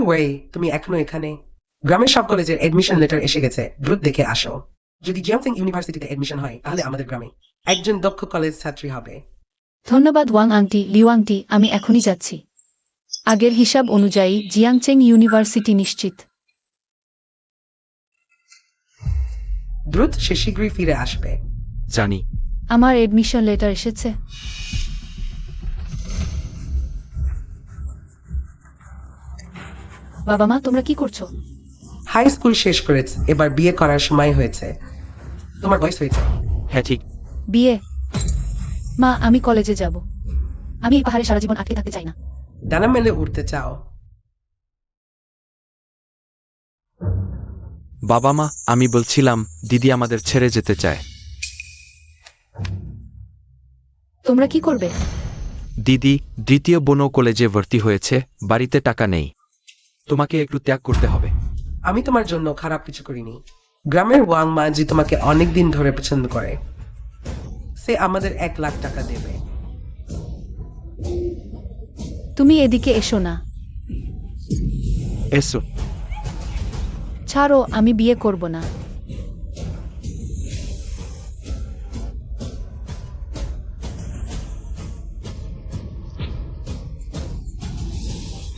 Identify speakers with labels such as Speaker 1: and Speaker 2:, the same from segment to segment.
Speaker 1: Way, তুমি এখনো এখানে? গ্রামের সব কলেজের এডমিশন লেটার এসে গেছে, দ্রুত দেখে আসো। যদি জিয়াংসিং ইউনিভার্সিটিতে এডমিশন হয় তাহলে আমাদের গ্রামে একজন দক্ষ কলেজ ছাত্রী হবে।
Speaker 2: ধন্যবাদ ওয়াং আংটি, লিউ আংটি, আমি এখনই যাচ্ছি। আগের হিসাব অনুযায়ী জিয়াংচেং ইউনিভার্সিটি নিশ্চিত।
Speaker 1: দ্রুত সে শীঘ্রই ফিরে আসবে।
Speaker 3: জানি।
Speaker 2: আমার এডমিশন লেটার এসেছে। বাবা মা, তোমরা কি করছো?
Speaker 1: হাই স্কুল শেষ করেছে, এবার বিয়ে করার সময় হয়েছে। তোমার বয়স হয়েছে।
Speaker 3: হ্যাঁ ঠিক।
Speaker 2: বিয়ে? মা, আমি কলেজে যাব। আমি এই পাহাড়ে সারা জীবন আটকে থাকতে চাই না।
Speaker 1: ডানা মেলে উঠতে চাও?
Speaker 3: বাবা মা, আমি বলছিলাম দিদি আমাদের ছেড়ে যেতে চায়।
Speaker 2: তোমরা কি করবে?
Speaker 3: দিদি দ্বিতীয় বোনও কলেজে ভর্তি হয়েছে, বাড়িতে টাকা নেই। তোমাকে একটু ত্যাগ করতে হবে।
Speaker 1: আমি তোমার জন্য খারাপ কিছু করিনি। গ্রামের ওয়াং মাঝি তোমাকে অনেক দিন ধরে পছন্দ করে। সে আমাদের 1 লাখ টাকা দেবে।
Speaker 2: তুমি এদিকে এসো না।
Speaker 3: এসো।
Speaker 2: ছাড়ো, আমি বিয়ে করব না।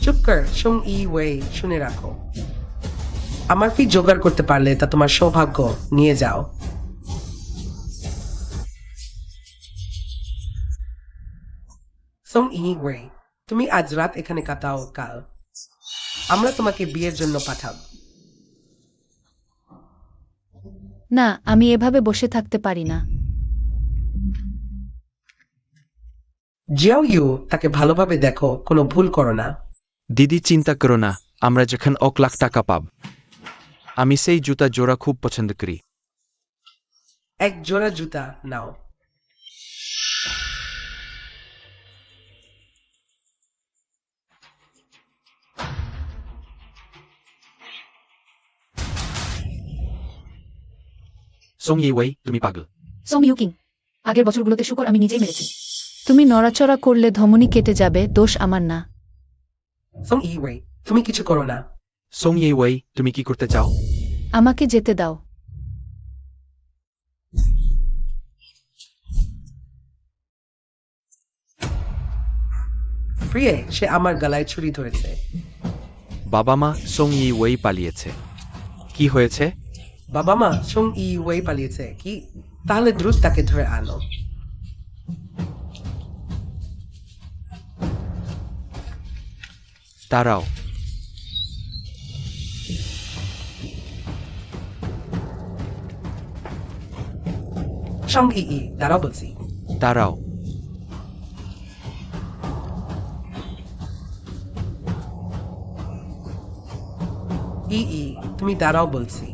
Speaker 1: চুপ কর সুং ওয়ে, শুনে রাখো। আমার ফি জোগাড় করতে পারলে তা তোমার সৌভাগ্য, নিয়ে যাও। সুং ওয়ে, তুমি আজ রাত এখানে কাটাও, কাল আমরা তোমাকে বিয়ের জন্য পাঠাব।
Speaker 2: না, আমি এভাবে বসে থাকতে পারি না।
Speaker 1: জিয়াও ইউ, তাকে ভালোভাবে দেখো, কোনো ভুল করো না।
Speaker 3: দিদি চিন্তা করো না, আমরা যখন 1 লাখ টাকা পাব। আমি সেই জুতা জোড়া খুব পছন্দ করি।
Speaker 1: এক জোড়া জুতা নাও।
Speaker 3: সং ওয়ে, তুমি পাগল।
Speaker 2: সং ইউকিং, আগের বছরগুলোতে শুকর আমি নিজেই মেরেছি। তুমি নড়াচড়া করলে ধমনী কেটে যাবে, দোষ আমার না।
Speaker 1: সুং ওয়ে, তুমি কিছু করো না।
Speaker 3: সং ওয়ে, তুমি কি করতে চাও?
Speaker 2: আমাকে যেতে দাও।
Speaker 1: প্রিয়ে, সে আমার গলায় ছুরি ধরেছে।
Speaker 3: বাবা মা, সং ওয়ে পালিয়েছে। কি হয়েছে?
Speaker 1: বাবা মা, সুং ওয়ে পালিয়েছে কি? তাহলে দ্রুত তাকে ধরে আনো।
Speaker 3: দাঁড়াও।
Speaker 1: সং দাঁড়াও বলছি।
Speaker 3: দাঁড়াও।
Speaker 1: তুমি দাঁড়াও বলছি।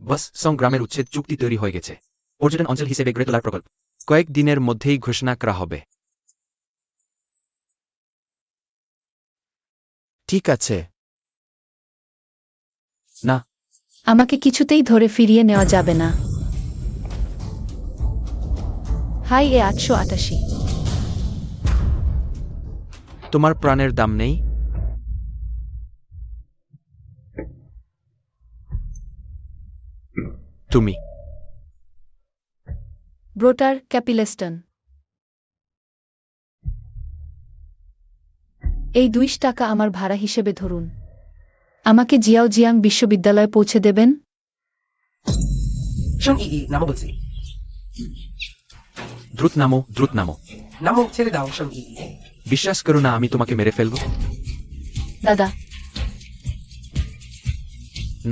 Speaker 3: বস, সং গ্রামের উচ্ছেদ চুক্তি তৈরি হয়ে গেছে। পর্যটন অঞ্চল হিসেবে গড়ে তোলার প্রকল্প কয়েক দিনের মধ্যেই ঘোষণা করা হবে। ঠিক আছে। না।
Speaker 2: আমাকে কিছুতেই ধরে ফিরিয়ে নেওয়া যাবে না। হাই এ 888।
Speaker 3: তোমার প্রাণের দাম নেই? তুমি
Speaker 2: ব্রোটার ক্যাপিলেস্টন। এই 2 টাকা আমার ভাড়া হিসেবে ধরুন। আমাকে জিয়াও জিয়াং বিশ্ববিদ্যালয়ে পৌঁছে দেবেন?
Speaker 1: সুং নামো বলছি।
Speaker 3: দ্রুত নামো, দ্রুত নামো।
Speaker 1: নামো, ছেড়ে দাও সুং
Speaker 3: বিশ্বাস করো না, আমি তোমাকে মেরে ফেলব।
Speaker 2: দাদা।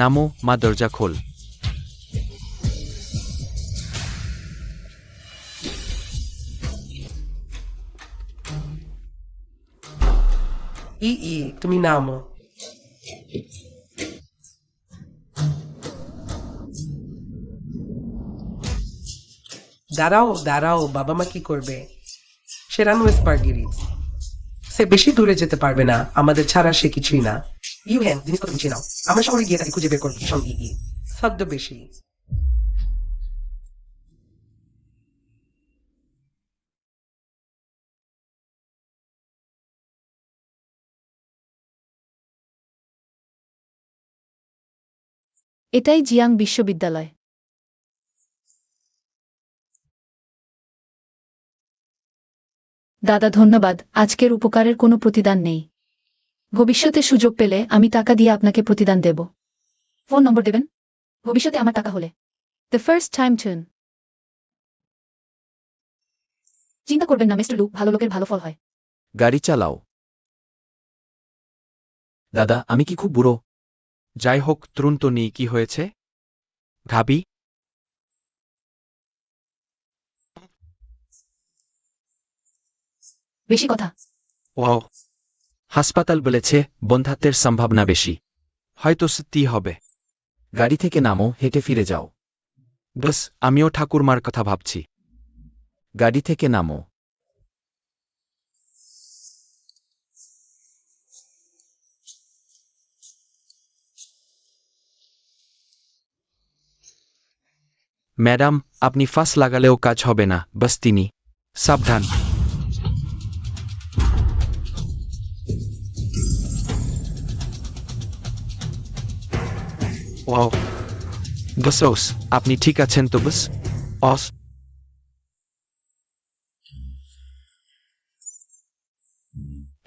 Speaker 3: নামো, মা দরজা খোল।
Speaker 1: তুমি নামো। দাঁড়াও দাঁড়াও, বাবা মা কি করবে? সে রানওয়ে স্পারগিরিজ। সে বেশি দূরে যেতে পারবে না, আমাদের ছাড়া সে কিছুই না। হ্যান, জিনিসপত্র গুছিয়ে নাও, আমরা শহরে গিয়ে তাকে খুঁজে বের করবো। সং সদ্য বেশি।
Speaker 2: এটাই জিয়াং বিশ্ববিদ্যালয়। দাদা ধন্যবাদ, আজকের উপকারের কোনো প্রতিদান নেই। ভবিষ্যতে সুযোগ পেলে আমি টাকা দিয়ে আপনাকে প্রতিদান দেব। ফোন নম্বর দেবেন ভবিষ্যতে আমার টাকা হলে। দ্য ফার্স্ট টাইম টুন। চিন্তা করবেন না মিস্টার লু, ভালো লোকের ভালো ফল হয়।
Speaker 3: গাড়ি চালাও। দাদা আমি কি খুব বুড়ো? যাই হোক, তরুণ তো নেই, কি হয়েছে? ঘাবি?
Speaker 2: বেশি কথা।
Speaker 3: ওয়াও, হাসপাতাল বলেছে বন্ধাত্বের সম্ভাবনা বেশি। হয়তো সত্যি হবে। গাড়ি থেকে নামো, হেঁটে ফিরে যাও। বস, আমিও ঠাকুরমার কথা ভাবছি। গাড়ি থেকে নামো। ম্যাডাম, আপনি ফাঁস লাগালেও কাজ হবে না, বস তিনি। সাবধান। ওয়াও, বস আপনি ঠিক আছেন তো বস? অস।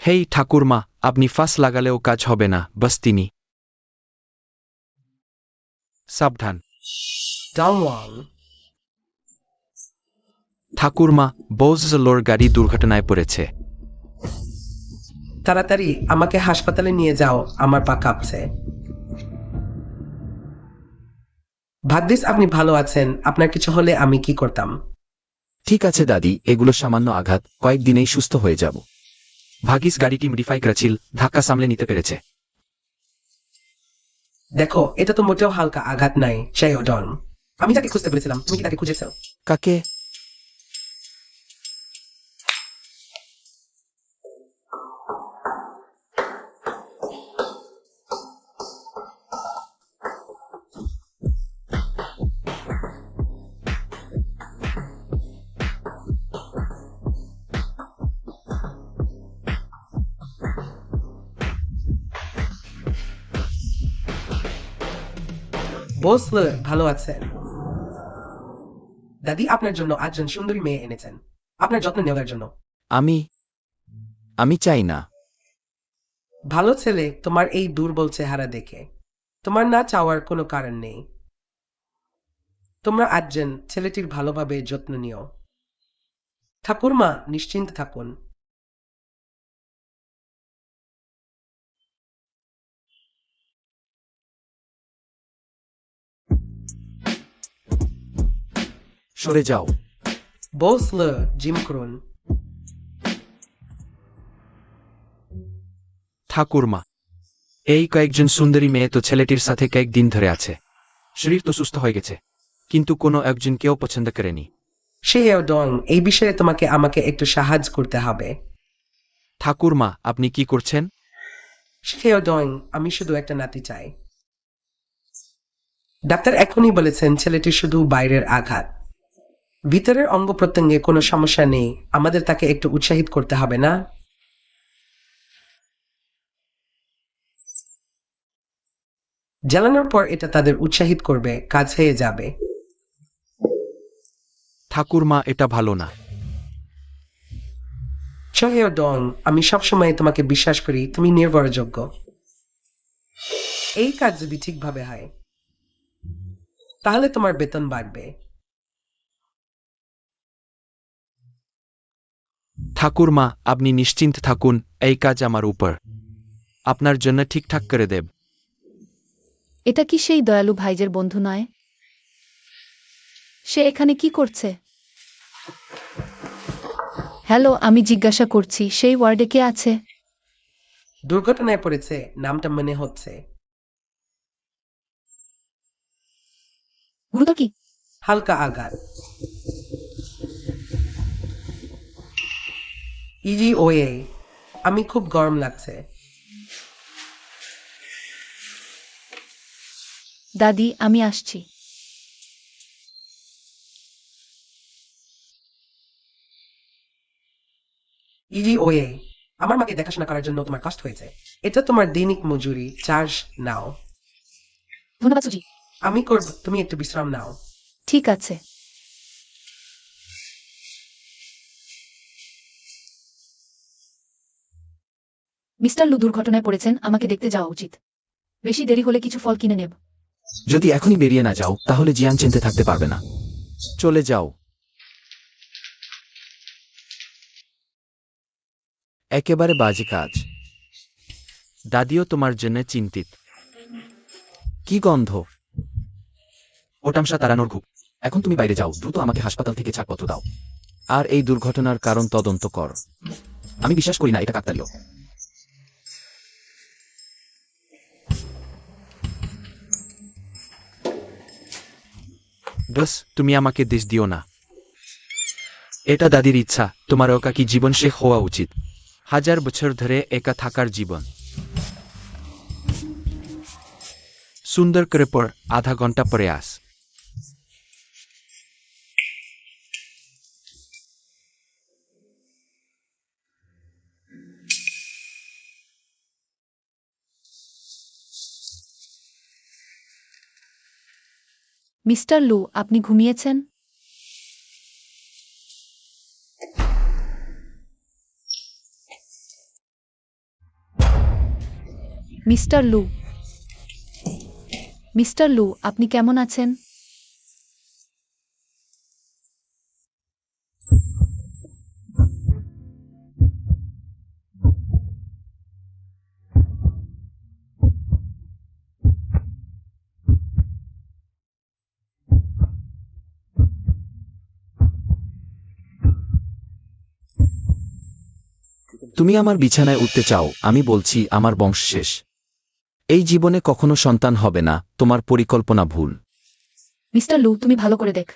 Speaker 3: হেই ঠাকুরমা, আপনি ফাঁস লাগালেও কাজ হবে না, বস তিনি। সাবধান।
Speaker 1: ডাউন।
Speaker 3: ঠাকুরমা, বোজলোর গাড়ি দুর্ঘটনায় পড়েছে।
Speaker 1: তাড়াতাড়ি আমাকে হাসপাতালে নিয়ে যাও, আমার পা কাঁপছে। ভাগ্যিস আপনি ভালো আছেন, আপনার কিছু হলে আমি কি করতাম?
Speaker 3: ঠিক আছে দাদি, এগুলো সামান্য আঘাত, কয়েকদিনেই সুস্থ হয়ে যাব। ভাগিস গাড়িটি মডিফাই করা ছিল, ধাক্কা সামলে নিতে পেরেছে।
Speaker 1: দেখো, এটা তো মোটেও হালকা আঘাত নাই, ডন। আমি তাকে খুঁজতে বলেছিলাম, তুমি কি তাকে খুঁজেছো?
Speaker 3: কাকে?
Speaker 1: বসলে ভালো আছেন? দাদি আপনার জন্য একজন সুন্দরী মেয়ে এনেছেন, আপনার যত্ন নেওয়ার জন্য।
Speaker 3: আমি আমি চাই না।
Speaker 1: ভালো ছেলে তোমার এই দুর্বল চেহারা দেখে। তোমার না চাওয়ার কোনো কারণ নেই। তোমরা একজন ছেলেটির ভালোভাবে যত্ন নিও। ঠাকুরমা নিশ্চিন্ত থাকুন।
Speaker 3: সরে যাও।
Speaker 1: বসলে জিম করুন।
Speaker 3: ঠাকুরমা, এই কয়েকজন সুন্দরী মেয়ে তো ছেলেটির সাথে কয়েকদিন ধরে আছে। শরীর তো সুস্থ হয়ে গেছে, কিন্তু কোনো একজন কেউ পছন্দ করেনি।
Speaker 1: ডন, এই বিষয়ে তোমাকে আমাকে একটু সাহায্য করতে হবে।
Speaker 3: ঠাকুরমা, আপনি কি করছেন?
Speaker 1: ডন, আমি শুধু একটা নাতি চাই। ডাক্তার এখনই বলেছেন ছেলেটি শুধু বাইরের আঘাত, ভিতরের অঙ্গ প্রত্যঙ্গে কোনো সমস্যা নেই। আমাদের তাকে একটু উৎসাহিত করতে হবে না? জ্বালানোর পর এটা তাদের উৎসাহিত করবে, কাজ হয়ে যাবে।
Speaker 3: ঠাকুরমা, এটা ভালো না।
Speaker 1: ডন, আমি সবসময় তোমাকে বিশ্বাস করি, তুমি নির্ভরযোগ্য। এই কাজ যদি ঠিকভাবে হয় তাহলে তোমার বেতন বাড়বে।
Speaker 3: ঠাকুরমা, আপনি নিশ্চিন্ত থাকুন, এই কাজ আমার উপর। আপনার জন্য ঠিকঠাক করে দেব।
Speaker 2: এটা কি সেই দয়ালু ভাইজের বন্ধু নয়? সে এখানে কি করছে? হ্যালো, আমি জিজ্ঞাসা করছি সেই ওয়ার্ডে কে আছে?
Speaker 1: দুর্ঘটনায় পড়েছে, নামটা মনে হচ্ছে।
Speaker 2: গুরুতর কি?
Speaker 1: হালকা আঘাত। ওয়ে, আমি খুব গরম লাগছে।
Speaker 2: দাদি, আমি আসছি।
Speaker 1: ওয়ে, আমার মাকে দেখাশোনা করার জন্য তোমার কষ্ট হয়েছে। এটা তোমার দৈনিক মজুরি, চার্জ নাও।
Speaker 2: ধন্যবাদ সুজি।
Speaker 1: আমি করব, তুমি একটু বিশ্রাম নাও।
Speaker 2: ঠিক আছে। মিস্টার লু দুর্ঘটনায় পড়েছেন, আমাকে দেখতে যাওয়া উচিত। বেশি দেরি হলে কিছু ফল কিনে নেব।
Speaker 3: যদি এখনই বেরিয়ে না যাও তাহলে জিয়ান চিনতে থাকতে পারবে না। চলে যাও। একেবারে বাজে কাজ। দাদিও তোমার জন্য চিন্তিত। কি গন্ধ! ওটামসা তাড়ানোর ঘুপ। এখন তুমি বাইরে যাও, দ্রুত আমাকে হাসপাতাল থেকে ছাড়পত্র দাও। আর এই দুর্ঘটনার কারণ তদন্ত কর। আমি বিশ্বাস করি না এটা কাকতালীয়। বস, তুমি আমাকে দেশ দিও না। এটা দাদির ইচ্ছা, তোমার একাকী জীবন শেষ হওয়া উচিত। 1000 বছর ধরে একা থাকার জীবন। সুন্দর করে পর, আধা ঘন্টা পরে আস।
Speaker 2: মিস্টার লু, আপনি ঘুমিয়েছেন? মিস্টার লু, মিস্টার লু, আপনি কেমন আছেন?
Speaker 3: তুমি আমার বিছানায় উঠতে চাও, আমি বলছি আমার বংশ শেষ। এই জীবনে কখনো সন্তান হবে না, তোমার পরিকল্পনা ভুল।
Speaker 2: মিস্টার লু, তুমি ভালো করে দেখ।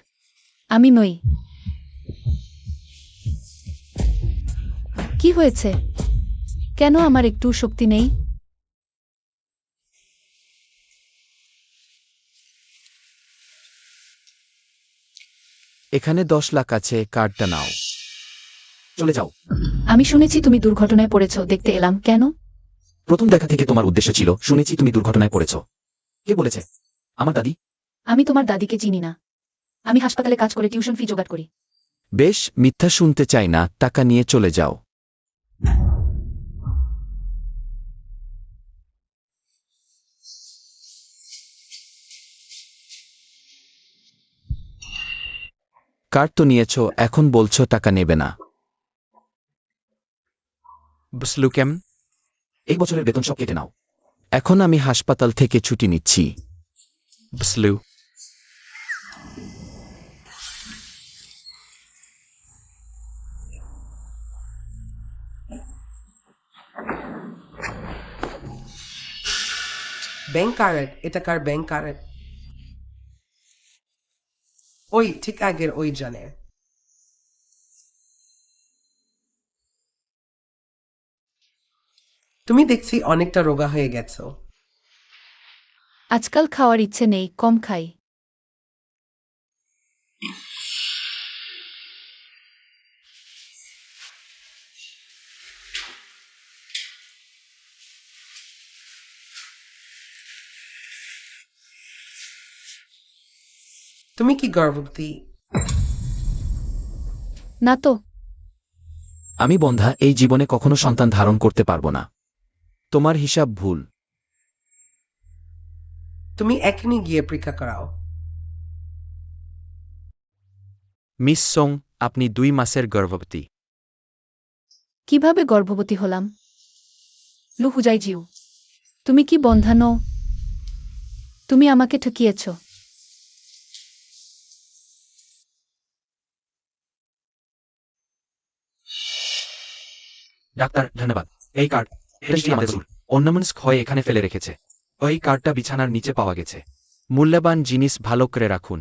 Speaker 2: আমি নই। কি হয়েছে? কেন আমার একটু শক্তি নেই?
Speaker 3: এখানে 10 লাখ আছে, কার্ডটা নাও। চলে যাও।
Speaker 2: আমি শুনেছি তুমি দুর্ঘটনায় পড়েছ, দেখতে এলাম। কেন?
Speaker 3: প্রথম দেখা থেকে তোমার উদ্দেশ্য ছিল, শুনেছি তুমি দুর্ঘটনায় পড়েছ। কে বলেছে? আমার দাদি।
Speaker 2: আমি তোমার দাদিকে চিনি না। আমি হাসপাতালে কাজ করে টিউশন ফি জোগাড় করি।
Speaker 3: বেশ, মিথ্যা শুনতে চাই না, টাকা নিয়ে চলে যাও। কার্ড তো নিয়েছ, এখন বলছো টাকা নেবে না। বুঝলু কেমন? এই বছরের বেতন সব কেটে নাও। এখন আমি হাসপাতাল থেকে ছুটি নিচ্ছি। বুঝলু?
Speaker 1: ব্যাংক কার্ড, এটা কার ব্যাংক কার্ড? ওই ঠিক আগের ওই জানে। তুমি দেখছি অনেকটা রোগা হয়ে গেছো।
Speaker 2: আজকাল খাওয়ার ইচ্ছে নেই, কম খাই।
Speaker 1: তুমি কি গর্ভবতী?
Speaker 2: না তো।
Speaker 3: আমি বন্ধা, এই জীবনে কখনো সন্তান ধারণ করতে পারবো না। তোমার হিসাব ভুল।
Speaker 1: তুমি এখনই গিয়ে পরীক্ষা করাও।
Speaker 3: মিস সোং, আপনি 2 মাসের গর্ভবতী।
Speaker 2: কিভাবে গর্ভবতী হলাম? লু হুজাই জিউ, তুমি কি বন্ধা নও? তুমি আমাকে ঠকিয়েছ।
Speaker 3: ডাক্তার, ধন্যবাদ। এই কার্ড, এটা নিশ্চয়ই আমাদের ভুল। অন্যমনস্ক হয়ে এখানে ফেলে রেখেছে। ওই কার্ডটা বিছানার নিচে পাওয়া গেছে। মূল্যবান জিনিস ভালো করে রাখুন।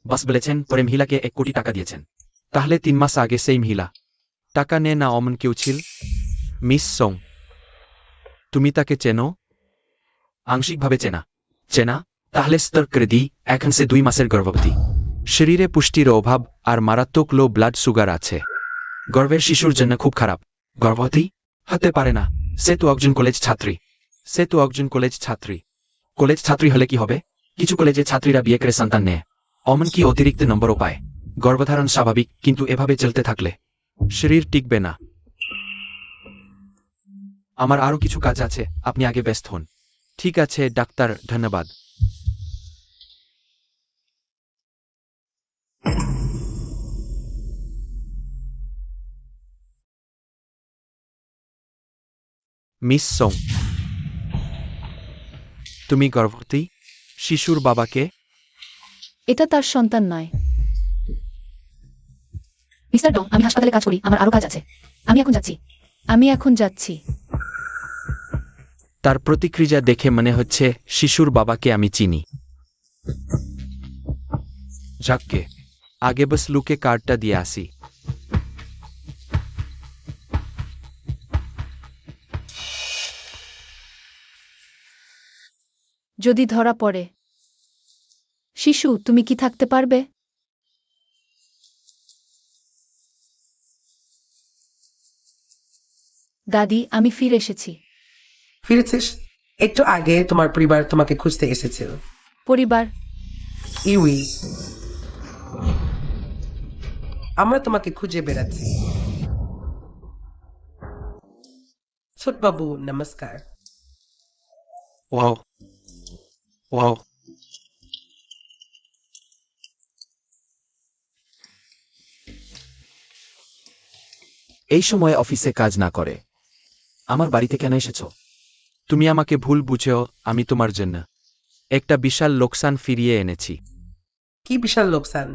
Speaker 3: বাস বলেছেন পরে মহিলাকে 1 কোটি টাকা দিয়েছেন। তাহলে 3 মাস আগে সেই মহিলা টাকা নেয় না অমন কেউ ছিল? মিস সোং, তুমি তাকে চেনো? আংশিকভাবে চেনা। চেনা? তাহলে স্তর করে দিই, এখন সে 2 মাসের গর্ভবতী। শরীরে পুষ্টির অভাব আর মারাত্মক লো ব্লাড সুগার আছে। গর্ভের শিশুর জন্য খুব খারাপ। গর্ভবতী হতে পারে না। সে তো একজন কলেজ ছাত্রী। কলেজ ছাত্রী হলে কি হবে? কিছু কলেজে ছাত্রীরা বিয়ে করে সন্তান নেয়, এমনকি অতিরিক্ত নম্বরও পায়। গর্ভধারণ স্বাভাবিক, কিন্তু এভাবে চলতে থাকলে শরীর টিকবে না। আমার আরো কিছু কাজ আছে, আপনি আগে ব্যস্ত হন। ঠিক আছে ডাক্তার, ধন্যবাদ। মিস সোং, তুমি গর্ভবতী? শিশুর বাবাকে?
Speaker 2: এটা তার সন্তান নয়। মিস্টার ডং, আমি হাসপাতালে কাজ করি, আমার আরো কাজ আছে। আমি এখন যাচ্ছি।
Speaker 3: তার প্রতিক্রিয়া দেখে মনে হচ্ছে শিশুর বাবাকে আমি চিনি। যাককে, আগে বাস লুকে কার্ডটা দিয়ে আসি।
Speaker 2: যদি ধরা পড়ে। শিশু, তুমি কি থাকতে পারবে? দাদি, আমি ফিরে এসেছি।
Speaker 1: ফিরেছিস? একটু আগে তোমার পরিবার তোমাকে খুঁজতে এসেছিল।
Speaker 2: পরিবার?
Speaker 1: ইউই, আমরা তোমাকে খুঁজে বেড়াচ্ছি। ছোটবাবু, নমস্কার।
Speaker 3: Wow, wow. এই সময় অফিসে কাজ না করে আমার বাড়িতে কেন এসেছো? তুমি আমাকে ভুল বুঝেও আমি তোমার জন্য একটা বিশাল লোকসান ফিরিয়ে এনেছি।
Speaker 1: কি বিশাল লোকসান?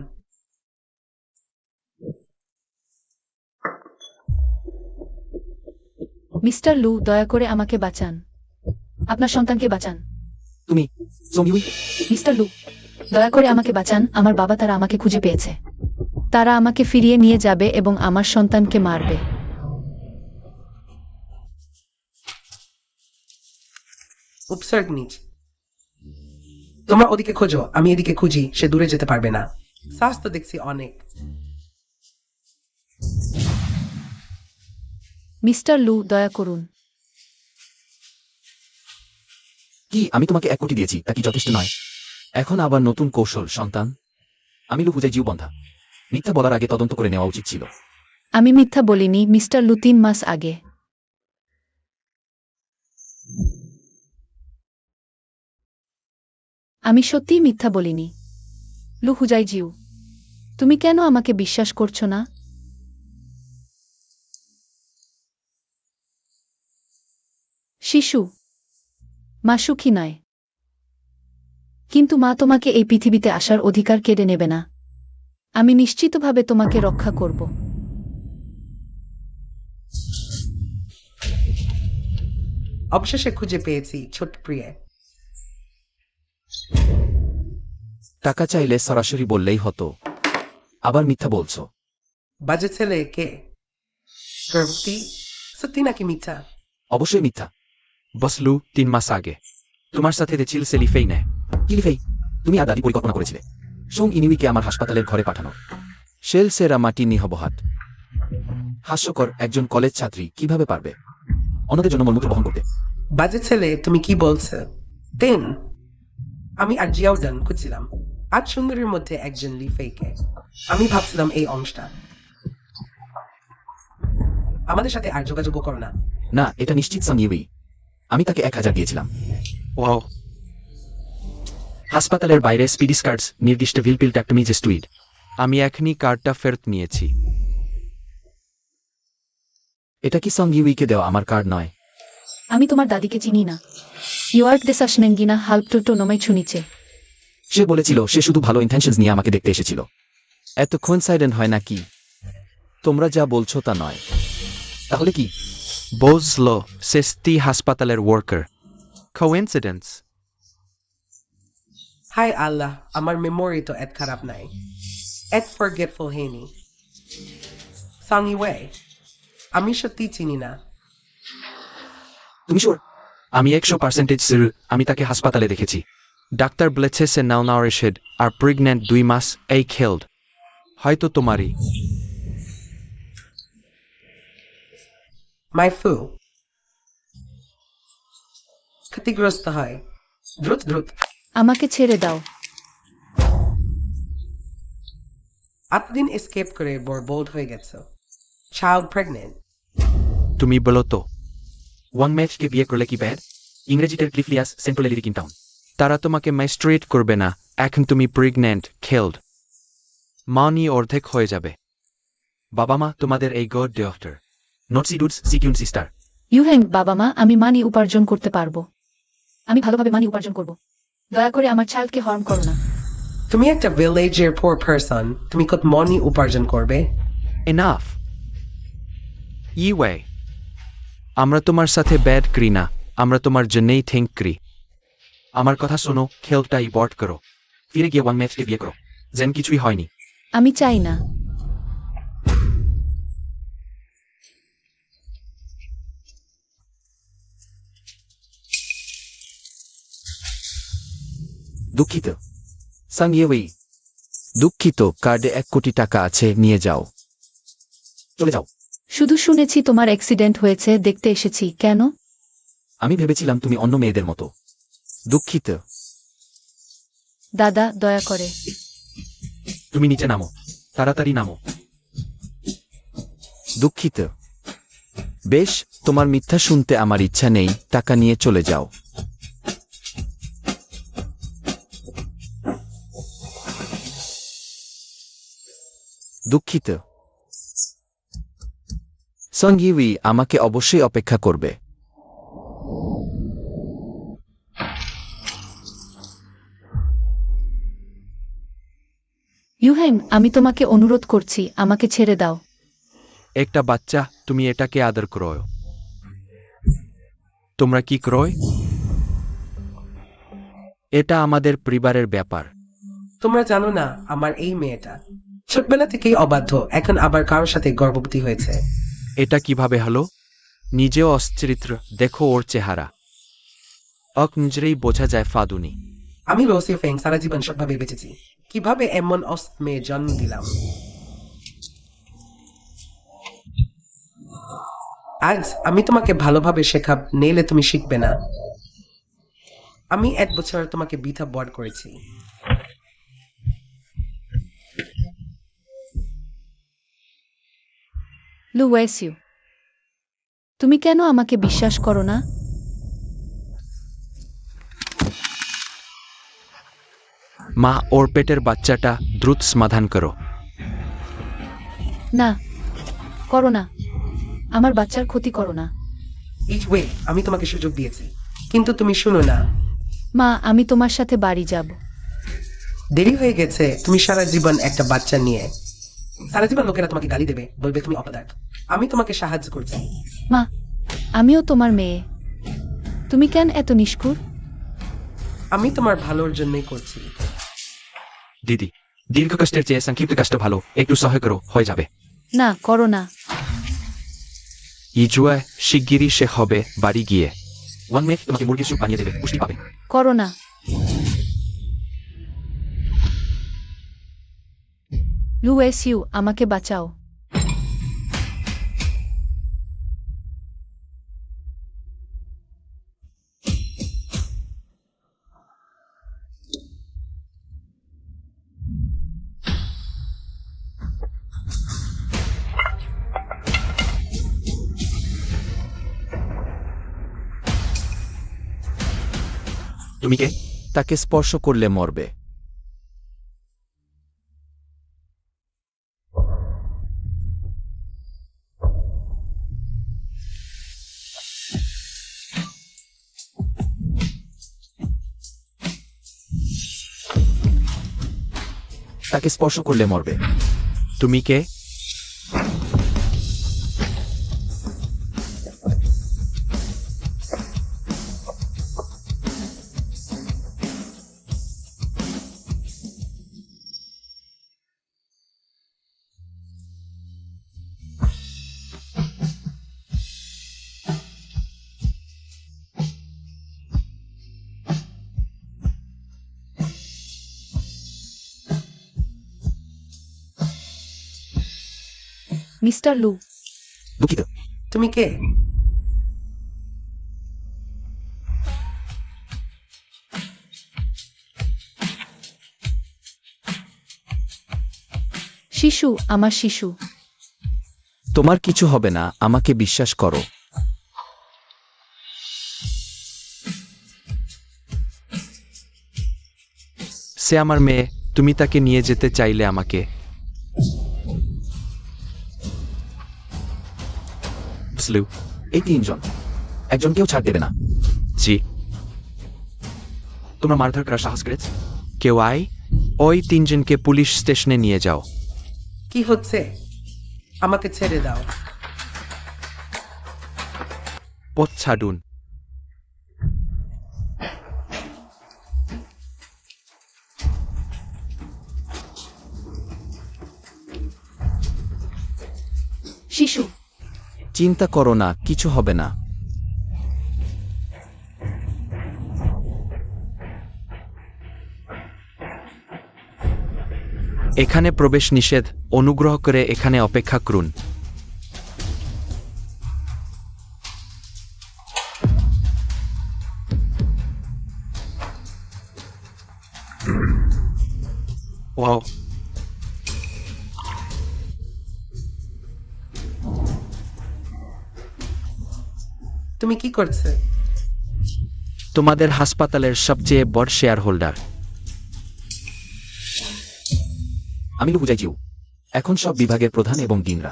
Speaker 2: মিস্টার লু, দয়া করে আমাকে বাঁচান। আপনার সন্তানকে বাঁচান।
Speaker 3: তুমি জমিউই?
Speaker 2: মিস্টার লু, দয়া করে আমাকে বাঁচান। আমার বাবা, তারা আমাকে খুঁজে পেয়েছে। তারা আমাকে ফিরিয়ে নিয়ে যাবে এবং আমার সন্তানকে মারবে।
Speaker 1: উপসর্গ নিজ। তোমরা ওদিকে খোঁজো, আমি এদিকে খুঁজি। সে দূরে যেতে পারবে না। স্বাস্থ্য দেখছি অনেক।
Speaker 2: মিস্টার লু, দয়া করুন।
Speaker 3: কি আমি তোমাকে 1 কোটি দিয়েছি, তা কি যথেষ্ট নয়? এখন আবার নতুন কৌশল সন্তান? আমি লু বুঝাই জীব বন্ধা। মিথ্যা বলার আগে তদন্ত করে নেওয়া উচিত ছিল।
Speaker 2: আমি মিথ্যা বলিনি, মিস্টার লু। 3 মাস আগে আমি সত্যিই মিথ্যা বলিনি। লু হুজাই জিউ, তুমি কেন আমাকে বিশ্বাস করছো না? শিশু, মা সুখী নয়, কিন্তু মা তোমাকে এই পৃথিবীতে আসার অধিকার কেড়ে নেবে না। আমি নিশ্চিতভাবে তোমাকে রক্ষা করব।
Speaker 1: অবশেষে খুঁজে পেয়েছি, ছোট প্রিয়ে।
Speaker 3: টাকা চাইলে সরাসরি বললেই হতো, আবার মিথ্যা বলছো।
Speaker 1: বাজে ছেলে কে? গর্ভবতী? সত্যি নাকি মিথ্যা?
Speaker 3: অবশ্যই মিথ্যা। বসলু 3 মাস আগে তোমার সাথে দেখছিল সে লিফেই নেয়। কি লিফেই? তুমি আর দাদি পরিকল্পনা করেছিলে সোং ইনিউইকে আমার হাসপাতালের ঘরে পাঠানো। শেল সেরা মাটি নিহবহাত। হাস্যকর, একজন কলেজ ছাত্রী কিভাবে পারবে অন্যদের জন্য মলমূত্র বহন করতে?
Speaker 1: বাজে ছেলে, তুমি কি বলছো? টেন। আমি আর জিয়াউডান খুঁজছিলাম 8 সুন্দরীর মধ্যে একজন লিফেইকে। আমি ভাবছিলাম এই অংশটা। আমাদের সাথে আর যোগাযোগ করো না।
Speaker 3: না, এটা নিশ্চিত সং ইউই। আমি তাকে 1000 দিয়েছিলাম। ওয়াও। হাসপাতালের বাইরে স্পিডি স্কার্টস, নির্দিষ্ট ভিলপিল ট্যাক্টমি জেস্টুইড। আমি এখনই কার্ডটা ফেরত নিয়েছি। এটা কি সং ইউইকে দেওয়া আমার কার্ড নয়?
Speaker 2: আমি তোমার দাদিকে চিনি না। ইউয়ার্ক দেসাসনেঙ্গিনা হাল্পটুটো নমাই ছুনিচে।
Speaker 3: সে বলেছিল সে শুধু ভালো ইন্টেনশনস নিয়ে আমাকে দেখতে এসেছিল। এত কোইন্সাইডেন্ট হয় নাকি? তোমরা যা বলছো তা নয়। তাহলে কি? বুঝলো, সেস্তি হাসপাতালের ওয়ার্কার। কোইন্সিডেন্স?
Speaker 1: হাই আল্লাহ, আমার মেমোরি তো এত খারাপ নাই। এত ফরগেটফুল হয়নি। সাংই ওয়ে, আমি সত্যি চিনি না।
Speaker 3: তুমি শিওর? আমি 100% সির আমি তাকে হাসপাতালে দেখেছি। ডাক্তার বলেছে সে নাউনারিশেড আর প্রেগন্যান্ট 2 মাস এই খেলড। হয়তো তোমারই।
Speaker 1: মাই ফু ক্ষতিগ্রস্ত হয়। দ্রুত দ্রুত।
Speaker 2: আমাকে ছেড়ে দাও।
Speaker 1: এতদিন এসকেপ করে বড় বোল্ড হয়ে গেছো। Child pregnant.
Speaker 3: তুমি বলো তো, ওয়াং ম্যাচকে বিয়ে করলে কি ব্যাড? ইংরেজিতে ক্লিফলিয়াস সেন্ট্রাল লিরিকিং টাউন। তারা তোমাকে ম্যাজিস্ট্রেট করবে না, এখন তুমি প্রেগন্যান্ট, খেলড। মা নিয়ে অর্ধেক হয়ে যাবে। বাবা মা তোমাদের এই গড ডক্টর নটসি ডুডস সিকিউন সিস্টার।
Speaker 2: ইউহেং, বাবা মা, আমি মানি উপার্জন করতে পারবো। আমি ভালোভাবে মানি উপার্জন করব। দয়া করে আমার চাইল্ডকে হার্ম করো না।
Speaker 1: তুমি একটা ভিলেজের পোর পারসন, তুমি কত মানি উপার্জন করবে?
Speaker 3: এনাফ। ইওয়ে, আমরা তোমার সাথে ব্যাড করি না, আমরা তোমার জন্যই থিঙ্ক করি। আমার কথা শোনো, খেলটা ইবর্ট করো, ফিরে গিয়ে ওয়াং ম্যাচকে বিয়ে করো, যেন কিছুই হয়নি।
Speaker 2: আমি চাই না।
Speaker 3: দুঃখিত সাংইয়েই, দুঃখিত, কার্ডে 1 কোটি টাকা আছে, নিয়ে যাও, চলে যাও।
Speaker 2: শুধু শুনেছি তোমার অ্যাক্সিডেন্ট হয়েছে, দেখতে এসেছি। কেন?
Speaker 3: আমি ভেবেছিলাম তুমি অন্য মেয়েদের মতো। দুঃখিত।
Speaker 2: দাদা, দয়া করে।
Speaker 3: তুমি নিচে নামো, তাড়াতাড়ি নামো। দুঃখিত। বেশ, তোমার মিথ্যা শুনতে আমার ইচ্ছা নেই, টাকা নিয়ে চলে যাও। দুঃখিত। সঙ্গীবি আমাকে অবশ্যই অপেক্ষা করবে।
Speaker 2: ইউহেং, আমি তোমাকে অনুরোধ করছি, আমাকে ছেড়ে দাও।
Speaker 3: একটা বাচ্চা, তুমি এটাকে আদর করো। তোমরা কি ক্রয়? এটা আমাদের পরিবারের ব্যাপার।
Speaker 1: তোমরা জানো না আমার এই মেয়েটা ছোটবেলা থেকেই অবাধ্য, এখন আবার কারোর সাথে গর্ভবতী হয়েছে।
Speaker 3: এটা কিভাবে হলো? নিজেও অশ্চরিত্র, দেখো ওর চেহারা। নিজেই বোঝা যায় ফাদুনি।
Speaker 1: আমি রোসি ফেং সারা জীবন সবভাবে বেঁচেছি, কিভাবে এমন অসৎ মেয়ে জন্ম দিলাম? আজ আমি তোমাকে ভালোভাবে শেখাব, নেইলে তুমি শিখবে না। আমি 1 বছর তোমাকে বৃথা বড় করেছি।
Speaker 2: লু ওয়েসিউ, তুমি কেন আমাকে বিশ্বাস করো না?
Speaker 3: মা, ওর পেটের বাচ্চাটা দ্রুত সমাধান করো।
Speaker 2: না, করো না। আমার বাচ্চার ক্ষতি করো না।
Speaker 1: ইচ ওয়ে, আমি তোমাকে সুযোগ দিয়েছি, কিন্তু তুমি শুনো না।
Speaker 2: মা, আমি তোমার সাথে বাড়ি যাব।
Speaker 1: দেরি হয়ে গেছে, তুমি সারা জীবন একটা বাচ্চা নিয়ে। সারা জীবন লোকেরা তোমাকে গালি দেবে, বলবে তুমি অপদার্থ। আমি তোমাকে সাহায্য করছি।
Speaker 2: মা, আমিও তোমার মেয়ে। তুমি কেন এত নিষ্ঠুর?
Speaker 1: আমি তোমার ভালোর জন্যই করছি।
Speaker 3: দিদি, দীর্ঘ কষ্টের চেয়ে সংক্ষিপ্ত কষ্ট ভালো, একটু সহায় করো, হয়ে যাবে।
Speaker 2: না, করো না।
Speaker 3: ইজুয়া, শিগগিরই সে হবে বাড়ি গিয়ে। ওয়ান মেক তোমাকে মুরগির স্যুপ বানিয়ে দেবে, পুষ্টি পাবে।
Speaker 2: করো না। লু ওয়েসিউ, আমাকে বাঁচাও।
Speaker 3: তুমি কে? তাকে স্পর্শ করলে মরবে। তাকে স্পর্শ করলে মরবে। তুমি কে?
Speaker 2: মিস্টার লু,
Speaker 3: দুঃখিত।
Speaker 1: তুমি কে?
Speaker 2: শিশু, আমার শিশু।
Speaker 3: তোমার কিছু হবে না, আমাকে বিশ্বাস করো। সে আমার মেয়ে, তুমি তাকে নিয়ে যেতে চাইলে আমাকে। বুঝলু, এই তিনজন, একজনকেও ছাড় দেবে না। জি। তোমরা মারধর করার সাহস করেছ? কেউ আই, ওই তিনজনকে পুলিশ স্টেশনে নিয়ে যাও।
Speaker 1: কি হচ্ছে? আমাকে ছেড়ে দাও।
Speaker 3: পথ ছাড়ুন।
Speaker 2: শিশু,
Speaker 3: চিন্তা করো না, কিছু হবে না। এখানে প্রবেশ নিষেধ, অনুগ্রহ করে এখানে অপেক্ষা করুন। ওয়াও,
Speaker 1: তুমি কি করছে?
Speaker 3: তোমাদের হাসপাতালের সবচেয়ে বড় শেয়ার হোল্ডার। আমি বুঝাই জিউ, এখন সব বিভাগের প্রধান এবং ডিনরা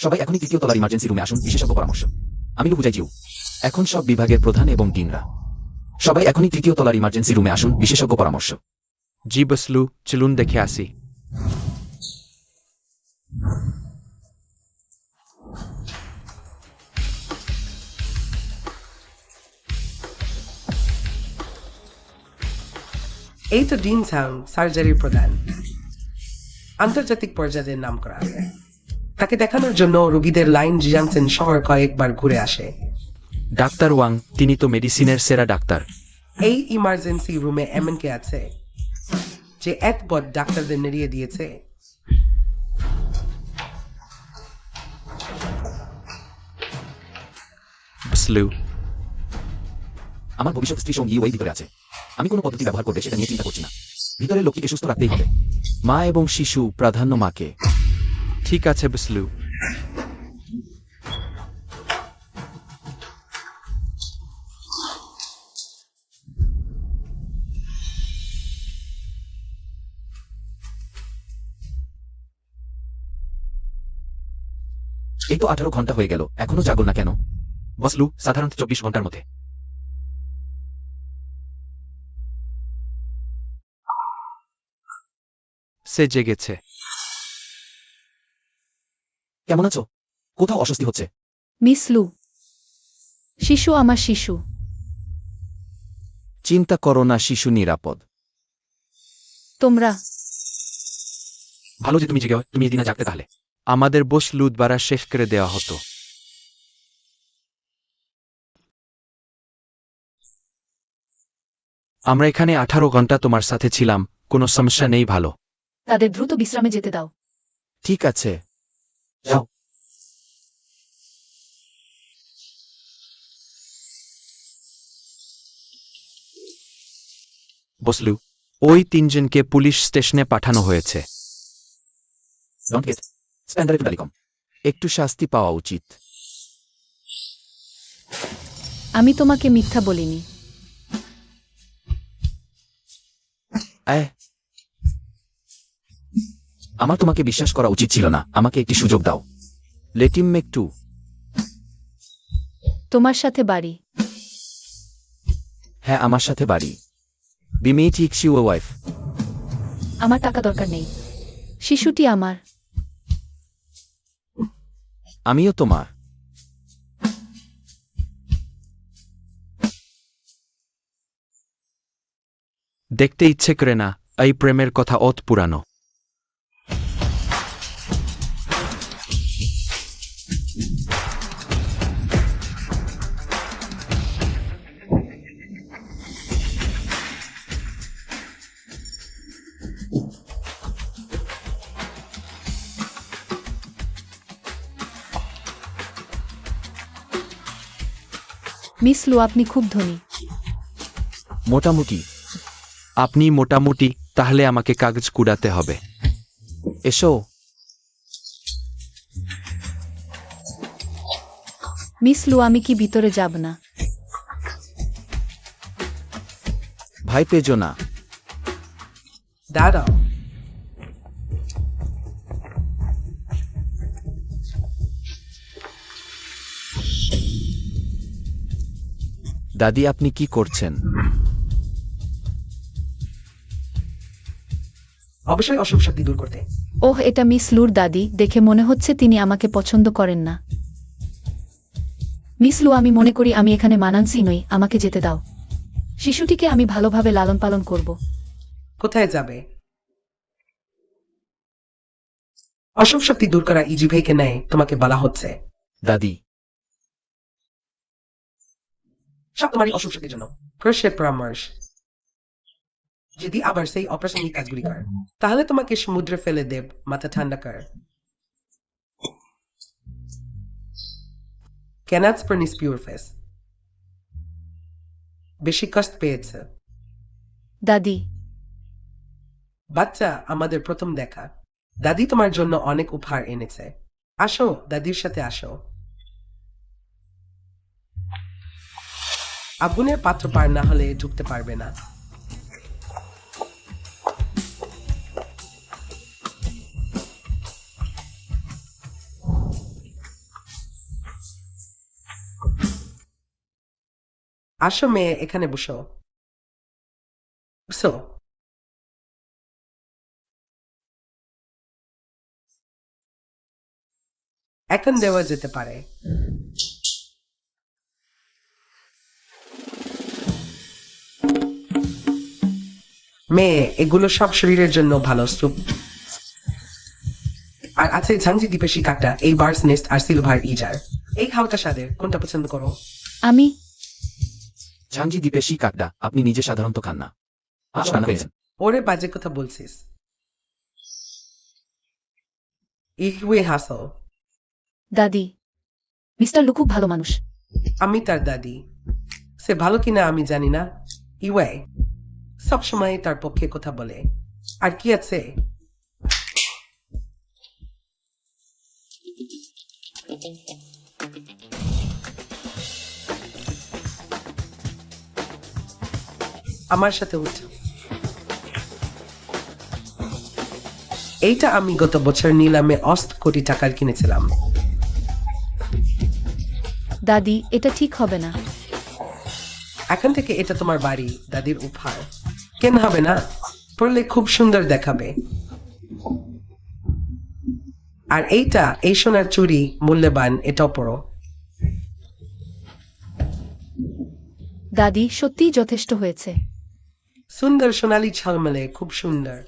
Speaker 3: সবাই এখনই তৃতীয় তলার ইমার্জেন্সি রুমে আসুন, বিশেষজ্ঞ পরামর্শ। আমি বুঝাই জিউ, এখন সব বিভাগের প্রধান এবং ডিনরা সবাই এখনই তৃতীয় তলার ইমার্জেন্সি রুমে আসুন, বিশেষজ্ঞ পরামর্শ। জি বসলু, চলুন দেখে আসি।
Speaker 1: এই তো ডিন সাউন্ড সার্জারির প্রধান, আন্তর্জাতিক পর্যায়ের নাম করা আছে। তাকে দেখানোর জন্য রোগীদের লাইন জিয়াংসেন শহর কয়েকবার ঘুরে আসে।
Speaker 3: ডাক্তার ওয়াং, তিনি তো মেডিসিনের সেরা ডাক্তার।
Speaker 1: এই ইমার্জেন্সি রুমে এমন কে আছে যে একবার ডাক্তারদের নেড়িয়ে দিয়েছে?
Speaker 3: বসলু, আমার ভবিষ্যৎ স্ত্রী সঙ্গী ওই ভিতরে আছে। আমি কোনো পদ্ধতি ব্যবহার করবে সেটা নিয়ে চিন্তা করছি না। ভিতরের লোকটিকে সুস্থ রাখতেই হবে। মা এবং শিশু, প্রাধান্য মাকে। ঠিক আছে বসলু। এই তো 18 ঘন্টা হয়ে গেল, এখনো জাগো না কেন? বসলু, সাধারণত 24 ঘন্টার মধ্যে। সে জেগেছে। কেমন আছো? কোথাও অস্বস্তি হচ্ছে?
Speaker 2: মিস লু। শিশু, আমার শিশু।
Speaker 3: চিন্তা করো না, শিশু নিরাপদ।
Speaker 2: তোমরা
Speaker 3: ভালো যে তুমি জেগে, তুমি এদিনে জাগতে তাহলে আমাদের বসলু দ্বারা শেষ করে দেওয়া হতো। আমরা এখানে 18 ঘন্টা তোমার সাথে ছিলাম, কোনো সমস্যা নেই। ভালো।
Speaker 2: তাদের দ্রুত বিশ্রামে যেতে দাও।
Speaker 3: ঠিক আছে, যাও। বসলু, ওই তিনজনকে পুলিশ স্টেশনে পাঠানো হয়েছে। একটু শাস্তি পাওয়া উচিত।
Speaker 2: আমি তোমাকে মিথ্যা বলিনি।
Speaker 3: আমার তোমাকে বিশ্বাস করা উচিত ছিল না। আমাকে একটি সুযোগ দাও। লেটিম একটু।
Speaker 2: তোমার সাথে বাড়ি।
Speaker 3: হ্যাঁ, আমার সাথে বাড়ি। বিমেট ইক্সি ও ওয়াইফ।
Speaker 2: আমার টাকা দরকার নেই। শিশুটি আমার।
Speaker 3: আমিও তোমার। দেখতে ইচ্ছে করে না, এই প্রেমের কথা অত পুরানো।
Speaker 2: মিস লু, আপনি খুব ধনী।
Speaker 3: মোটামুটি। আপনি মোটামুটি, তাহলে আমাকে কাগজ কুড়াতে হবে। এসো।
Speaker 2: মিস লু, আমি কি ভিতরে যাব না?
Speaker 3: ভাই পেজো না।
Speaker 1: দাঁড়াও।
Speaker 3: দাদি আপনি কি করছেন?
Speaker 1: অবশ্যই অশুভ শক্তি দূর করতে।
Speaker 2: ওহ, এটা মিস লুর দাদি, দেখে মনে হচ্ছে তিনি আমাকে পছন্দ করেন না। মিস লু, আমি মনে করি আমি এখানে মানানসই নই, আমাকে যেতে দাও। শিশুটিকে আমি ভালোভাবে লালন পালন করব।
Speaker 1: কোথায় যাবে? অশুভ শক্তি দূর করা ইজি ভাইকে নেয় তোমাকে বলা হচ্ছে।
Speaker 3: দাদি
Speaker 1: সব তোমারই অশুভ শক্তির জন্য। প্রশ্নের পরামর্শ, যদি আবার সেই অপ্রাসঙ্গিক কাজগুলি কর, তাহলে তোমাকে সমুদ্রে ফেলে দেব। মাথা ঠান্ডা কর। ক্যানাচ প্রনিস পিওর ফেস। বেশি কষ্ট পেয়েছে।
Speaker 2: দাদি,
Speaker 1: বাচ্চা, আমাদের প্রথম দেখা। দাদি তোমার জন্য অনেক উপহার এনেছে। আসো, দাদির সাথে আসো। আগুনের পাত্র পার না হলে ঢুকতে পারবে না। আসো মেয়ে, এখানে বসো। বসো। এখন দেওয়া যেতে পারে। মেয়ে, এগুলো সব শরীরের জন্য ভালো স্যুপ। আর আছে ঝাংজি দ্বীপের শিকারটা, এই বার্স নেস্ট আর সিলভার ইজার। এই হালকা স্বাদের কোনটা পছন্দ করো?
Speaker 2: আমি
Speaker 3: ঝাংজি দ্বীপে শি কাকডা আপনি নিজে সাধারণত খান না। আজ রান্না পেয়েছেন।
Speaker 1: ওরে বাজে কথা বলছিস। ইহুয়ে হাসল।
Speaker 2: দাদি, মিস্টার লু খুব ভালো মানুষ।
Speaker 1: আমি তার দাদি। সে ভালো কিনা আমি জানি না। ইওয়ে সবসময় তার পক্ষে কথা বলে। আর কি আছে? আমার সাথে উঠ। এইটা আমি গত বছর নিলামে 8 কোটি টাকার কিনেছিলাম।
Speaker 2: দাদি, এটা ঠিক হবে না।
Speaker 1: এখন থেকে এটা তোমার বাড়ি, দাদির উপহার। কেন হবে না? পড়লে খুব সুন্দর দেখাবে। আর এইটা, এই সোনার চুড়ি মূল্যবান, এটাও পড়ো।
Speaker 2: দাদি, সত্যিই যথেষ্ট হয়েছে।
Speaker 1: সুন্দর সোনালি ঝলমলে, খুব সুন্দর।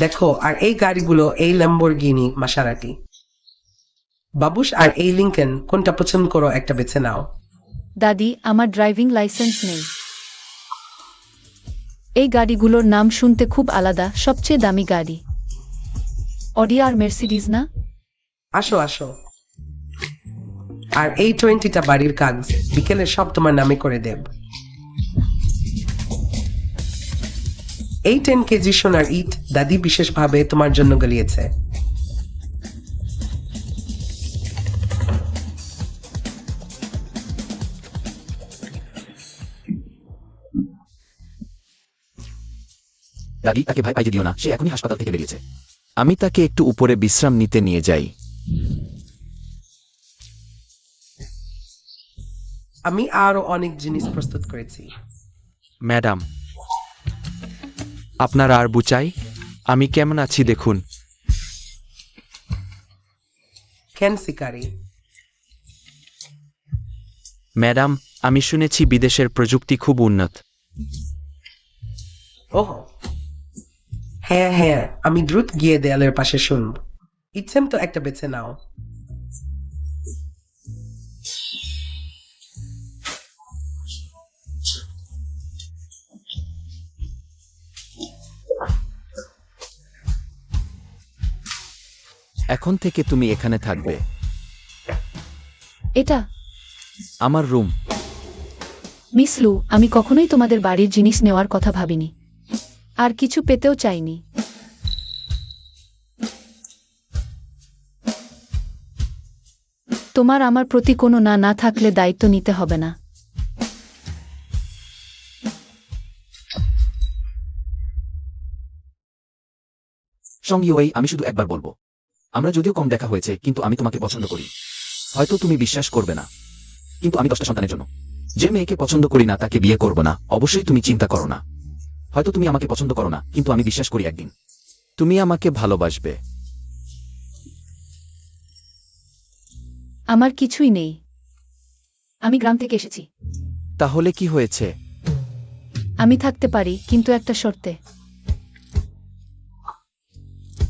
Speaker 1: দেখো, আর এই গাড়িগুলো, এই ল্যাম্বরগিনি মাসারাটি। বাবুস আর এই লিঙ্কন, কোনটা পছন্দ করো, একটা বেছে নাও।
Speaker 2: দাদি, আমার ড্রাইভিং লাইসেন্স নেই। এই গাড়িগুলোর নাম শুনতে খুব আলাদা, সবচেয়ে দামি গাড়ি। অডি আর মের্সিডিজ না?
Speaker 1: আসো আসো। আর এই 20টা বাড়ির কাজ বিকেলে সব তোমার নামে করে দেব। এই 10 কেজি সোনার ইট দাদি বিশেষভাবে তোমার জন্য গলিয়েছে।
Speaker 3: দাদি তাকে ভয় পাইতে দিও না, সে এখনই হাসপাতাল থেকে বেরিয়েছে। আমি তাকে একটু উপরে বিশ্রাম নিতে নিয়ে যাই।
Speaker 1: আমি আরো অনেক জিনিস প্রস্তুত করেছি।
Speaker 3: ম্যাডাম, আপনার আর বুচাই, আমি কেমন আছি দেখুন।
Speaker 1: কেন শিকারি?
Speaker 3: ম্যাডাম, আমি শুনেছি বিদেশের প্রযুক্তি খুব উন্নত।
Speaker 1: ওহ হ্যাঁ হ্যাঁ, আমি দ্রুত গিয়ে দেয়ালের পাশে শুনব। ইচ্ছেম তো একটা বেছে নাও।
Speaker 3: এখন থেকে তুমি এখানে থাকবে।
Speaker 2: এটা
Speaker 3: আমার রুম।
Speaker 2: মিস লু, আমি কখনোই তোমাদের বাড়ির জিনিস নেওয়ার কথা ভাবিনি, আর কিছু পেতেও চাইনি। তোমার আমার প্রতি কোনো না না থাকলে দায়িত্ব নিতে হবে না।
Speaker 3: সঙ্গী ওই আমি শুধু একবার বলবো, আমরা যদিও কম দেখা হয়েছে কিন্তু আমি তোমাকে পছন্দ করি। হয়তো তুমি বিশ্বাস করবে না, কিন্তু আমি 10টা সন্তানের জন্য যে মেয়েকে পছন্দ করি না তাকে বিয়ে করব না। অবশ্যই তুমি চিন্তা করো না। হয়তো তুমি আমাকে পছন্দ করো না, কিন্তু আমি বিশ্বাস করি একদিন তুমি আমাকে ভালোবাসবে।
Speaker 2: আমার কিছুই নেই। আমি গ্রাম থেকে এসেছি।
Speaker 3: তাহলে কি হয়েছে?
Speaker 2: আমি থাকতে পারি, কিন্তু একটা শর্তে।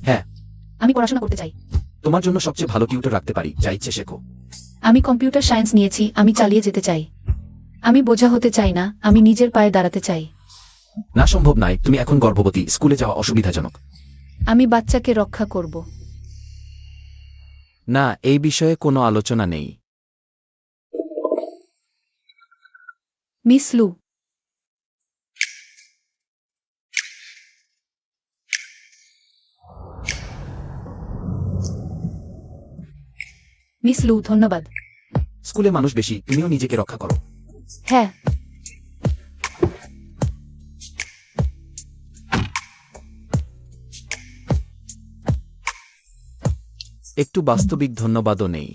Speaker 3: হ্যাঁ,
Speaker 2: আমি পড়াশোনা করতে চাই।
Speaker 3: তোমার জন্য সবচেয়ে ভালো টিউটর রাখতে পারি, যা ইচ্ছে শেখো।
Speaker 2: আমি কম্পিউটার সায়েন্স নিয়েছি, আমি চালিয়ে যেতে চাই। আমি বোঝা হতে চাই না, আমি নিজের পায়ে দাঁড়াতে চাই।
Speaker 3: না, সম্ভব নয়, তুমি এখন গর্ভবতী, স্কুলে যাওয়া অসুবিধাজনক।
Speaker 2: আমি বাচ্চাকে রক্ষা করব।
Speaker 3: না, এই বিষয়ে কোনো আলোচনা নেই।
Speaker 2: মিস লু, মিস লু, ধন্যবাদ।
Speaker 3: স্কুলে মানুষ বেশি, তুমিও নিজেকে রক্ষা করো।
Speaker 2: হ্যাঁ।
Speaker 3: একটু বাস্তবিক ধন্যবাদও নেই।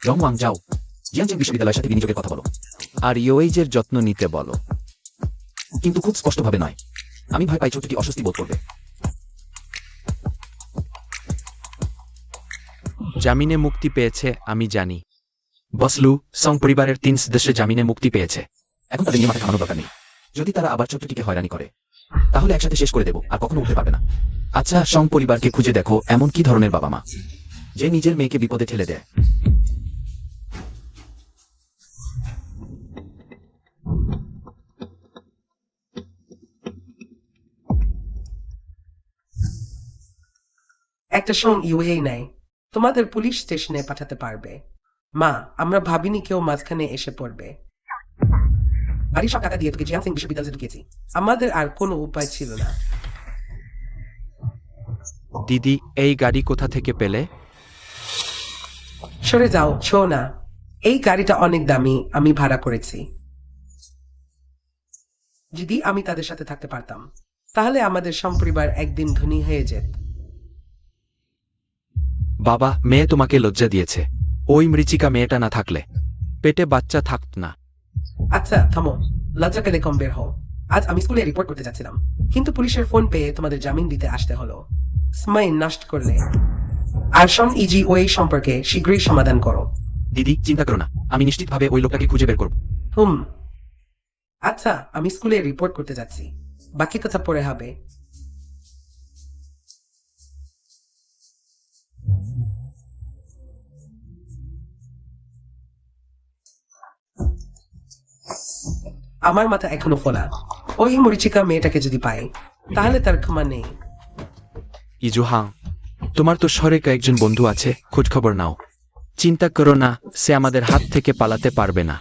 Speaker 3: রংওয়াং যাও, জিয়াংচেং বিশ্ববিদ্যালয়ের সাথে বিনিয়োগের কথা বলো। আর ইউএইজের যত্ন নিতে বলো, কিন্তু খুব স্পষ্টভাবে নয়। আমি ভয় পাই ছোটটি অস্বস্তি বোধ করবে। জামিনে মুক্তি পেয়েছে, আমি জানি। বসলু, সং পরিবারের 3 সদস্য জামিনে মুক্তি পেয়েছে। এখন তাদের নিয়ে মাথা ঘামানোর দরকার নেই। যদি তারা আবার ছোটটিকে হয়রানি করে, তাহলে একসাথে শেষ করে দেব, আর কখনো উঠতে পারবে না। আচ্ছা, সং পরিবারকে খুঁজে দেখো এমন কি ধরনের বাবা মা যে নিজের মেয়েকে বিপদে ঠেলে দেয়।
Speaker 1: একটা সং ইউএই নাই, তোমাদের পুলিশ স্টেশনে পাঠাতে পারবে। মা, আমরা ভাবিনি কেউ মাঝখানে এসে পড়বে। বাড়ির সব টাকা দিয়ে তোকে জিয়াংসিং বিশ্ববিদ্যালয়ে ঢুকিয়েছি। আমাদের আর কোনো উপায় ছিল না।
Speaker 3: দিদি, এই গাড়ি কোথা থেকে পেলে?
Speaker 1: সরে যাও, ছো না। এই গাড়িটা অনেক দামি, আমি ভাড়া করেছি। যদি আমি তাদের সাথে থাকতে পারতাম, তাহলে আমাদের সম্পরিবার একদিন ধনী হয়ে যেত।
Speaker 3: বাবা, মেয়ে তোমাকে লজ্জা দিয়েছে। ওই মৃচিকা মেয়েটা না থাকলে পেটে বাচ্চা থাকত না।
Speaker 1: আচ্ছা থামো, লজ্জা পেলে কম বের হও। আজ আমি স্কুলে রিপোর্ট করতে যাচ্ছিলাম, কিন্তু পুলিশের ফোন পেয়ে তোমাদের জামিন দিতে আসতে হলো। সময় নষ্ট করলে। আর সং ইজি ওই সম্পর্কে শীঘ্রই সমাধান করো।
Speaker 3: দিদি, চিন্তা করো না, আমি নিশ্চিতভাবে ওই লোকটাকে খুঁজে বের করব।
Speaker 1: আচ্ছা, আমি স্কুলে রিপোর্ট করতে যাচ্ছি, বাকি কথা পরে হবে। আমার মাথা এখনো ফোলা। ওই মরিচিকা মেয়েটাকে যদি পাই, তাহলে তার ক্ষমা নেই।
Speaker 3: ইজুহাং, তোমার তো শহরে কয়েকজন বন্ধু আছে, খোঁজ খবর নাও। চিন্তা করো না, সে আমাদের হাত থেকে পালাতে পারবে না।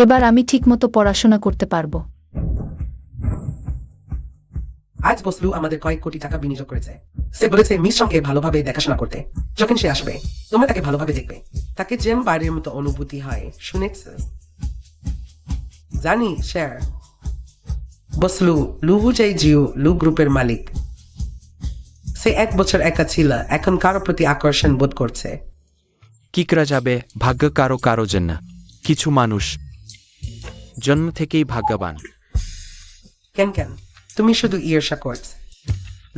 Speaker 2: এবার আমি ঠিকমতো পড়াশোনা করতে পারবো।
Speaker 1: আজ বসলু আমাদের কয়েক কোটি টাকা বিনিয়োগ করেছে। সে বলেছে মিস সঙ্গে ভালোভাবে দেখাশোনা করতে। যখন সে আসবে, তোমরা তাকে ভালোভাবে দেখবে। তাকে যেন বাড়ির মতো অনুভূতি হয়, শুনেছ? জানি স্যার। বসলু লুহু চাই জিও লু গ্রুপের মালিক। সে 1 বছর একা ছিল, এখন কারো প্রতি আকর্ষণ বোধ করছে।
Speaker 3: কি করা যাবে, ভাগ্য কারো কারো জন্য। কিছু মানুষ জন্ম থেকেই ভাগ্যবান।
Speaker 1: কেন কেন তুমি শুধু ঈর্ষা করছ?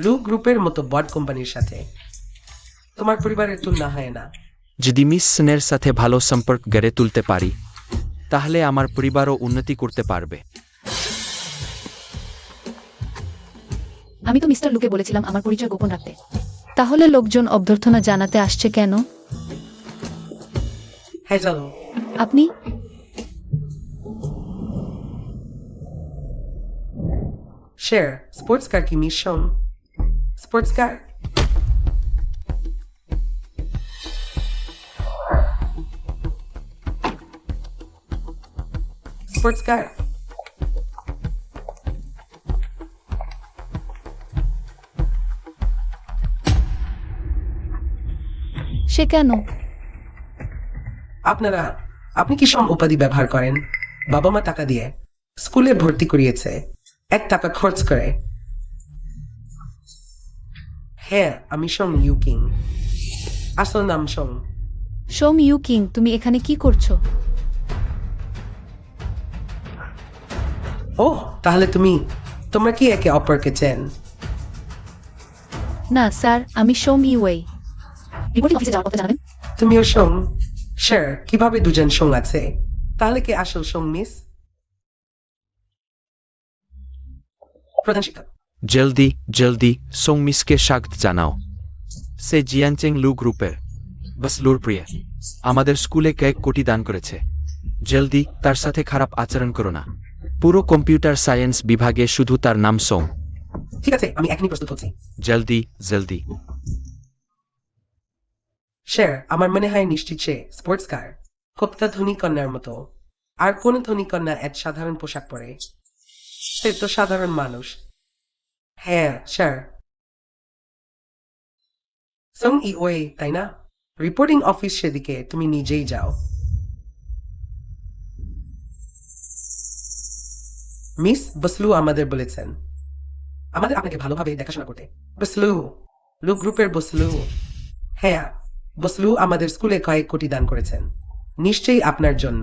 Speaker 1: লু গ্রুপের মতো বড় কোম্পানির সাথে তোমার পরিবারের তুলনা হয় না।
Speaker 3: যদি মিস সেনের সাথে ভালো সম্পর্ক গড়ে তুলতে পারি, তাহলে আমার পরিবারও উন্নতি করতে পারবে।
Speaker 2: আমি তো মিস্টার লুকে বলেছিলাম আমার পরিচয় গোপন রাখতে। তাহলে লোকজন অভ্যর্থনা জানাতে আসছে কেন?
Speaker 1: হ্যাঁ জানো,
Speaker 2: আপনি?
Speaker 1: স্যার, স্পোর্টস কার কি mission? Sports car? Sports car.
Speaker 2: সে কেন?
Speaker 1: আপনি কি সম উপাধি ব্যবহার করেন? বাবা মা টাকা দিয়ে স্কুলে ভর্তি করিয়েছে, 1 টাকা খরচ করে। হ্যাঁ, আমি সং ইউকিং, আসল নাম সং।
Speaker 2: সোম ইউ কিং, তুমি এখানে কি করছো?
Speaker 1: ওহ, তাহলে তোমরা কি একে অপরকে চেন?
Speaker 2: না স্যার, আমি সোম ইউই। রিপোর্টিং অফিসে যাওয়ার কথা জানাবেন।
Speaker 1: তুমিও সং? স্যার, কিভাবে দুজন সং আছে? তাহলে কে আসল সং, মিস? প্রধান শিক্ষক।
Speaker 3: জলদি জলদি সোং মিসকে স্বাগত জানাও। সে জিয়ানচেং লু গ্রুপের বসলুর প্রিয়। আমাদের স্কুলে কয়েক কোটি দান করেছে। জলদি তার সাথে খারাপ আচরণ করো না। পুরো কম্পিউটার সায়েন্স বিভাগে শুধু তার নাম সোং।
Speaker 1: ঠিক আছে, আমি এখনই প্রস্তুত হচ্ছি।
Speaker 3: জলদি জলদি।
Speaker 1: স্যার, আমার মনে হয় নিশ্চিত সে স্পোর্টস কার, কোপ্তা ধনী কন্যার মতো। আর কোন ধনী কন্যা এক সাধারণ পোশাক পরে? সে তো সাধারণ মানুষ। হ্যাঁ স্যার। সং ই ওয়ে, তাই না? রিপোর্টিং অফিস সেদিকে, তুমি নিজেই যাও। মিস বসলু আমাদের বলেছেন আপনাকে ভালোভাবে দেখাশোনা করতে। বসলু, লু গ্রুপের বসলু। হ্যাঁ, বসলু আমাদের স্কুলে কয়েক কোটি দান করেছেন, নিশ্চয়ই আপনার জন্য।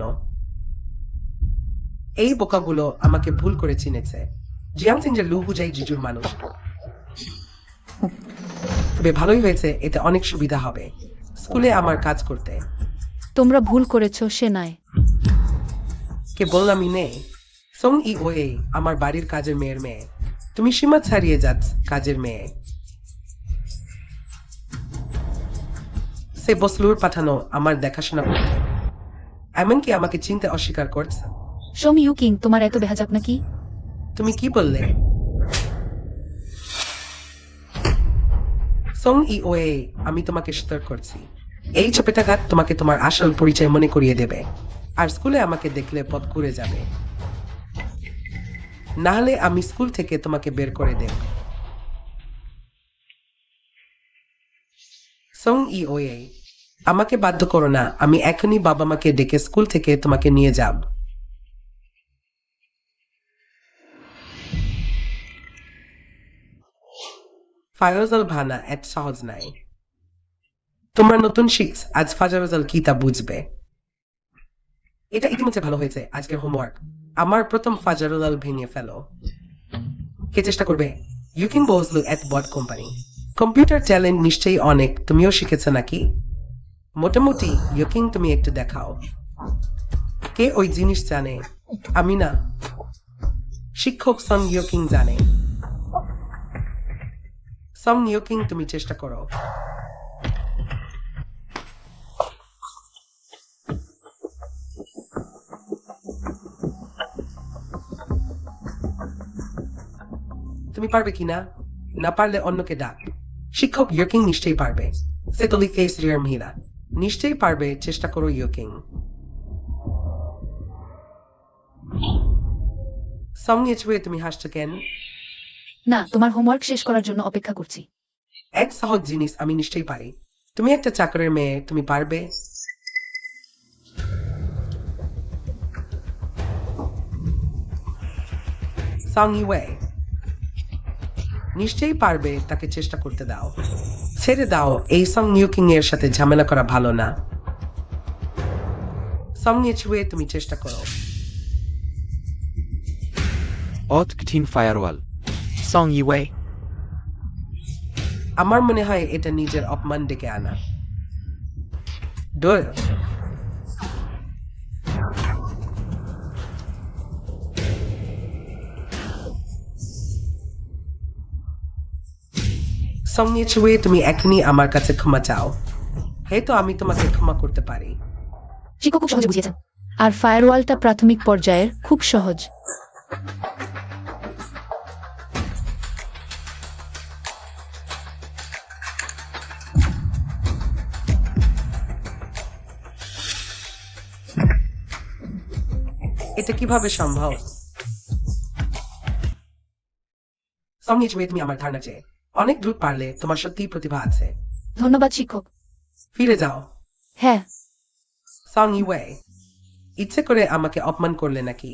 Speaker 1: এই বোকাগুলো আমাকে ভুল করে চিনেছে। জিয়াং সিং যে লু বুঝাই জিজুর মানুষ। তবে ভালোই হয়েছে, এতে অনেক সুবিধা হবে স্কুলে আমার কাজ করতে।
Speaker 2: তোমরা ভুল করেছো, সে নয়।
Speaker 1: কে বললামই নেই। সং ই ওয়ে আমার বাড়ির কাজের মেয়ের মেয়ে। তুমি সীমা ছাড়িয়ে যাচ্ছ, কাজের মেয়ে। সে বসলুর পাঠানো আমার দেখাশোনা করতে, এমনকি আমাকে চিনতে অস্বীকার করছে।
Speaker 2: সোম ইউ কিং, তোমার এত বেহাজাব নাকি?
Speaker 1: তুমি কি বললে? সং ই ওয়ে, আমি তোমাকে সতর্ক করছি। এই চপেটাঘাত তোমাকে তোমার আসল পরিচয় মনে করিয়ে দেবে, আর স্কুলে আমাকে দেখলে পথ ঘুরে যাবে। না হলে আমি স্কুল থেকে তোমাকে বের করে দেব। সং ই ওয়ে, আমাকে বাধ্য করো না, আমি এখনই বাবা মাকে ডেকে স্কুল থেকে তোমাকে নিয়ে যাব। ফায়জাল ভানা এত সহজ নাই। তোমরা নতুন শিখছ, আজ ফায়জাল কি তা বুঝবে। এটা ইতিমধ্যে ভালো হয়েছে, আজকের হোমওয়ার্ক। আমার প্রথম ফাজারুলাল ভেঙে ফেলো। কে চেষ্টা করবে? ইউকিং বসলু এত বড় কোম্পানি, কম্পিউটার ট্যালেন্ট নিশ্চয়ই অনেক। তুমিও শিখেছ নাকি? মোটামুটি। ইউকিং, তুমি একটু দেখাও। কে ওই জিনিস জানে? আমি না, শিক্ষক সং ইউকিং জানে। সং ইউকিং, তুমি চেষ্টা করো। তুমি পারবে কিনা? না পারলে অন্যকে ডাক। শিক্ষক ইয়কিং নিশ্চয়ই পারবে। সেতলি কেস রিয়ার মহিলা নিশ্চয়ই পারবে, চেষ্টা করো ইয়কিং। সঙ্গে ছুঁয়ে তুমি হাসছো কেন?
Speaker 2: না, তোমার হোমওয়ার্ক শেষ করার জন্য অপেক্ষা করছি।
Speaker 1: এক সহজ জিনিস আমি নিশ্চয়ই পারি। তুমি একটা চাকরের মেয়ে, তুমি পারবে। সং ইওয়ে নিশ্চয়ই পারবে, তাকে চেষ্টা করতে দাও। ছেড়ে দাও, এই সং ইউকিং এর সাথে ঝামেলা করা ভালো না। সঙ্গে ছুঁয়ে তুমি চেষ্টা করো।
Speaker 3: অত কঠিন ফায়ারওয়াল। সং ইওয়ে,
Speaker 1: আমার মনে হয় এটা নিজের অপমান ডেকে আনা। ডোল, সঙ্গে ছুঁয়ে তুমি এখনই আমার কাছে ক্ষমা চাও। হয়তো আমি তোমাকে ক্ষমা করতে পারি।
Speaker 2: শিক্ষক খুব সহজে বুঝিয়েছেন। আর ফায়ারওয়ালটা প্রাথমিক পর্যায়ের, খুব সহজ।
Speaker 1: এটা কিভাবে সম্ভব? সঙ্গে তুমি আমার ধারণা চেয়ে অনেক দূর পারলে তোমার সত্যিই প্রতিভা আছে।
Speaker 2: ধন্যবাদ শিক্ষক।
Speaker 1: ফিরে যাও।
Speaker 2: হ্যাঁ,
Speaker 1: সং ইউয়ে, ইচ্ছে করে আমাকে অপমান করলে নাকি?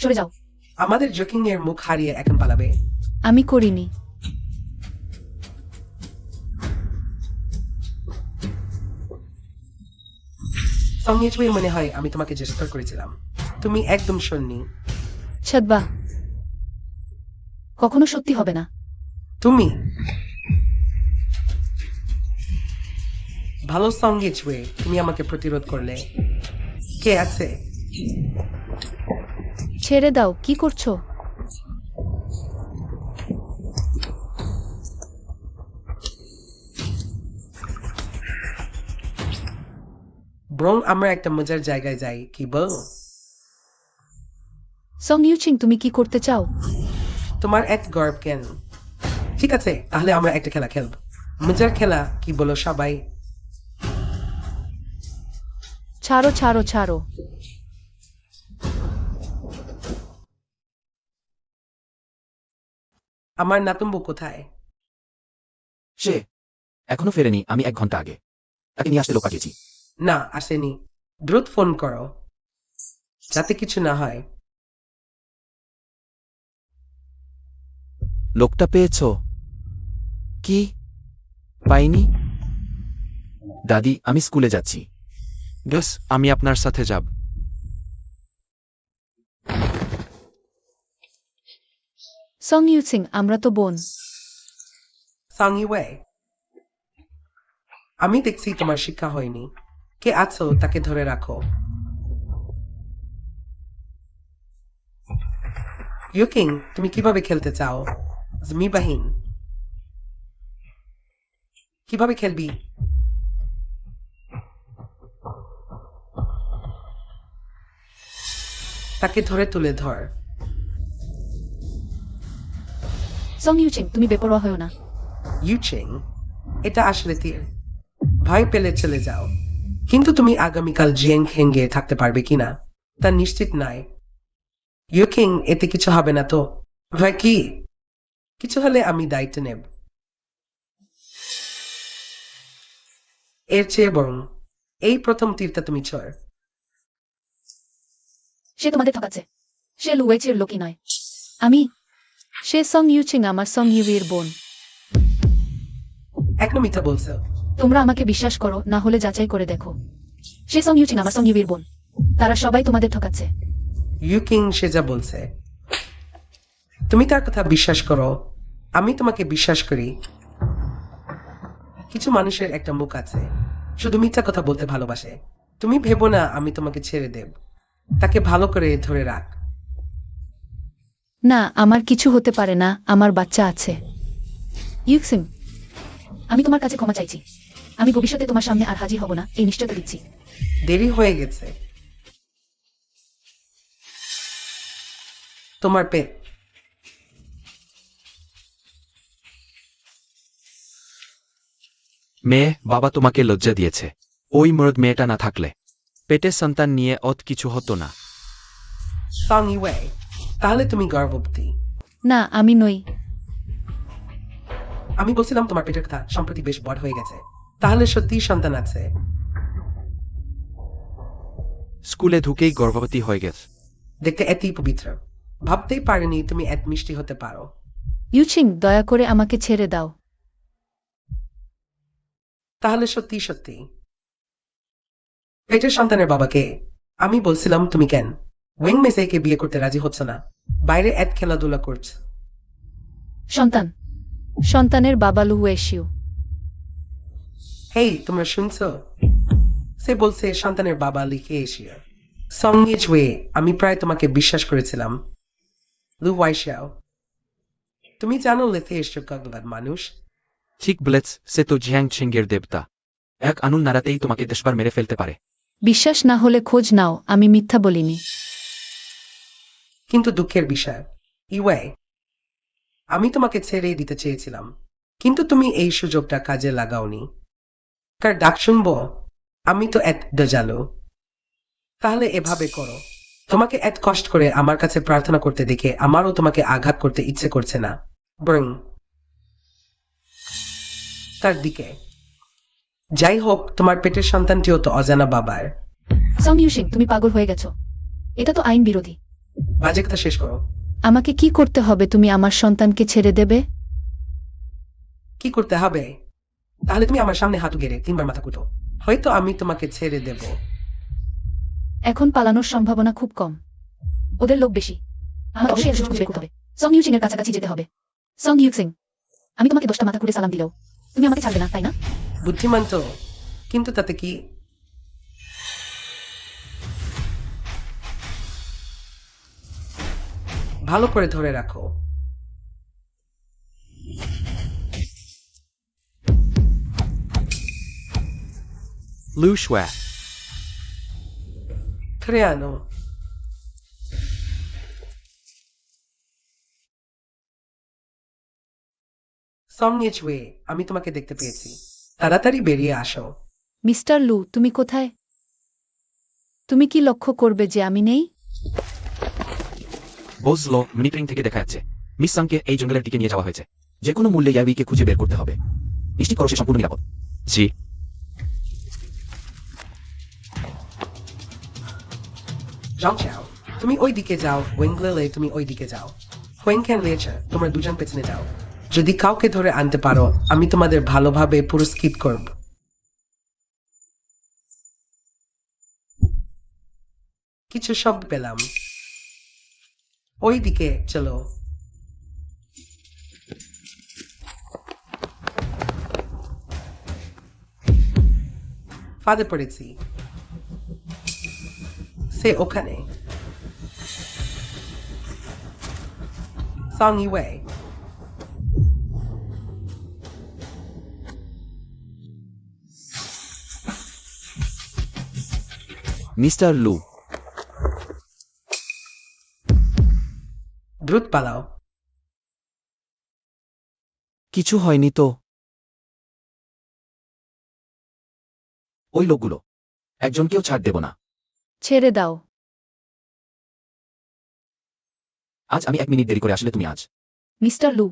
Speaker 2: সরে যাও।
Speaker 1: আমাদের জোকিং এর মুখ হারিয়ে এখন পালাবে?
Speaker 2: আমি করিনি।
Speaker 1: সঙ্গে মনে হয় আমি তোমাকে জেস্টার করেছিলাম, তুমি একদম শোননি।
Speaker 2: ছাদবা, কখনো সত্যি হবে না।
Speaker 1: তুমি ভালো সঙ্গে ছুঁয়ে তুমি আমাকে প্রতিরোধ করলে। কে আছে?
Speaker 2: ছেড়ে দাও, কি করছো?
Speaker 1: বরং আমরা একটা মজার জায়গায় যাই, কি বল?
Speaker 2: সং ইউচিং, তুমি কি করতে চাও?
Speaker 1: তোমার এক গর্ব কেন? ঠিক আছে, তাহলে আমরা একটা খেলা খেলব। মজার খেলা, কি বলো সবাই?
Speaker 2: ছাড়ো ছাড়ো ছাড়ো।
Speaker 1: আমার নাতুম্বু কোথায়?
Speaker 3: সে এখনো ফেরেনি, আমি 1 ঘন্টা আগে তাকে নিয়ে আসতে লোক পাঠিয়েছি।
Speaker 1: না, আসেনি। দ্রুত ফোন করো, যাতে কিছু না হয়।
Speaker 3: লোকটা পেয়েছ? কি? পাইনি? দাদি, আমি স্কুলে যাচ্ছি। গেস, আমি আপনার সাথে যাব।
Speaker 2: সং ইউচিং, আমরা তো বোন।
Speaker 1: সং ইউয়ে, আমি দেখছি তোমার শিক্ষা হয়নি। কে আছো তাকে ধরে রাখো। ইউকিং, তুমি কিভাবে খেলতে চাও? জমিবাহীন কিভাবে খেলবি? তাকে ধরে তুলে ধর।
Speaker 2: সং ইউচিং, তুমি বেপরোয়া হও না।
Speaker 1: ইউচিং, এটা আসলে তীর। ভয় পেলে চলে যাও। কিন্তু তুমি আগামীকাল জিয়াং হেঙ্গে থাকতে পারবে কিনা তা নিশ্চিত নয়। ইউকিং, এতে কিছু হবে না তো? ভয় কি? কিছু হলে আমি দায়িত্ব নেব। এর চেয়ে বরং এই প্রথম তীরটা তুমি ছড়।
Speaker 2: সে তোমাদের ঠকাচ্ছে। সে লুয়েচের লোকই নয়। আমি। সে সং ইউচিং, আমার সং ইউয়ের বোন।
Speaker 1: এখনো মিথ্যা বলছো।
Speaker 2: তোমরা আমাকে বিশ্বাস করো, না হলে যাচাই করে দেখো। সে সং ইউচিং, আমার সং ইউয়ের বোন। তারা সবাই তোমাদের ঠকাচ্ছে।
Speaker 1: ইউকিং, সে যা বলছে তুমি তার কথা বিশ্বাস করো। আমি তোমাকে বিশ্বাস করি। কিছু মানুষের একটা মুখ আছে, শুধু মিথ্যা কথা বলতে ভালোবাসে। তুমি ভেবো না আমি তোমাকে ছেড়ে দেব। তাকে ভালো করে ধরে রাখ।
Speaker 2: না, আমার কিছু হতে পারে না, আমার বাচ্চা আছে। ইউক্সিং, আমি তোমার কাছে ক্ষমা চাইছি। আমি ভবিষ্যতে তোমার সামনে আর হাজির হব না, এই নিশ্চয়তা দিচ্ছি।
Speaker 1: দেরি হয়ে গেছে। তোমার পেট।
Speaker 3: মেয়ে, বাবা তোমাকে লজ্জা দিয়েছে। ওই মরদ মেয়েটা না থাকলে পেটে সন্তান নিয়ে অত কিছু হতো না।
Speaker 1: সং ইউয়ে, তাহলে তুমি গর্ভবতী।
Speaker 2: না, আমি নই।
Speaker 1: আমি বলছিলাম তোমার পেটের কথা সম্প্রতি বেশ বড় হয়ে গেছে। তাহলে সত্যি সন্তান আছে।
Speaker 3: স্কুলে ঢুকেই গর্ভবতী হয়ে গেছে।
Speaker 1: দেখতে এতই পবিত্র, ভাবতেই পারিনি তুমি এত মিষ্টি হতে পারো।
Speaker 2: ইউচিং, দয়া করে আমাকে ছেড়ে দাও।
Speaker 1: তাহলে সত্যি সত্যি পেটের সন্তানের বাবাকে। আমি বলছিলাম তুমি কেন ওয়েং মেসেকে বিয়ে করতে রাজি হচ্ছ না? বাইরে এক খেলাধুলা করছে।
Speaker 2: সন্তান সন্তানের বাবা লুহু এসিও।
Speaker 1: হেই, তোমরা শুনছো? সে বলছে সন্তানের বাবা লিখে এশিয়া। সঙ্গে জুয়ে, আমি প্রায় তোমাকে বিশ্বাস করেছিলাম। লু ওয়াইশাও, তুমি জানো লেথে এসছো কাগলার মানুষ।
Speaker 3: ঠিক বলেছ, সে তো জিয়াং ছিংয়ের দেবতা। এক আনুল নাড়াতেই তোমাকে 10 বার মেরে ফেলতে পারে।
Speaker 2: বিশ্বাস না হলে খোঁজ নাও, আমি মিথ্যা বলিনি।
Speaker 1: কিন্তু দুঃখের বিষয়, ইওয়ে, আমি তোমাকে ছেড়ে দিতে চেয়েছিলাম, কিন্তু তুমি এই সুযোগটা কাজে লাগাওনি। কার ডাক শুনবো? আমি তো এত দজালো। তাহলে এভাবে করো। তোমাকে এত কষ্ট করে আমার কাছে প্রার্থনা করতে দেখে আমারও তোমাকে আঘাত করতে ইচ্ছে করছে না। বরং তার দিকে। যাই হোক, তোমার পেটের সন্তানটিও তো অজানা বাবার।
Speaker 2: সং ইউশিং, তুমি পাগল হয়ে গেছো। এটা তো আইন বিরোধী।
Speaker 1: বাজে কথা শেষ করো।
Speaker 2: আমাকে কি করতে হবে তুমি আমার সন্তানকে ছেড়ে দেবে?
Speaker 1: কি করতে হবে? তাহলে তুমি আমার সামনে হাঁটু গেড়ে 3 বার মাথা কুটো। হয়তো আমি তোমাকে ছেড়ে দেব।
Speaker 2: এখন পালানোর সম্ভাবনা খুব কম। ওদের লোক বেশি। আমার অবশ্যই এর সুযোগ খুঁজে বের করতে হবে। সং ইউচিং এর কাছাকাছি যেতে হবে। সং ইউচিং, আমি তোমাকে 10টা মাথা ঘুরে সালাম দিলেও তুমি আমাকে ছাড়বে না, তাই না?
Speaker 1: বুদ্ধিমান তো, কিন্তু তাতে কি? ভালো করে ধরে রাখো।
Speaker 3: লু শুয়া।
Speaker 1: ধরে আনো। সমনিয়ে, আমি তোমাকে দেখতে পেয়েছি। তাড়াতাড়ি বেরিয়ে আসো।
Speaker 2: মিস্টার লু, তুমি কোথায়? তুমি কি লক্ষ্য করবে যে আমি নেই?
Speaker 3: বুঝলো, মনিটরিং থেকে দেখা যাচ্ছে মিস সাংকে এই জঙ্গলের দিকে নিয়ে যাওয়া হয়েছে। যে কোনো মূল্যে ইয়াবিকে খুঁজে বের করতে হবে। নিশ্চিত করো সে সম্পূর্ণ নিরাপদ। জি।
Speaker 1: যাও যাও, তুমি ওই দিকে যাও। ওয়েংলে, তুমি ওই দিকে যাও। হোয়েংখ্যান লিয়েছে, তোমরা দুজন পেছনে যাও। যদি কাউকে ধরে আনতে পারো, আমি তোমাদের ভালোভাবে পুরস্কৃত করব। কিছু শব্দ পেলাম। ওই দিকে চলো। ফাঁদে পড়েছি। সে ওখানে। সং ইওয়ে,
Speaker 3: মিস্টার লু।
Speaker 1: দ্রুত পালাও।
Speaker 3: কিছু হয়নি তো? ওই লোকগুলো একজনকেও ছাড় দেব না।
Speaker 2: ছেড়ে দাও।
Speaker 3: আজ আমি 1 মিনিট দেরি করে আসলে তুমি আজ।
Speaker 2: মিস্টার লু,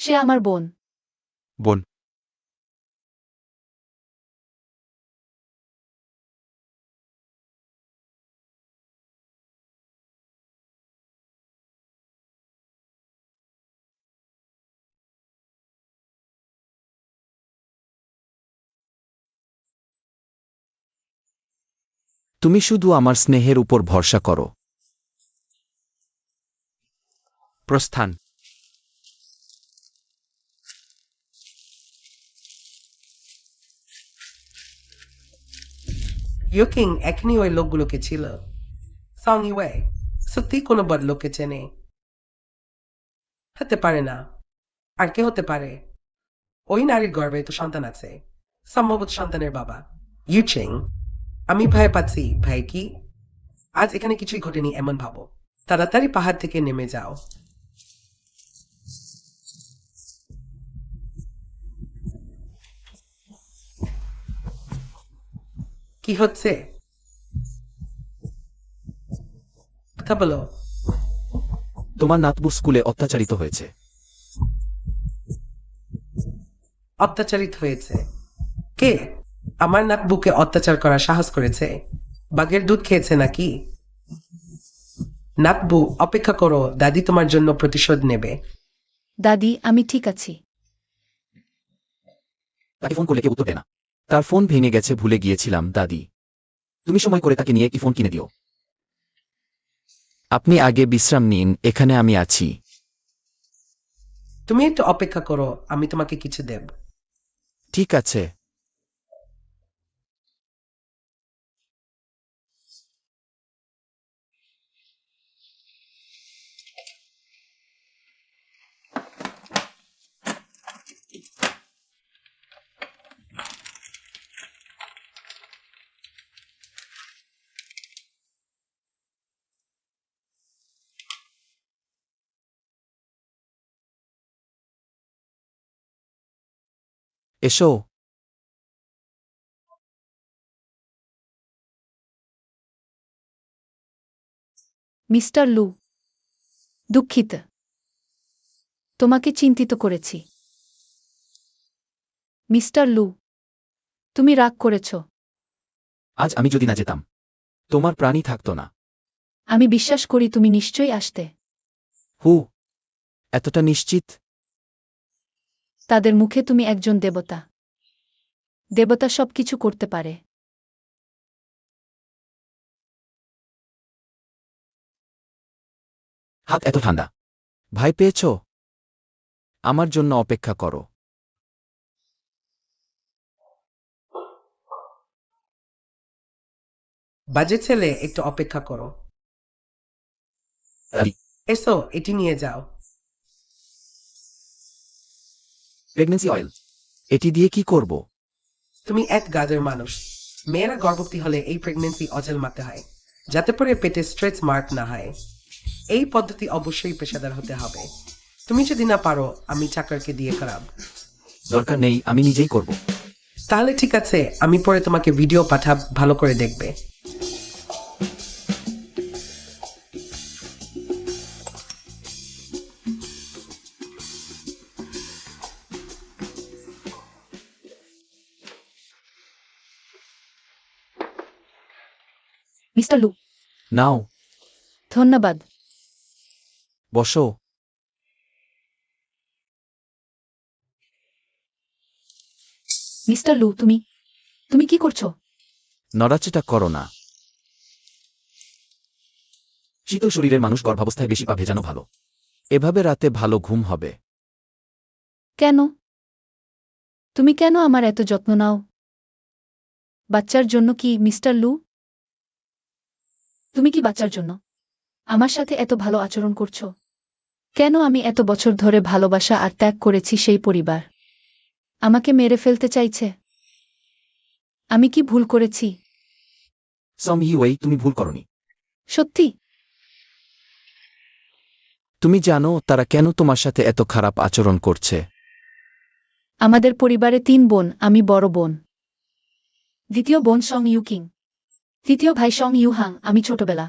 Speaker 2: সে আমার বোন।
Speaker 3: বোন? তুমি শুধু আমার স্নেহের উপর ভরসা করো। প্রস্থান।
Speaker 1: ইয়োকিং এখনই ওই লোকগুলোকে ছিল। সং ইওয়ে, সত্যি কোনো বড় লোককে চেনে? হতে পারে না। আর কে হতে পারে? ওই নারীর গর্ভে তো সন্তান আছে, সম্ভবত সন্তানের বাবা। ইউচিং, আমি ভয় পাচ্ছি। ভাই কি? আজ এখানে কিছুই ঘটেনি এমন ভাবো। তাড়াতাড়ি পাহাড় থেকে নেমে যাও। কি হচ্ছে? কথা বলো।
Speaker 3: তোমার নাতবু স্কুলে অত্যাচারিত হয়েছে।
Speaker 1: অত্যাচারিত হয়েছে? কে? আমার নাক বুকে অত্যাচার করার সাহস করেছে? বাঘের দুধ খেয়েছে নাকি? নাকবু, অপেক্ষা করো, দাদি তোমার জন্য প্রতিশোধ নেবে।
Speaker 2: দাদি, আমি ঠিক আছি।
Speaker 3: তাকে ফোন করলে কেউ উত্তর দেয় না। তার ফোন ভেঙে গেছে, ভুলে গিয়েছিলাম দাদি। তুমি সময় করে তাকে নিয়ে কি ফোন কিনে দিও। আপনি আগে বিশ্রাম নিন, এখানে আমি আছি।
Speaker 1: তুমি একটু অপেক্ষা করো, আমি তোমাকে কিছু দেব।
Speaker 3: ঠিক আছে। এসো।
Speaker 2: মিস্টার লু, দুঃখিত। তোমাকে চিন্তিত করেছি। মিস্টার লু, তুমি রাগ করেছ।
Speaker 3: আজ আমি যদি না যেতাম, তোমার প্রাণই থাকতো না।
Speaker 2: আমি বিশ্বাস করি তুমি নিশ্চয়ই আসতে।
Speaker 3: হু, এতটা নিশ্চিত?
Speaker 2: তাদের মুখে তুমি একজন দেবতা। দেবতা সবকিছু করতে পারে।
Speaker 3: হাত এত ঠান্ডা। ভয় পেয়েছ? আমার জন্য অপেক্ষা করো।
Speaker 1: বাজে ছেলে, একটু অপেক্ষা করো। এসো, এটি নিয়ে যাও।
Speaker 3: Pregnancy oil. এটি দিয়ে কি করব?
Speaker 1: তুমি এক গাজের মানুষ। মেয়েরা গর্ভবতী হলে এই প্রেগনেন্সি অজেল মারতে হয়, যাতে পরে পেটে স্ট্রেচ মার্ক না হয়। এই পদ্ধতি অবশ্যই পেশাদার হতে হবে। তুমি যদি না পারো, আমি চাকরকে দিয়ে খারাপ।
Speaker 3: দরকার নেই, আমি নিজেই করব।
Speaker 1: তাহলে ঠিক আছে, আমি পরে তোমাকে ভিডিও পাঠাব, ভালো করে দেখবে।
Speaker 2: মিস্টার লু,
Speaker 3: নাও,
Speaker 2: ধন্যবাদ।
Speaker 3: বসো।
Speaker 2: মিস্টার লু, তুমি কি করছো?
Speaker 3: নড়াচড়া করো না। শীতল শরীরের মানুষ গর্ভাবস্থায় বেশি পা ভেজানো ভালো। এভাবে রাতে ভালো ঘুম হবে।
Speaker 2: কেন? তুমি কেন আমার এত যত্ন নাও? বাচ্চার জন্য কি, মিস্টার লু? তুমি কি বাচ্চার জন্য আমার সাথে এত ভালো আচরণ করছো? কেন আমি এত বছর ধরে ভালোবাসা আর ত্যাগ করেছি সেই পরিবার আমাকে মেরে ফেলতে চাইছে? আমি কি ভুল করেছি?
Speaker 3: সম ইউই, তুমি ভুল করনি।
Speaker 2: সত্যি?
Speaker 3: তুমি জানো তারা কেন তোমার সাথে এত খারাপ আচরণ করছে?
Speaker 2: আমাদের পরিবারে 3 বোন, আমি বড় বোন। দ্বিতীয় বোন সং ইউকিং। তৃতীয় ভাই সং ইউহাং। আমি ছোটবেলা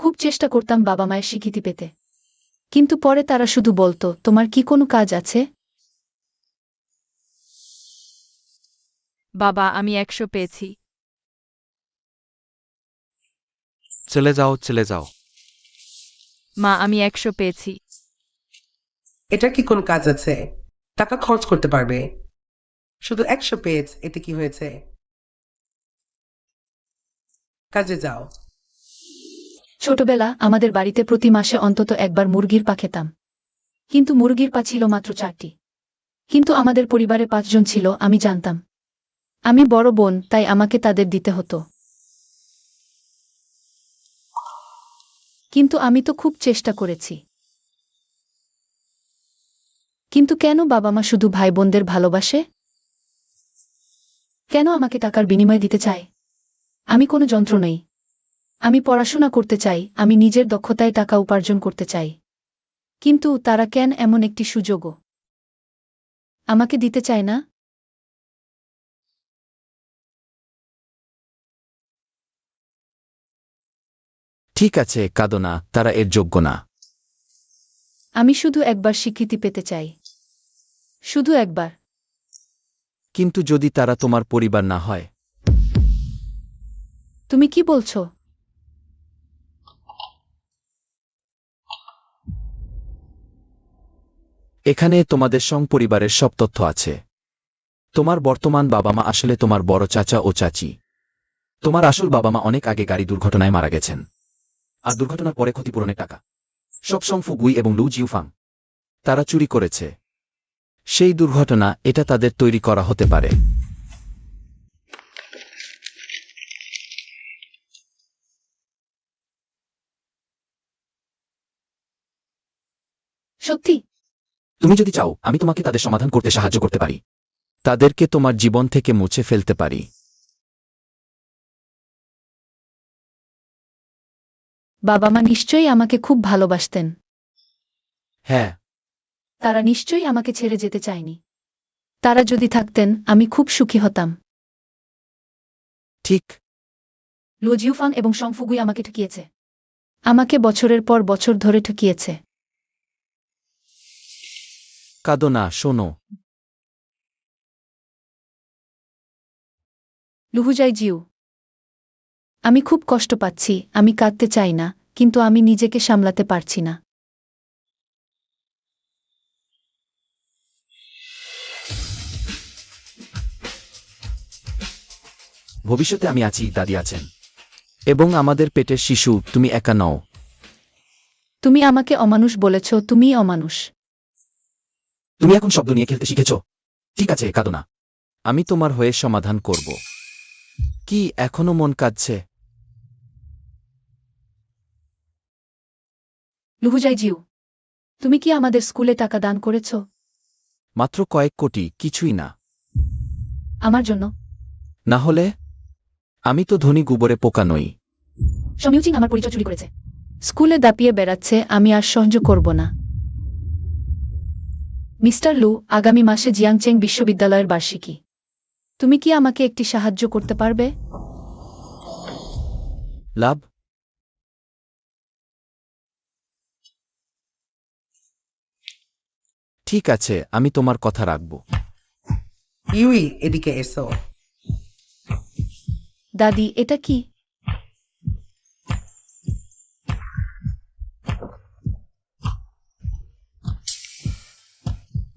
Speaker 2: খুব চেষ্টা করতাম বাবা মায়ের স্বীকৃতি পেতে, কিন্তু পরে তারা শুধু বলতো, তোমার কি কোনো কাজ আছে?
Speaker 4: বাবা, আমি 100 পেয়েছি।
Speaker 3: চলে যাও, চলে যাও।
Speaker 4: মা, আমি 100 পেয়েছি।
Speaker 1: এটা কি কোন কাজ আছে? টাকা খরচ করতে পারবে। শুধু 100 পেজ, এতে কি হয়েছে? কাজে যাও।
Speaker 2: ছোটবেলা আমাদের বাড়িতে প্রতি মাসে অন্তত একবার মুরগির পা খেতাম, কিন্তু মুরগির পা ছিল মাত্র 4টি। কিন্তু আমাদের পরিবারে 5 জন ছিল, আমি জানতাম। আমি বড় বোন, তাই আমাকে তাদের দিতে হতো। কিন্তু আমি তো খুব চেষ্টা করেছি। কিন্তু কেন বাবা মা শুধু ভাই বোনদের ভালোবাসে? কেন আমাকে টাকার বিনিময়ে দিতে চায়? আমি কোনো যন্ত্র নই। আমি পড়াশোনা করতে চাই, আমি নিজের দক্ষতায় টাকা উপার্জন করতে চাই। কিন্তু তারা কেন এমন একটি সুযোগও আমাকে দিতে চায় না?
Speaker 3: ঠিক আছে, কাঁদো না, তারা এর যোগ্য না।
Speaker 2: আমি শুধু একবার স্বীকৃতি পেতে চাই, শুধু একবার।
Speaker 3: কিন্তু যদি তারা তোমার পরিবার না হয়?
Speaker 2: তুমি কি বলছো?
Speaker 3: এখানে তোমাদের পরিবারের সব তথ্য আছে। তোমার বর্তমান বাবা মা আসলে তোমার বড় চাচা ও চাচি। তোমার আসল বাবা মা অনেক আগে গাড়ি দুর্ঘটনায় মারা গেছেন। আর দুর্ঘটনার পরে ক্ষতিপূরণের টাকা সব সংফুগুই এবং লু জিউফাং তারা চুরি করেছে। সেই দুর্ঘটনা এটা তাদের তৈরি করা হতে পারে।
Speaker 2: সত্যি?
Speaker 3: তুমি যদি চাও আমি তোমাকে তাদের সমাধান করতে সাহায্য করতে পারি। তাদেরকে তোমার জীবন থেকে মুছে ফেলতে পারি।
Speaker 2: বাবা মা নিশ্চয়ই আমাকে খুব ভালোবাসতেন।
Speaker 3: হ্যাঁ,
Speaker 2: তারা নিশ্চয়ই আমাকে ছেড়ে যেতে চায়নি। তারা যদি থাকতেন আমি খুব সুখী হতাম।
Speaker 3: ঠিক।
Speaker 2: লো জিউফাং এবং সংফুগুই আমাকে ঠকিয়েছে। আমাকে বছরের পর বছর ধরে ঠকিয়েছে।
Speaker 3: কাঁদো না, শোনো।
Speaker 2: লুহুজাই জিউ, আমি খুব কষ্ট পাচ্ছি, আমি কাঁদতে চাই না, কিন্তু আমি নিজেকে সামলাতে পারছি না।
Speaker 3: ভবিষ্যতে আমি আছি, দাদি আছেন, এবং আমাদের পেটের শিশু, তুমি একা নও।
Speaker 2: তুমি আমাকে অমানুষ বলেছ, তুমিই অমানুষ।
Speaker 3: তুমি এখন শব্দ নিয়ে খেলতে শিখেছ। ঠিক আছে, কাঁদো না। আমি তোমার হয়ে সমাধান করব। কি এখনো মন কাঁদছে?
Speaker 2: লুহুজাই জিউ, তুমি কি আমাদের স্কুলে টাকা দান করেছ?
Speaker 3: মাত্র কয়েক কোটি, কিছুই না।
Speaker 2: আমার জন্য?
Speaker 3: না হলে? আমি তো ধনী গোবরে পোকা নই।
Speaker 2: সমিউচিং আমার পরিচয় চুরি করেছে। স্কুলে দাপিয়ে বেড়াচ্ছে, আমি আর সহ্য করব না। মিস্টার লু, আগামী মাসে জিয়াংচেং বিশ্ববিদ্যালয়ের বার্ষিকী। তুমি কি আমাকে একটি সাহায্য করতে পারবে?
Speaker 3: লাভ? ঠিক আছে, আমি তোমার কথা রাখব।
Speaker 1: ইউই, এদিকে এসো।
Speaker 2: দাদি, এটা কি?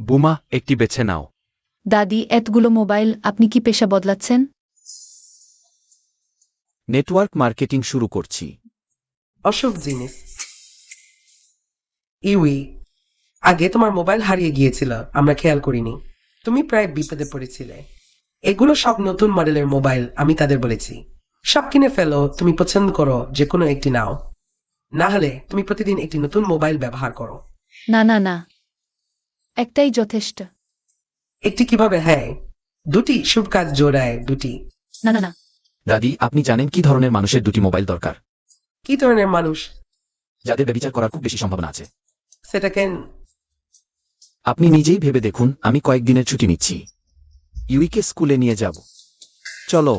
Speaker 3: বুমা, একটি বেছে নাও।
Speaker 2: দাদি, এতগুলো মোবাইল, আপনি কি পেশা বদলাচ্ছেন?
Speaker 3: নেটওয়ার্ক মার্কেটিং শুরু করছি।
Speaker 1: অশুভ জিনিস। ইউই, আগে তোমার মোবাইল হারিয়ে গিয়েছিল, আমরা খেয়াল করিনি। তুমি প্রায় বিপদে পড়েছিলে। এগুলো সব নতুন মডেলের মোবাইল, আমি তাদের বলেছি সব কিনে ফেলো, তুমি পছন্দ করো যে কোনো একটি নাও, না হলে তুমি প্রতিদিন একটি নতুন মোবাইল ব্যবহার করো।
Speaker 2: না না না, একটাই যথেষ্ট।
Speaker 1: একটি কিভাবে? হ্যাঁ, দুটি শুভ কাজ জোড়ায় দুটি।
Speaker 2: না না না।
Speaker 3: দাদি, আপনি জানেন কি ধরনের মানুষের দুটি মোবাইল দরকার?
Speaker 1: কি ধরনের মানুষ?
Speaker 3: যাদের ব্যভিচার করার খুব বেশি সম্ভাবনা আছে।
Speaker 1: সেটা কেন?
Speaker 3: আপনি নিজেই ভেবে দেখুন, আমি কয়েকদিনের ছুটি নিচ্ছি। ইউইকে স্কুলে নিয়ে যাব। চলো।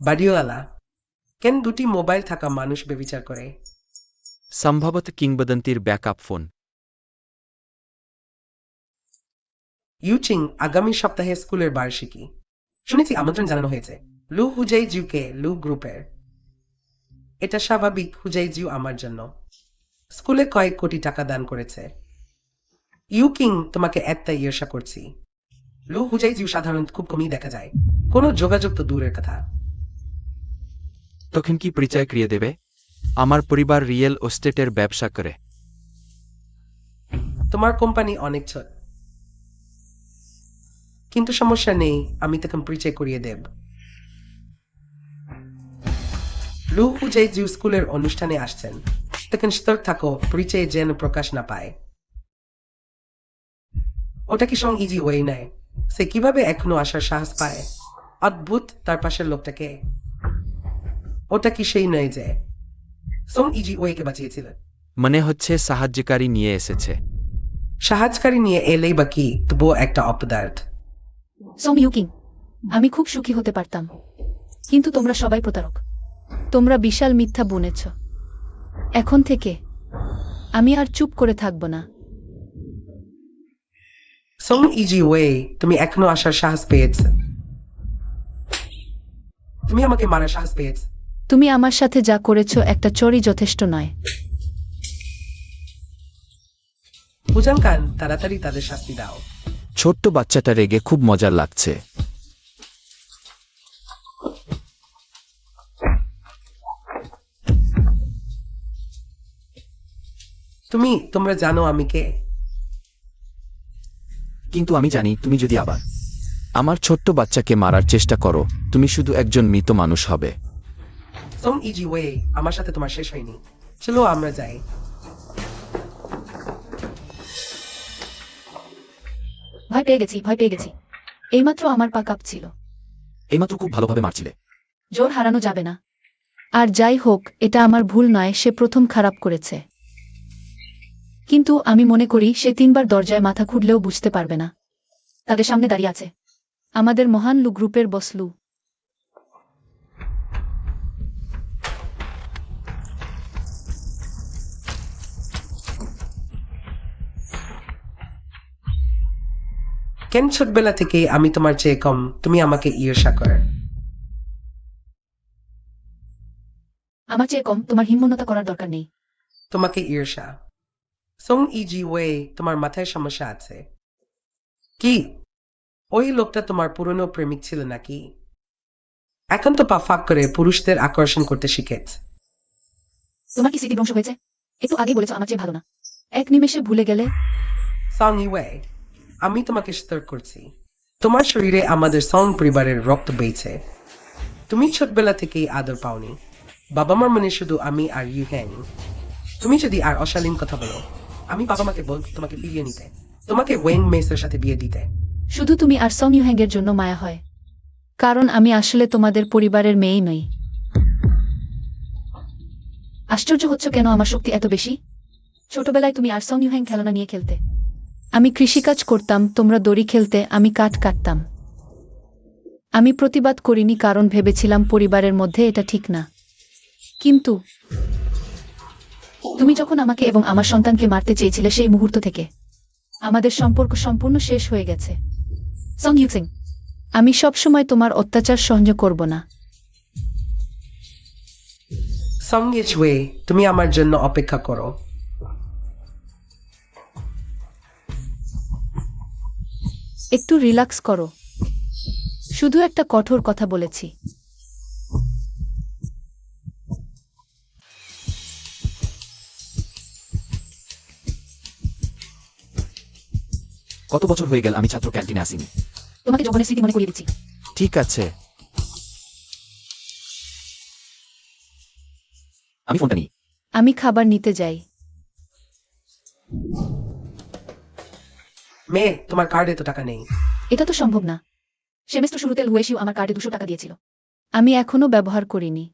Speaker 1: বাড়িওয়ালা, কেন দুটি মোবাইল থাকা মানুষ ব্যভিচার করে?
Speaker 3: সম্ভবত কিংবদন্তির ব্যাকআপ ফোন।
Speaker 1: ইউচিং, আগামী সপ্তাহে স্কুলের বার্ষিকী। শুনেছি আমন্ত্রণ জানানো হয়েছে লু হুজাই জিউকে, লু গ্রুপের। এটা স্বাভাবিক, হুজাই জিউ আমার জন্য স্কুলে কয়েক কোটি টাকা দান করেছে। ইউকিং, তোমাকে একটাই ঈর্ষা করছি। লু হুজাই জিউ সাধারণত খুব কমই দেখা যায়, কোনো যোগাযোগ তো দূরের কথা।
Speaker 3: তখন কি পরিচয় করিয়ে দেবে? আমার পরিবার রিয়েল এস্টেটের ব্যবসা করে।
Speaker 1: তোমার কোম্পানি অনেক ছোট, কিন্তু সমস্যা নেই, আমি তখন পরিচয় করিয়ে দেব। লু হুজাই জিউ স্কুলের অনুষ্ঠানে আসছেন, তখন সতর্ক থাকো পরিচয় যেন প্রকাশ না পায়। ওটা কি সং ইজি ওয়ে নেয়? সে কিভাবে এখনো আসার সাহস পায়? অদ্ভুত, তার পাশের লোকটাকে। ওটা কি সেই নয় যে সং ইজি ওয়েকে বাঁচিয়েছিল?
Speaker 3: মনে হচ্ছে সাহায্যকারী নিয়ে এসেছে।
Speaker 1: সাহায্যকারী নিয়ে এলেই বা কি, তবুও একটা অপদার্থ।
Speaker 2: সং ইউকিং, আমি খুব সুখী হতে পারতাম, কিন্তু তোমরা সবাই প্রতারক। তোমরা বিশাল মিথ্যা বুনেছ। এখন থেকে আমি আর চুপ করে থাকব না।
Speaker 1: সং ইজি ওয়ে, তুমি এখনো আসার সাহস পেয়েছ? তুমি আমাকে মারার সাহস পেয়েছ?
Speaker 2: তুমি আমার সাথে যা করেছ, একটা চোরই যথেষ্ট নয়।
Speaker 1: বুঝান কান, তাড়াতাড়ি তাদের শাস্তি দাও।
Speaker 3: ছোট্ট বাচ্চাটা রেগে খুব মজার লাগছে।
Speaker 1: তোমরা জানো আমি কে?
Speaker 3: কিন্তু আমি জানি তুমি যদি আবার আমার ছোট্ট বাচ্চাকে মারার চেষ্টা করো তুমি শুধু একজন মৃত মানুষ হবে।
Speaker 1: সং ইজি ওয়ে, আমার সাথে তোমার শেষ হয়নি। চলো আমরা যাই।
Speaker 2: ভয় পেয়ে গেছি, ভয় পেয়ে গেছি। এইমাত্র আমার পা কাঁপছিল।
Speaker 3: এইমাত্র খুব ভালোভাবে মারছিলে।
Speaker 2: জোর হারানো যাবে না। আর যাই হোক, এটা আমার ভুল নয়, সে প্রথম খারাপ করেছে। কিন্তু আমি মনে করি সে 3বার দরজায় মাথা খুঁড়লেও বুঝতে পারবে না। তাদের সামনে দাঁড়িয়ে আছে আমাদের মহান লু গ্রুপের বস লু।
Speaker 1: কেন ছোটবেলা থেকে আমি তোমার চেয়ে কম, তুমি আমাকে ঈর্ষা কর?
Speaker 2: আমার চেয়ে কম তোমার হিম্মন্যতা করার দরকার নেই।
Speaker 1: তোমাকে ঈর্ষা। সং ইজি ওয়ে, তোমার মাথায় সমস্যা আছে কি? ওই লোকটা তোমার পুরনো প্রেমিক ছিল নাকি? এখন তো পা ফাঁক করে পুরুষদের আকর্ষণ করতে শিখেছে।
Speaker 2: তোমার কি স্মৃতি ধ্বংস হয়েছে? একটু আগে বলেছ আমার চেয়ে ভালো না, এক নিমেষে ভুলে গেলে।
Speaker 1: সং ইওয়ে, আমি তোমাকে সতর্ক করছি। তোমার শরীরে আমাদের সং পরিবারের রক্ত বইছে। তুমি ছোটবেলা থেকেই আদর পাওনি। বাবা মার মনে শুধু আমি আর ইউ হ্যাং। তুমি যদি আর অশালীন কথা বলো, আমি বাবা মাকে বলবো তোমাকে ফিরিয়ে নিতে, তোমাকে ওয়েন মেসের সাথে বিয়ে দিতে।
Speaker 2: শুধু তুমি আর সং ইউহ্যাংয়ের জন্য মায়া হয়, কারণ আমি আসলে তোমাদের পরিবারের মেয়েই নই। আশ্চর্য হচ্ছ কেন আমার শক্তি এত বেশি? ছোটবেলায় তুমি আর সং ইউহ্যাং খেলনা নিয়ে খেলতে, আমি কৃষিকাজ করতাম, তোমরা দড়ি খেলতে, আমি কাঠ কাটতাম। আমি প্রতিবাদ করিনি কারণ ভেবেছিলাম পরিবারের মধ্যে এটা ঠিক না। কিন্তু তুমি যখন আমাকে এবং আমার সন্তানকে মারতে চেয়েছিলে, সেই মুহূর্ত থেকে আমাদের সম্পর্ক সম্পূর্ণ শেষ হয়ে গেছে। সং ইউসিং, আমি সবসময় তোমার অত্যাচার সহ্য করব না।
Speaker 1: সং ইজ ওয়ে, তুমি আমার জন্য অপেক্ষা করো।
Speaker 2: একটু রিল্যাক্স করো, শুধু একটা কঠোর কথা বলেছি।
Speaker 3: কত বছর হয়ে গেল আমি ছাত্র ক্যান্টিনে আসিনি।
Speaker 2: তোমাকে যৌবনের স্মৃতি মনে করিয়ে দিচ্ছি।
Speaker 3: ঠিক আছে, আমি ফোনটা নিই।
Speaker 2: আমি খাবার নিতে যাই।
Speaker 1: মেয়ে, তোমার কার্ডে তো টাকা নেই।
Speaker 2: এটা তো সম্ভব না। সেমেস্টার শুরুতে লুয়েশিউ আমার কার্ডে 200 টাকা দিয়েছিল, আমি এখনো ব্যবহার করিনি।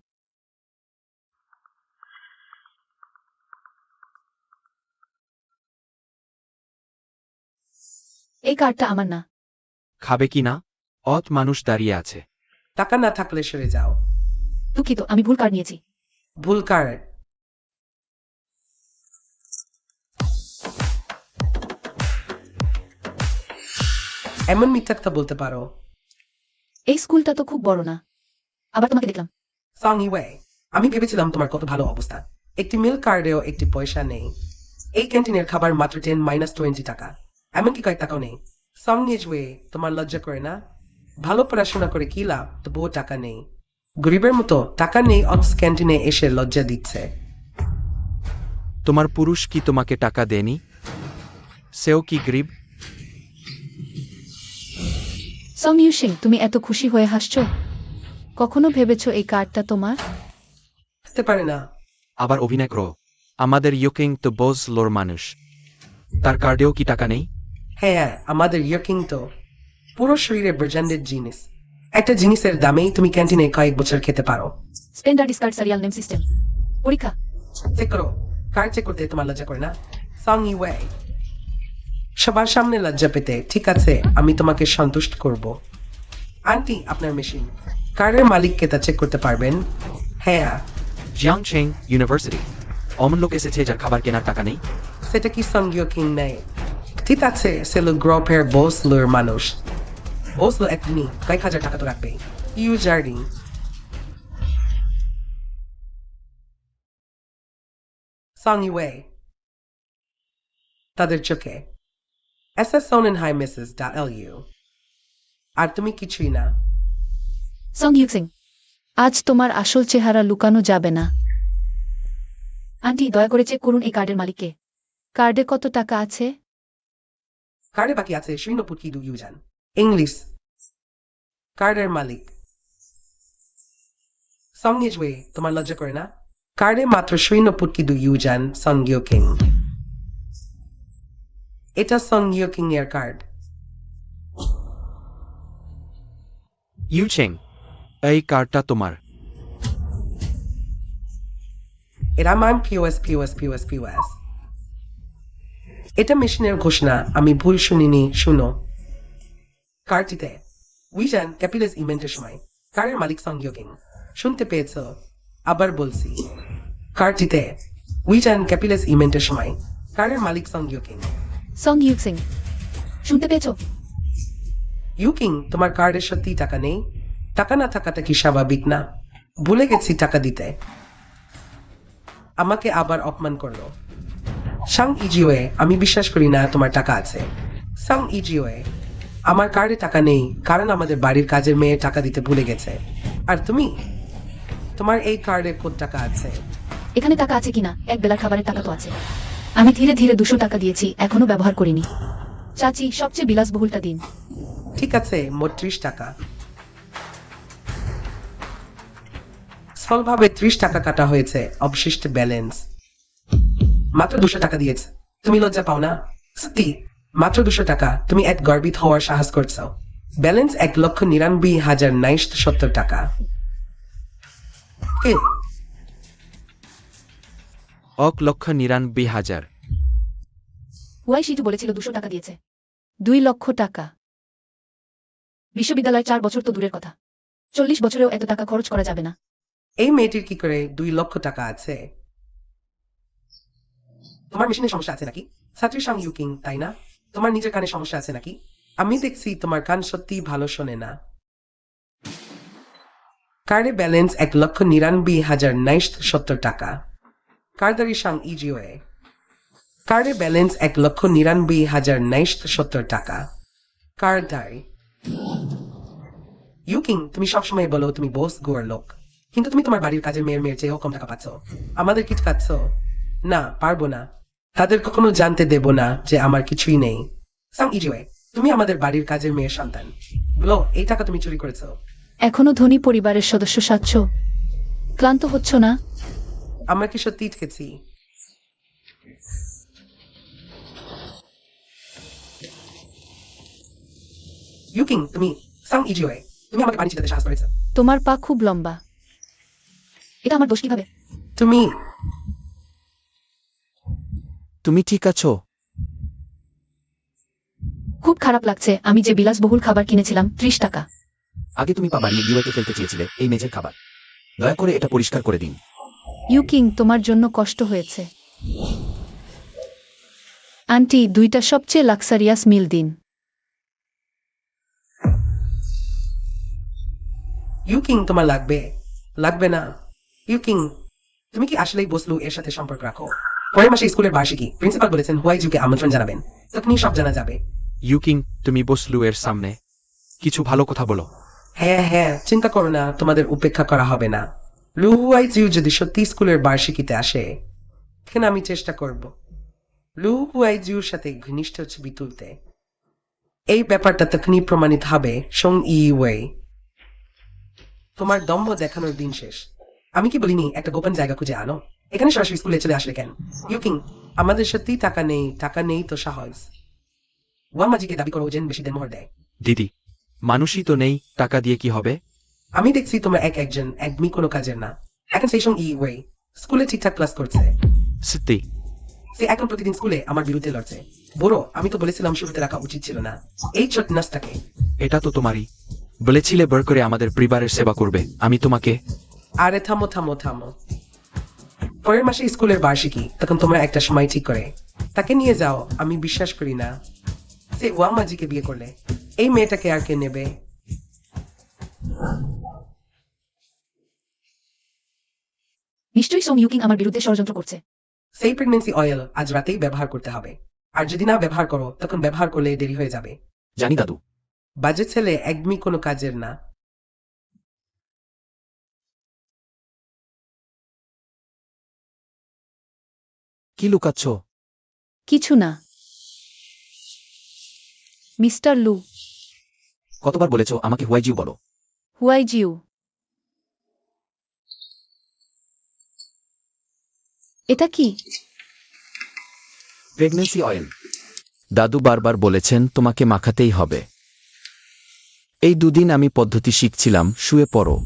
Speaker 2: এই কার্ডটা আমার না।
Speaker 3: খাবে কি না? অত মানুষ দাঁড়িয়ে আছে।
Speaker 1: টাকা না থাকলে সরে যাও।
Speaker 2: দুঃখিত, আমি ভুল কার্ড নিয়েছি।
Speaker 1: ভুল কার্ড? এমন মিথ্যা কথা বলতে পারো?
Speaker 2: এই স্কুলটা তো খুব বড় না, আবার তোমাকে দেখলাম।
Speaker 1: সং ইওয়ে, আমি ভেবেছিলাম তোমার কত ভালো অবস্থা। একটি মিল কার্ডেও একটি পয়সা নেই। এই ক্যান্টিনের খাবার মাত্র 10 - 20 টাকা, এমনকি কয়েক টাকাও নেই। সং ইওয়ে, তোমার লজ্জা করে না? ভালো পড়াশোনা করে কি লাভ, তবুও টাকা নেই। গরিবের মতো টাকা নেই অথচ ক্যান্টিনে এসে লজ্জা দিচ্ছে।
Speaker 3: তোমার পুরুষ কি তোমাকে টাকা দেয়নি? সেও কি গরিব?
Speaker 2: সং ইউশিং, তুমি এত খুশি হয়ে হাসছো? কখনো ভেবেছো এই কার্ডটা তোমার?
Speaker 1: হতে পারে না।
Speaker 3: আবার অভিনয় করো। আমাদের ইউকিং তো বোঝ লোর মানুষ, তার কার্ডেও কি টাকা নেই?
Speaker 1: হ্যাঁ, আমাদের ইয়কিং তো পুরো শরীরে ব্র্যান্ডেড জিনিস। একটা জিনিসের দামেই তুমি ক্যান্টিনে কয়েক বছর খেতে পারো।
Speaker 2: Spender discard serial name system পরীক্ষা।
Speaker 1: চেক করো, কার্ড চেক করতে তোমার লজ্জা করে না? সং ইওয়ে, সবার সামনে লজ্জা পেতে ঠিক আছে, আমি তোমাকে সন্তুষ্ট করব। আন্টি, আপনার মেশিন। কার্ডের মালিককে তা চেক করতে পারবেন? হ্যাঁ।
Speaker 3: জিয়াংশেং ইউনিভার্সিটি। অমন লোক এসেছে যার খাবার কেনার টাকা নেই।
Speaker 1: সেটা কি সং ইয়কিং নেই? ঠিক আছে, সেলো গ্রুপের বস লোর মানুষ। বস লো একদিনই কয়েক হাজার টাকা তো রাখবে। ইউ জার্ডিং। সং ইওয়ে, তাদের চোখে SS Sonnenheim Mrs.lu। আর তুমি কিছুই না।
Speaker 2: সং ইউসিং, আজ তোমার আসল চেহারা লুকানো যাবে না। আন্টি, দয়া করে চেক করুন এই কার্ডের মালিককে। কার্ডে কত টাকা আছে?
Speaker 1: কার্ডে বাকি আছে 0.2 ইউজান। ইংলিশ। কার্ডের মালিক সং ইজওয়ে, তোমার লজ্জা করে না? কার্ডে মাত্র 0.2 ইউজান সংগিও কিং। এটা সংগিও কিং এর কার্ড।
Speaker 3: ইউচেং, এই কার্ডটা তোমার।
Speaker 1: এটা মান পিওএস। এটা মেশিনের ঘোষণা, আমি ভুল শুনিনি, শুনো। কার্ডটিতে উইজান ক্যাপিটাস ইভেন্টের সময় কার্ডের মালিক সংগিও কিং। শুনতে পেয়েছ? আবার বলছি, কার্ডটিতে উইজান ক্যাপিটাস ইভেন্টের সময় কার্ডের মালিক সংগিও কিং।
Speaker 2: সং ইউসিং, শুনতে পেয়েছো?
Speaker 1: ইউকিং, তোমার কার্ডে সত্যি টাকা নেই? টাকা না থাকাটা কি স্বাভাবিক না? ভুলে গেছি টাকা দিতে। আমাকে আবার অপমান করলো। সাং ইজিওয়ে, আমি বিশ্বাস করি না তোমার টাকা আছে। সাং ইজিওয়ে, আমার কার্ডে টাকা নেই কারণ আমাদের বাড়ির কাজের মেয়ে টাকা দিতে ভুলে গেছে। আর তুমি, তোমার এই কার্ডে কত টাকা আছে?
Speaker 2: এখানে টাকা আছে কিনা? এক বেলার খাবারের টাকা তো আছে। আমি ধীরে ধীরে 200 টাকা দিয়েছি, এখনো ব্যবহার করিনি। চাচি, সবচেয়ে বিলাসবহুলটা দিন।
Speaker 1: ঠিক আছে, মোট 30 টাকা। স্থলভাবে 30 টাকা কাটা হয়েছে, অবশিষ্ট ব্যালেন্স মাত্র 200 টাকা দিয়েছে। তুমি লজ্জা পাও না? সত্যি, মাত্র 200 টাকা, তুমি এক গর্বিত হওয়ার সাহস করছো। ব্যালেন্স 1,99,970 টাকা। কে?
Speaker 3: 1,99,000।
Speaker 2: ওয়াই শিটু বলেছিল 200 টাকা দিয়েছে। 2 লক্ষ টাকা। বিশ্ববিদ্যালয় 4 বছর তো দূরের কথা, 40 বছরেও এত টাকা খরচ করা যাবে না।
Speaker 1: এই মেয়েটির কি করে 2 লক্ষ টাকা আছে? তোমার মেশিনে সমস্যা আছে নাকি? ছাত্রী সাং ইউকিং, তাই না? তোমার নিজের কানে সমস্যা আছে নাকি? আমি দেখছি তোমার কান সত্যি ভালো শোনে না। কার্ডে ব্যালেন্স 1,99,970 টাকা। কার্ডারি সাং ইজিওয়ে, কার্ডে ব্যালেন্স 1,99,970 টাকা। কার্ডারি ইউকিং, তুমি সবসময় বলো তুমি বস গোয়ার লোক, কিন্তু তুমি তোমার বাড়ির কাজের মেয়ের চেয়েও কম টাকা পাচ্ছ। আমাদের কি খাচ্ছ? না, পারবো না। তাদের কখনো জানতে দেব না যে আমার কিছুই নেই। সাং ইজিওয়ে, তুমি আমাদের বাড়ির কাজের মেয়ের সন্তান। বলো, এই টাকা তুমি চুরি করেছো?
Speaker 2: এখনো ধনী পরিবারের সদস্য সাচ্ছ? ক্লান্ত হচ্ছ না?
Speaker 1: আমরা কি সত্যি ঠকেছি? ইউকিং, তুমি সাং ইজিওয়ে, তুমি আমাকে বাড়ি যেতে সাহস করেছো।
Speaker 2: তোমার পা খুব লম্বা। এটা আমার দোষ কিভাবে?
Speaker 1: তুমি
Speaker 3: তুমি ঠিক আছো?
Speaker 2: খুব খারাপ লাগছে, আমি যে বিলাসবহুল খাবার কিনেছিলাম 30 টাকা।
Speaker 3: আগে তুমি পা বাড়িয়ে ডিওয়াইতে ফেলতে চেয়েছিলে এই মেঝের খাবার। দয়া করে এটা পরিষ্কার করে দিন।
Speaker 2: ইউকিং, তোমার জন্য কষ্ট হয়েছে। আন্টি, 2টা সবচেয়ে লাক্সারিয়াস মিল দিন।
Speaker 1: ইউকিং, তোমার লাগবে? লাগবে না। ইউকিং, তুমি কি আসলেই বসলু এর সাথে সম্পর্ক রাখো? পরের মাসে স্কুলের বার্ষিকী, প্রিন্সিপাল বলেছেন হুয়াইজুকে আমন্ত্রণ জানাবেন, তখনই সব জানা যাবে।
Speaker 3: ইউকিং, তুমি বসলু এর সামনে কিছু ভালো কথা বলো।
Speaker 1: হ্যাঁ হ্যাঁ, চিন্তা করো না, তোমাদের উপেক্ষা করা হবে না। লু হুয়াইজিউ যদি সত্যি স্কুলের বার্ষিকীতে আসে, এখানে আমি চেষ্টা করব লু হুয়াইজিউর সাথে ঘনিষ্ঠ ছবি তুলতে। এই ব্যাপারটা তখনই প্রমাণিত হবে সং ই ওয়ে। তোমার দম্ভ দেখানোর দিন শেষ। আমি কি বলিনি একটা গোপন জায়গা খুঁজে আনো? এখানে সরাসরি স্কুলে চলে আসলে কেন? ইউকিং, আমাদের সত্যি টাকা নেই তো সাহস। ওয়ামাজিকে দাবি করো যেন বেশি দেনমোহর দেয়।
Speaker 3: দিদি, মানুষই তো নেই, টাকা দিয়ে কি হবে?
Speaker 1: আমি দেখছি তোমরা একজন একদমই কোনো কাজের না। এখন সেই সঙ্গে ওয়ে স্কুলে ঠিকঠাক ক্লাস করছে।
Speaker 3: সত্যি?
Speaker 1: সে এখন প্রতিদিন স্কুলে আমার বিরুদ্ধে লড়ছে। বড়, আমি তো বলেছিলাম শুরুতে রাখা উচিত ছিল না এই ছোট নাচটাকে।
Speaker 3: এটা তো তোমারই। বলেছিলে বার করে আমাদের পরিবারের সেবা করবে, আমি তোমাকে।
Speaker 1: আরে থামো থামো থামো। পরের মাসে স্কুলের বার্ষিকী, তখন তোমরা একটা সময় ঠিক করে তাকে নিয়ে যাও। আমি বিশ্বাস করি না সে ওয়ামাজিকে বিয়ে করলে এই মেয়েটাকে আর কে নেবে?
Speaker 2: নিশ্চয়ই সং ইউকিং আমার বিরুদ্ধে ষড়যন্ত্র করছে।
Speaker 1: সেই প্রেগনেন্সি অয়েল আজ রাতেই ব্যবহার করতে হবে, আর যদি না ব্যবহার করো তখন ব্যবহার করলে দেরি হয়ে যাবে।
Speaker 3: জানি দাদু।
Speaker 1: বাজে ছেলে একদমই কোনো কাজের না।
Speaker 3: কি লুকাচ্ছ?
Speaker 2: কিছু না মিস্টার লু।
Speaker 3: কতবার বলেছ আমাকে হুয়াইজিউ বলো?
Speaker 2: হুয়াই জিউ। এটা কি?
Speaker 3: Pregnancy oil. দাদু বারবার বলেছেন তোমাকে মাখাতেই হবে। এই দুদিন আমি পদ্ধতি শিখছিলাম। শুয়ে পড়ো।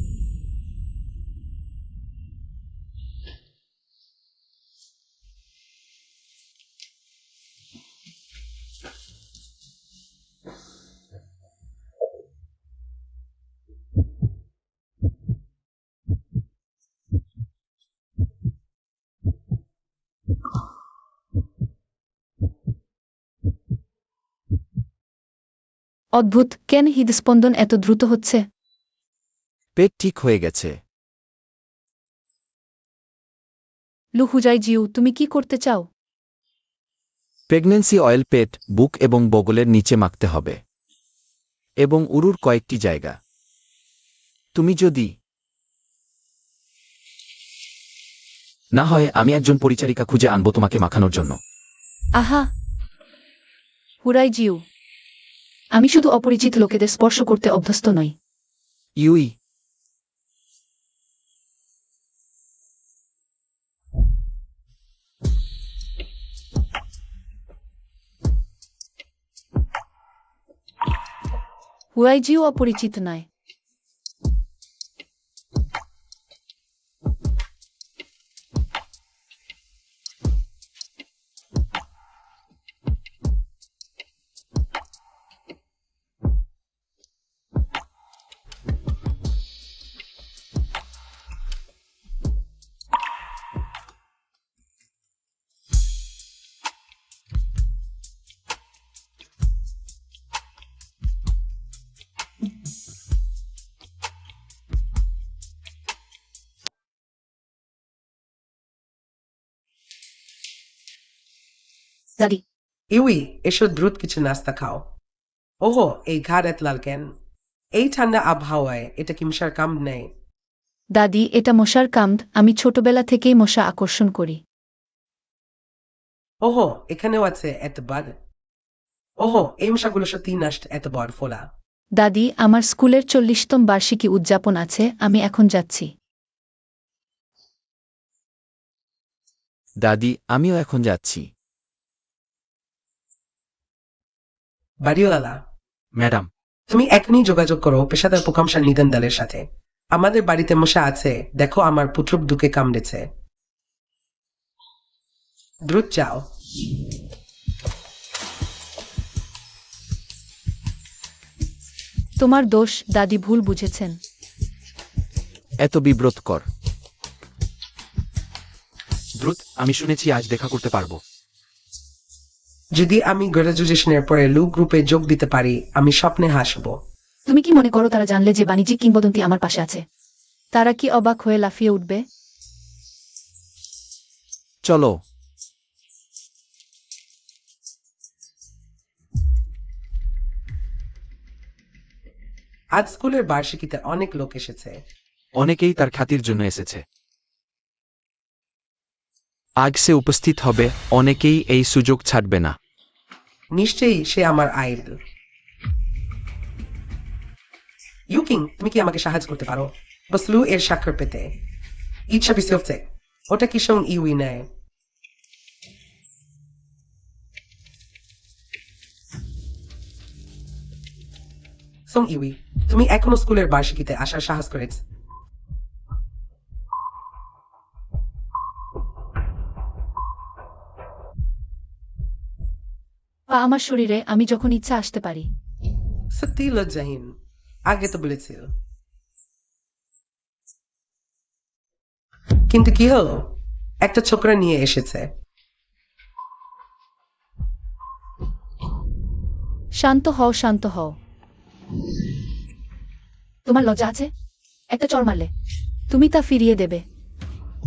Speaker 2: অদ্ভুত, কেন হৃদস্পন্দন এত দ্রুত হচ্ছে?
Speaker 3: পেট ঠিক হয়ে গেছে।
Speaker 2: লু হুজাই জিউ, তুমি কি করতে চাও?
Speaker 3: প্রেগন্যান্সি অয়েল পেট, বুক এবং বগলের নিচে মাখতে হবে এবং উরুর কয়েকটি জায়গা। তুমি যদি না হয় আমি একজন পরিচারিকা খুঁজে আনবো তোমাকে মাখানোর জন্য।
Speaker 2: আহা হুরাই জিউ, আমি শুধু অপরিচিত লোকেদের স্পর্শ করতে অভ্যস্ত নই।
Speaker 3: ইউই।
Speaker 2: হুয়াই জিউ অপরিচিত নয়। দাদি,
Speaker 1: ইউই, এসো দ্রুত কিছু নাস্তা খাও। ওহো, এই ঘাড় এত লাল কেন? এই ঠান্ডা আবহাওয়ায় এটা কি মশার কামড় নেই?
Speaker 2: দাদি, এটা মশার কামড়। আমি ছোটবেলা থেকেই মশা আকর্ষণ করি।
Speaker 1: ওহো, এখানেও আছে এত বার। ওহো, এই মশাগুলো সত্যি নষ্ট এত বড় ফোলা।
Speaker 2: দাদি, আমার স্কুলের 40তম বার্ষিকী উদযাপন আছে, আমি এখন যাচ্ছি।
Speaker 3: দাদি, আমিও এখন যাচ্ছি।
Speaker 1: বাড়িওয়ালা,
Speaker 3: ম্যাডাম।
Speaker 1: তুমি এখনই যোগাযোগ করো পেশাদার প্রকৌশল নিধন দলের সাথে। আমাদের বাড়িতে মশা আছে, দেখো আমার পুত্র দুকে কামড়েছে। দ্রুত যাও।
Speaker 2: তোমার দোষ, দাদি ভুল বুঝেছেন।
Speaker 3: এত বিব্রতকর। দ্রুত, আমি শুনেছি আজ দেখা করতে পারবো।
Speaker 1: যদি আমি গ্রাজুয়েশনের পরে লু গ্রুপে যোগ দিতে পারি, আমি স্বপ্নে হাসব।
Speaker 2: তুমি কি মনে করো তারা জানলে যে বাণিজ্যিক কিংবদন্তি আমার পাশে আছে, তারা কি অবাক হয়ে লাফিয়ে উঠবে?
Speaker 3: চলো।
Speaker 1: আজ স্কুলের বার্ষিকীতে অনেক লোক এসেছে।
Speaker 3: অনেকেই তার খ্যাতির জন্য এসেছে। আজ সে উপস্থিত হবে, অনেকেই এই সুযোগ ছাড়বে না।
Speaker 1: নিশ্চয়ই সে আমার আইডল। ইউকিং, তুমি কি আমাকে সাহায্য করতে পারো বস লু এর স্বাক্ষর পেতে? ইচ্ছা বিসিওফতে ওটা কি সং ইউই নেয়? সং ইউই, তুমি এখনো স্কুলের বার্ষিকীতে আসার সাহস করেছ?
Speaker 2: পা আমার শরীরে, আমি যখন ইচ্ছা আসতে পারি।
Speaker 1: সত্যি লজ্জাহীন। আগে তো বলেছিল। কিন্তু কি হলো? একটা ছোকরা নিয়ে এসেছে।
Speaker 2: শান্ত হও, শান্ত হও। তোমার লজ্জা আছে? একটা চড় মারলে তুমি তা ফিরিয়ে দেবে।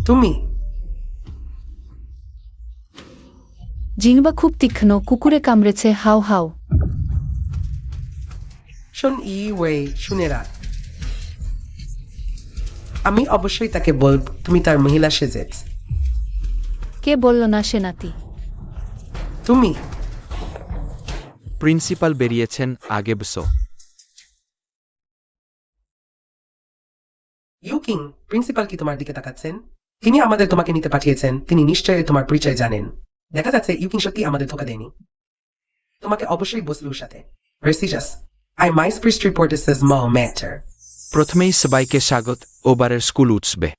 Speaker 1: তুমি
Speaker 2: জিহ্বা খুব তীক্ষ্ণ, কুকুরে কামড়েছে, হাও হাও।
Speaker 1: শোন ইউই, শুনে রাখ। আমি অবশ্যই তাকে বলব তুমি তার মহিলা সেজেছ।
Speaker 2: কে বলল না সে নাতি?
Speaker 1: তুমি
Speaker 3: প্রিন্সিপাল বেরিয়েছেন, আগে বসো।
Speaker 1: ইউকিং, প্রিন্সিপাল কি তোমার দিকে তাকাচ্ছেন? তিনি আমাদের তোমাকে নিতে পাঠিয়েছেন, তিনি নিশ্চয়ই তোমার পরিচয় জানেন। দেখা যাচ্ছে ইউকিং সত্যি আমাদের ধোকা দেয়নি। তোমাকে অবশ্যই বসলুর সাথে। Prestigious. I mice priest report this as more matter.
Speaker 3: প্রথমেই সবাইকে স্বাগত, ওবারের স্কুল উৎসবে।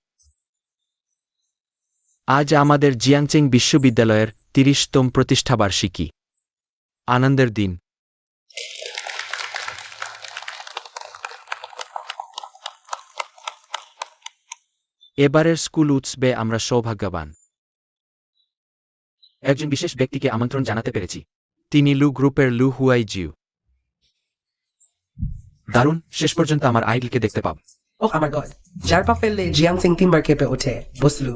Speaker 3: আজ আমাদের জিয়াংচেং বিশ্ববিদ্যালয়ের ৩০তম প্রতিষ্ঠাবার্ষিকী। আনন্দের দিন। এবারের স্কুল উৎসবে আমরা সৌভাগ্যবান। একজন বিশেষ ব্যক্তিকে আমন্ত্রণ জানাতে পেরেছি। তিনি লু গ্রুপের লু হুয়াই জিউ। দারুণ, শেষ পর্যন্ত আমার আইডলকে দেখতে পাব।
Speaker 1: ওহ আমার গড, যার পা ফেললে জিয়াং সিং 3বার কেঁপে ওঠে। বসলু,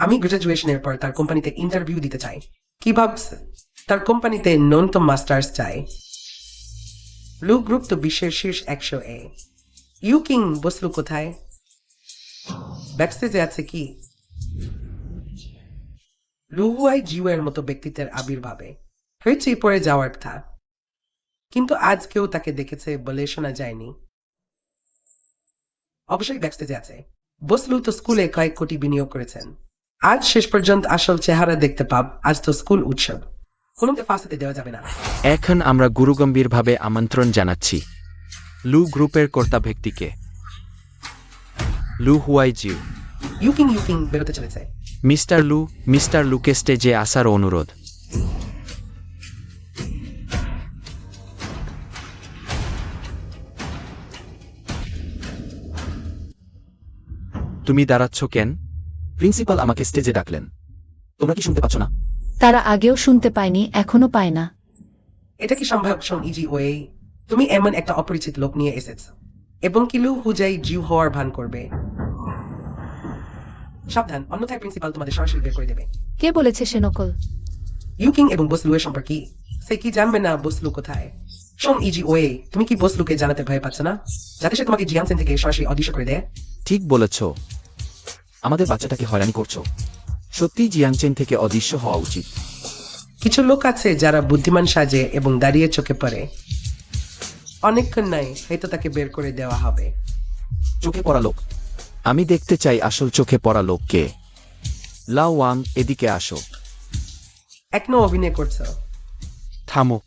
Speaker 1: আমি গ্রাজুয়েশনের পর তার কোম্পানিতে ইন্টারভিউ দিতে চাই। কি ভাবছে? তার কোম্পানিতে ন্যূনতম মাস্টার্স চাই। লু গ্রুপ তো বিশ্বের শীর্ষ 100 ইউকিং, বসলু কোথায়? ব্যাকস্টেজে আছে কি? লু হুয়াই জিউ এর মতো ব্যক্তিত্বের আবির্ভাবে হয়েছে পড়ে যাওয়ার কথা, কিন্তু আজ কেউ তাকে দেখেছে বলে শোনা যায়নি। অবশ্যই ব্যাকস্টেজে আছে। বসলু তো স্কুলে কয়েক কোটি বিনিয়োগ করেছেন। আজ শেষ পর্যন্ত আসল চেহারা দেখতে পাব। আজ তো স্কুল উৎসব, কোনোকে ফাঁসাতে দেওয়া যাবে না।
Speaker 3: এখন আমরা গুরুগম্ভীরভাবে আমন্ত্রণ জানাচ্ছি লু গ্রুপের কর্তা ব্যক্তিকে, লু হুয়াই জিউ।
Speaker 1: ইউকিং বেরোতে চলেছে।
Speaker 3: মিস্টার লুকে স্টেজে আসার অনুরোধ। তুমি দাঁড়াচ্ছ কেন? প্রিন্সিপাল আমাকে স্টেজে ডাকলেন। তোমরা কি শুনতে পাচ্ছ না?
Speaker 2: তারা আগেও শুনতে পায়নি, এখনো পায় না।
Speaker 1: এটা কি সম্ভব শোন ইজি ওয়ে? তুমি এমন একটা অপরিচিত লোক নিয়ে এসেছ এবং কি লু হুজাই জিউ হওয়ার ভান করবে? সাবধান, অন্যথায় প্রিন্সিপাল তোমাদের সরাসরি বের করে দেবে।
Speaker 2: কে বলেছে সে নকল?
Speaker 1: ইউকিং এবং বসলু এর সম্পর্কে সে কি জানবে না বসলু কোথায়? শোন ইজি ওয়ে, তুমি কি বসলুকে জানাতে ভয় পাচ্ছ না, যাতে সে তোমাকে জিয়াংসেন থেকে সরাসরি অদৃশ্য করে দেয়?
Speaker 3: ঠিক বলেছ, আমাদের বাচ্চাটাকে হয়রানি করছো। সত্যি জিয়াংচেন থেকে অদৃশ্য হওয়া উচিত।
Speaker 1: কিছু লোক আছে যারা বুদ্ধিমান সাজে এবং দাঁড়িয়ে চোখে পড়ে। অনেকক্ষণ নাই, হয়তো তাকে বের করে দেওয়া হবে।
Speaker 3: চোখে পড়া লোক? আমি দেখতে চাই আসল চোখে পড়া লোককে। লাও ওয়াং, এদিকে আসো।
Speaker 1: এখনো অভিনয় করছো?
Speaker 3: থামো।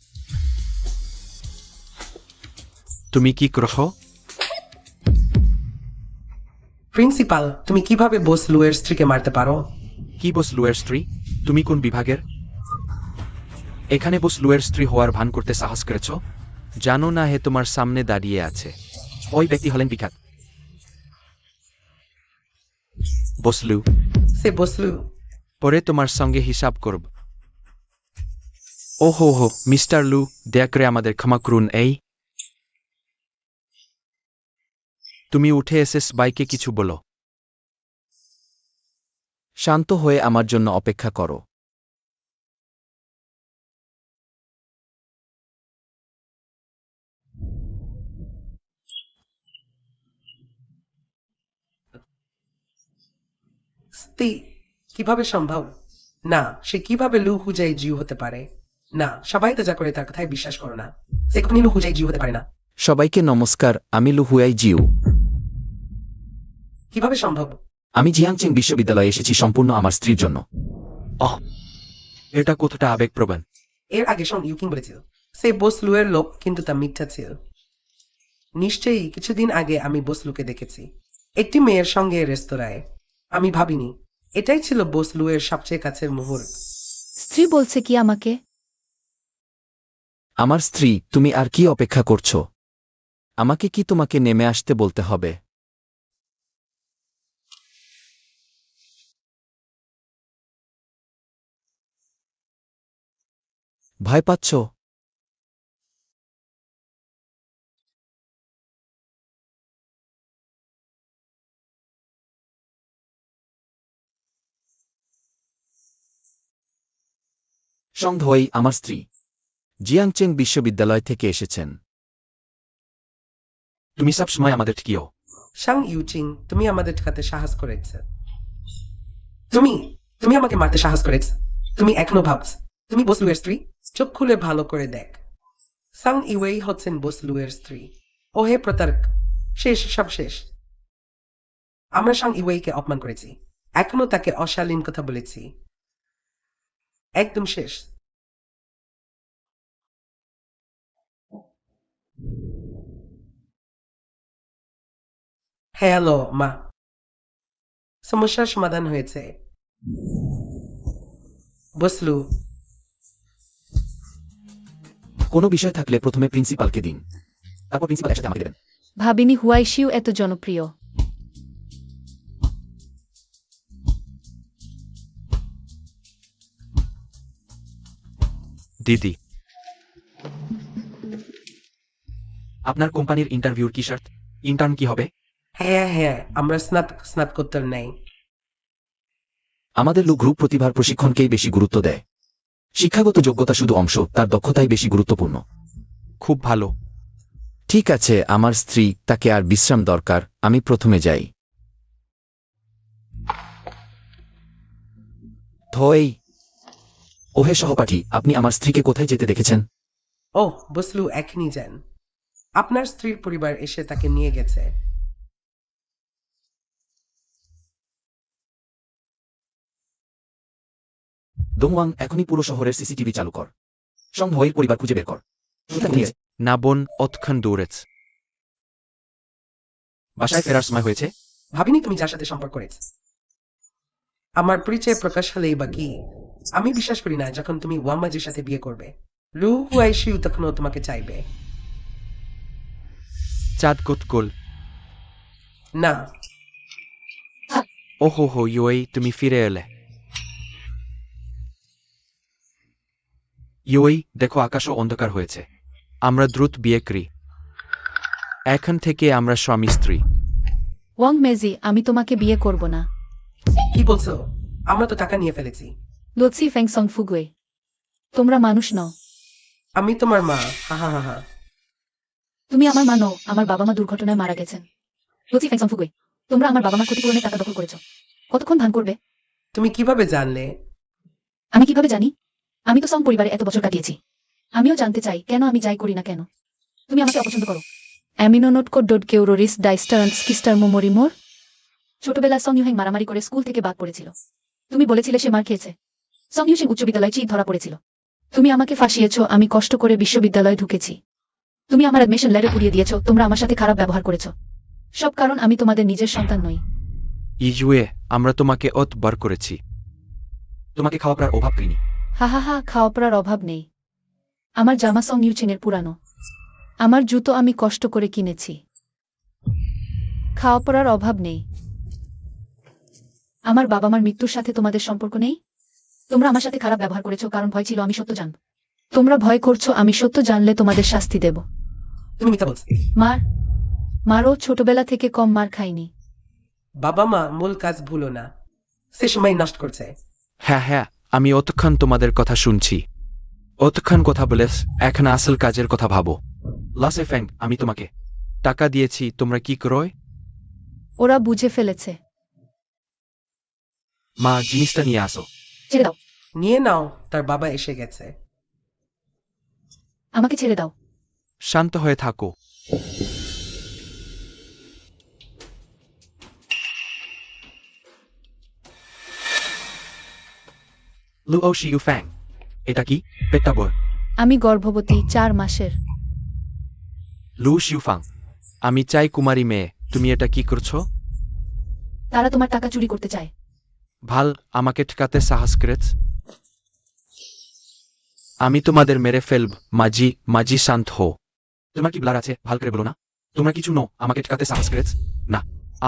Speaker 3: তুমি কি করছো?
Speaker 1: প্রিন্সিপাল, তুমি কিভাবে বসলু এর স্ত্রীকে মারতে পারো?
Speaker 3: কি বসলুয়ের স্ত্রী? তুমি কোন বিভাগের? এখানে বসলুয়ের স্ত্রী হওয়ার ভান করতে সাহস করেছ? জানো না হে তোমার সামনে দাঁড়িয়ে আছে। ওই ব্যক্তি হলেন বিখ্যাত বসলু।
Speaker 1: সে বসলু।
Speaker 3: পরে তোমার সঙ্গে হিসাব করব। ওহো হো, মিস্টার লু, দয়া করে আমাদের ক্ষমা করুন। এই, তুমি উঠে এসে সবাইকে কিছু বলো। শান্ত হয়ে আমার জন্য অপেক্ষা করো।
Speaker 1: স্ত্রী কিভাবে সম্ভব? না, সে কিভাবে লু হুজাই জিউ হতে পারে? না, সবাই তো যা করে তার কথায় বিশ্বাস করো না। সে কখনই লু হুজাই জিউ হতে পারে না।
Speaker 3: সবাইকে নমস্কার, আমি লু হুয়াই জিউ।
Speaker 1: কিভাবে সম্ভব?
Speaker 3: আমি জিয়াংচেং বিশ্ববিদ্যালয়ে এসেছি সম্পূর্ণ আমার স্ত্রীর জন্য। এটা কতটা আবেগপ্রবণ।
Speaker 1: এর আগে শোন ইউকিং বলেছিল সে বসলু এর লোক, কিন্তু তা মিথ্যা ছিল। নিশ্চয়ই কিছুদিন আগে আমি বসলুকে দেখেছি একটি মেয়ের সঙ্গে রেস্তোরাঁয়। আমি ভাবিনি এটাই ছিল বসলু এর সবচেয়ে কাছের মুহূর্ত।
Speaker 2: স্ত্রী বলছে কি আমাকে?
Speaker 3: আমার স্ত্রী, তুমি আর কি অপেক্ষা করছো? আমাকে কি তোমাকে নেমে আসতে বলতে হবে? ভয় পাচ্ছ? সংধই আমার স্ত্রী জিয়াংচেং বিশ্ববিদ্যালয় থেকে এসেছেন। তুমি সব সময় আমাদের ঠিকিও।
Speaker 1: শাং ইউচিং, তুমি আমাদের ঠকাতে সাহস করেছ। তুমি আমাকে মারতে সাহস করেছ। তুমি এখনো ভাবছ তুমি বসলুয়ের স্ত্রী? চোখ খুলে ভালো করে দেখ। সাং ইওয়েই হচ্ছেন বসলুয়ের স্ত্রী। ও হে প্রতারক, শেষ, সব শেষ। আমরা সাং ইওয়েইকে অপমান করেছি, এখনো তাকে অশালীন কথা বলেছি। একদম শেষ। হ্যালো মা, সমস্যার সমাধান হয়েছে। বসলু,
Speaker 3: কোনো বিষয় থাকলে প্রথমে প্রিন্সিপালকে দিন, তারপর প্রিন্সিপাল একসাথে আমাকে দেবেন।
Speaker 2: ভাবিনি হুয়াইশিউ এত জনপ্রিয়।
Speaker 3: দিদি, আপনার কোম্পানির ইন্টারভিউর কি শর্ত? ইন্টার্ন কি হবে?
Speaker 1: হ্যাঁ হ্যাঁ, আমরা স্নাতকোত্তর নেই।
Speaker 3: আমাদের লোক গ্রুপ প্রতিভার প্রশিক্ষণকেই বেশি গুরুত্ব দেয়। শিক্ষাগত যোগ্যতা শুধু অংশ, তার দক্ষতাই বেশি গুরুত্বপূর্ণ। খুব ভালো। ঠিক আছে, আমার স্ত্রী, তাকে আর বিশ্রাম দরকার, আমি প্রথমে যাই। ধই। ওহে সহপাঠী, আপনি আমার স্ত্রীকে কোথায় যেতে দেখেছেন?
Speaker 1: ওহ, বসলু এখনই যান। আপনার স্ত্রীর পরিবার এসে তাকে নিয়ে গেছে।
Speaker 3: দোংওয়াং, এখনই পুরো শহরের সিসিটিভি চালু কর। সং ধইয়ের পরিবার খুঁজে বের কর। না বোন, অতক্ষণ দৌড়েছ। বাসায় ফেরার সময় হয়েছে।
Speaker 1: ভাবিনি তুমি যার সাথে সম্পর্ক করেছ। আমার পরিচয় প্রকাশ হলেই বা কি? আমি বিশ্বাস করি না যখন তুমি ওয়ামাজির সাথে বিয়ে করবে। লু হুয়াইশিউ তখনও তোমাকে চাইবে।
Speaker 3: চাঁদ গোল।
Speaker 1: না,
Speaker 3: ওহো হো ইউই, তুমি ফিরে এলে। ইউই, দেখো আকাশও অন্ধকার হয়েছে। আমরা দ্রুত বিয়ে করি। এখন থেকে আমরা স্বামী স্ত্রী।
Speaker 2: ওয়াং মেজি, আমি তোমাকে বিয়ে করব না।
Speaker 1: কি বলছো? আমরা তো টাকা নিয়ে ফেলেছি।
Speaker 2: লোৎসি ফ্যাংসং ফুগুয়ে, তোমরা মানুষ নও।
Speaker 1: আমি তোমার মা, হা হা হা হা।
Speaker 2: তুমি আমার মা নও, আমার বাবা মা দুর্ঘটনায় মারা গেছেন। লোৎসি ফ্যাংসং ফুগুয়ে, তোমরা আমার বাবা মার ক্ষতিপূরণের টাকা দখল করেছ। কতক্ষণ ভান করবে?
Speaker 1: তুমি কিভাবে জানলে?
Speaker 2: আমি কিভাবে জানি? আমি তো সং পরিবারে এত বছর কাটিয়েছি। আমিও জানতে চাই কেন আমি যাই করি না কেন। তুমি আমাকে অপছন্দ করো। অ্যামিনোনোট কোড ডোড কেউরোরিস ডাইস্টারান্স কিস্টার মোমোরি মোর। ছোটবেলায় সং ইউহেং মারামারি করে স্কুল থেকে বাদ পড়েছিল। তুমি বলেছিলে সে মার খেয়েছে। সং ইউসেং উচ্চ বিদ্যালয়ে চিট ধরা পড়েছিল। তুমি আমাকে ফাঁসিয়েছ, আমি কষ্ট করে বিশ্ববিদ্যালয়ে ঢুকেছি। তুমি আমার অ্যাডমিশন লেটার পুড়িয়ে দিয়েছ, তোমরা আমার সাথে খারাপ ব্যবহার করেছ। সব কারণ আমি তোমাদের নিজের সন্তান নই।
Speaker 3: ইজুয়ে, আমরা তোমাকে অতবার করেছি। তোমাকে খাওয়া পড়ার অভাব করিনি।
Speaker 2: হা হা হা, খাওয়া পড়ার অভাব নেই। আমার জামা সং ইউচেনের পুরানো। আমার জুতো আমি কষ্ট করে কিনেছি। খাওয়া পড়ার অভাব নেই। আমার বাবা মার মৃত্যুর সাথে তোমাদের সম্পর্ক নেই। তোমরা আমার সাথে খারাপ ব্যবহার করেছো কারণ ভয় ছিল আমি সত্য জানব। তোমরা ভয় করছো আমি সত্য জানলে তোমাদের শাস্তি দেব।
Speaker 1: তুমি মিথ্যা বলছো।
Speaker 2: মারও, ছোটবেলা থেকে কম মার খাইনি।
Speaker 1: বাবা মা মূল কাজ ভুলো না, সে সময় নষ্ট করছে।
Speaker 3: হ্যাঁ হ্যাঁ, আমি অতক্ষণ তোমাদের কথা শুনছি। অতক্ষণ কথা বলেস, এখন আসল কাজের কথা ভাবো। লাসে ফ্যাং, আমি তোমাকে টাকা দিয়েছি, তোমরা কি করোয়?
Speaker 2: ওরা বুঝে ফেলেছে।
Speaker 3: মা, জিনিসটা নিয়ে আসো।
Speaker 2: ছেড়ে দাও,
Speaker 1: নিয়ে নাও, তার বাবা এসে গেছে।
Speaker 2: আমাকে ছেড়ে দাও।
Speaker 3: শান্ত হয়ে থাকো। লু ও শিউ ফ্যাং, এটা কি? পেটটা বয়।
Speaker 2: আমি গর্ভবতী, 4 মাসের।
Speaker 3: লু শিউফাং, আমি চাই কুমারী মেয়ে, তুমি এটা কি করছো?
Speaker 2: তারা তোমার টাকা চুরি করতে চায়।
Speaker 3: ভাল, আমাকে ঠকাতে সাহস করেছ। আমি তোমাদের মেরে ফেলব। মাজি শান্ত হো। তোমার কি ব্লার আছে? ভাল করে বলো না। তোমরা কিছু নো, আমাকে ঠকাতে সাহস করেছ। না,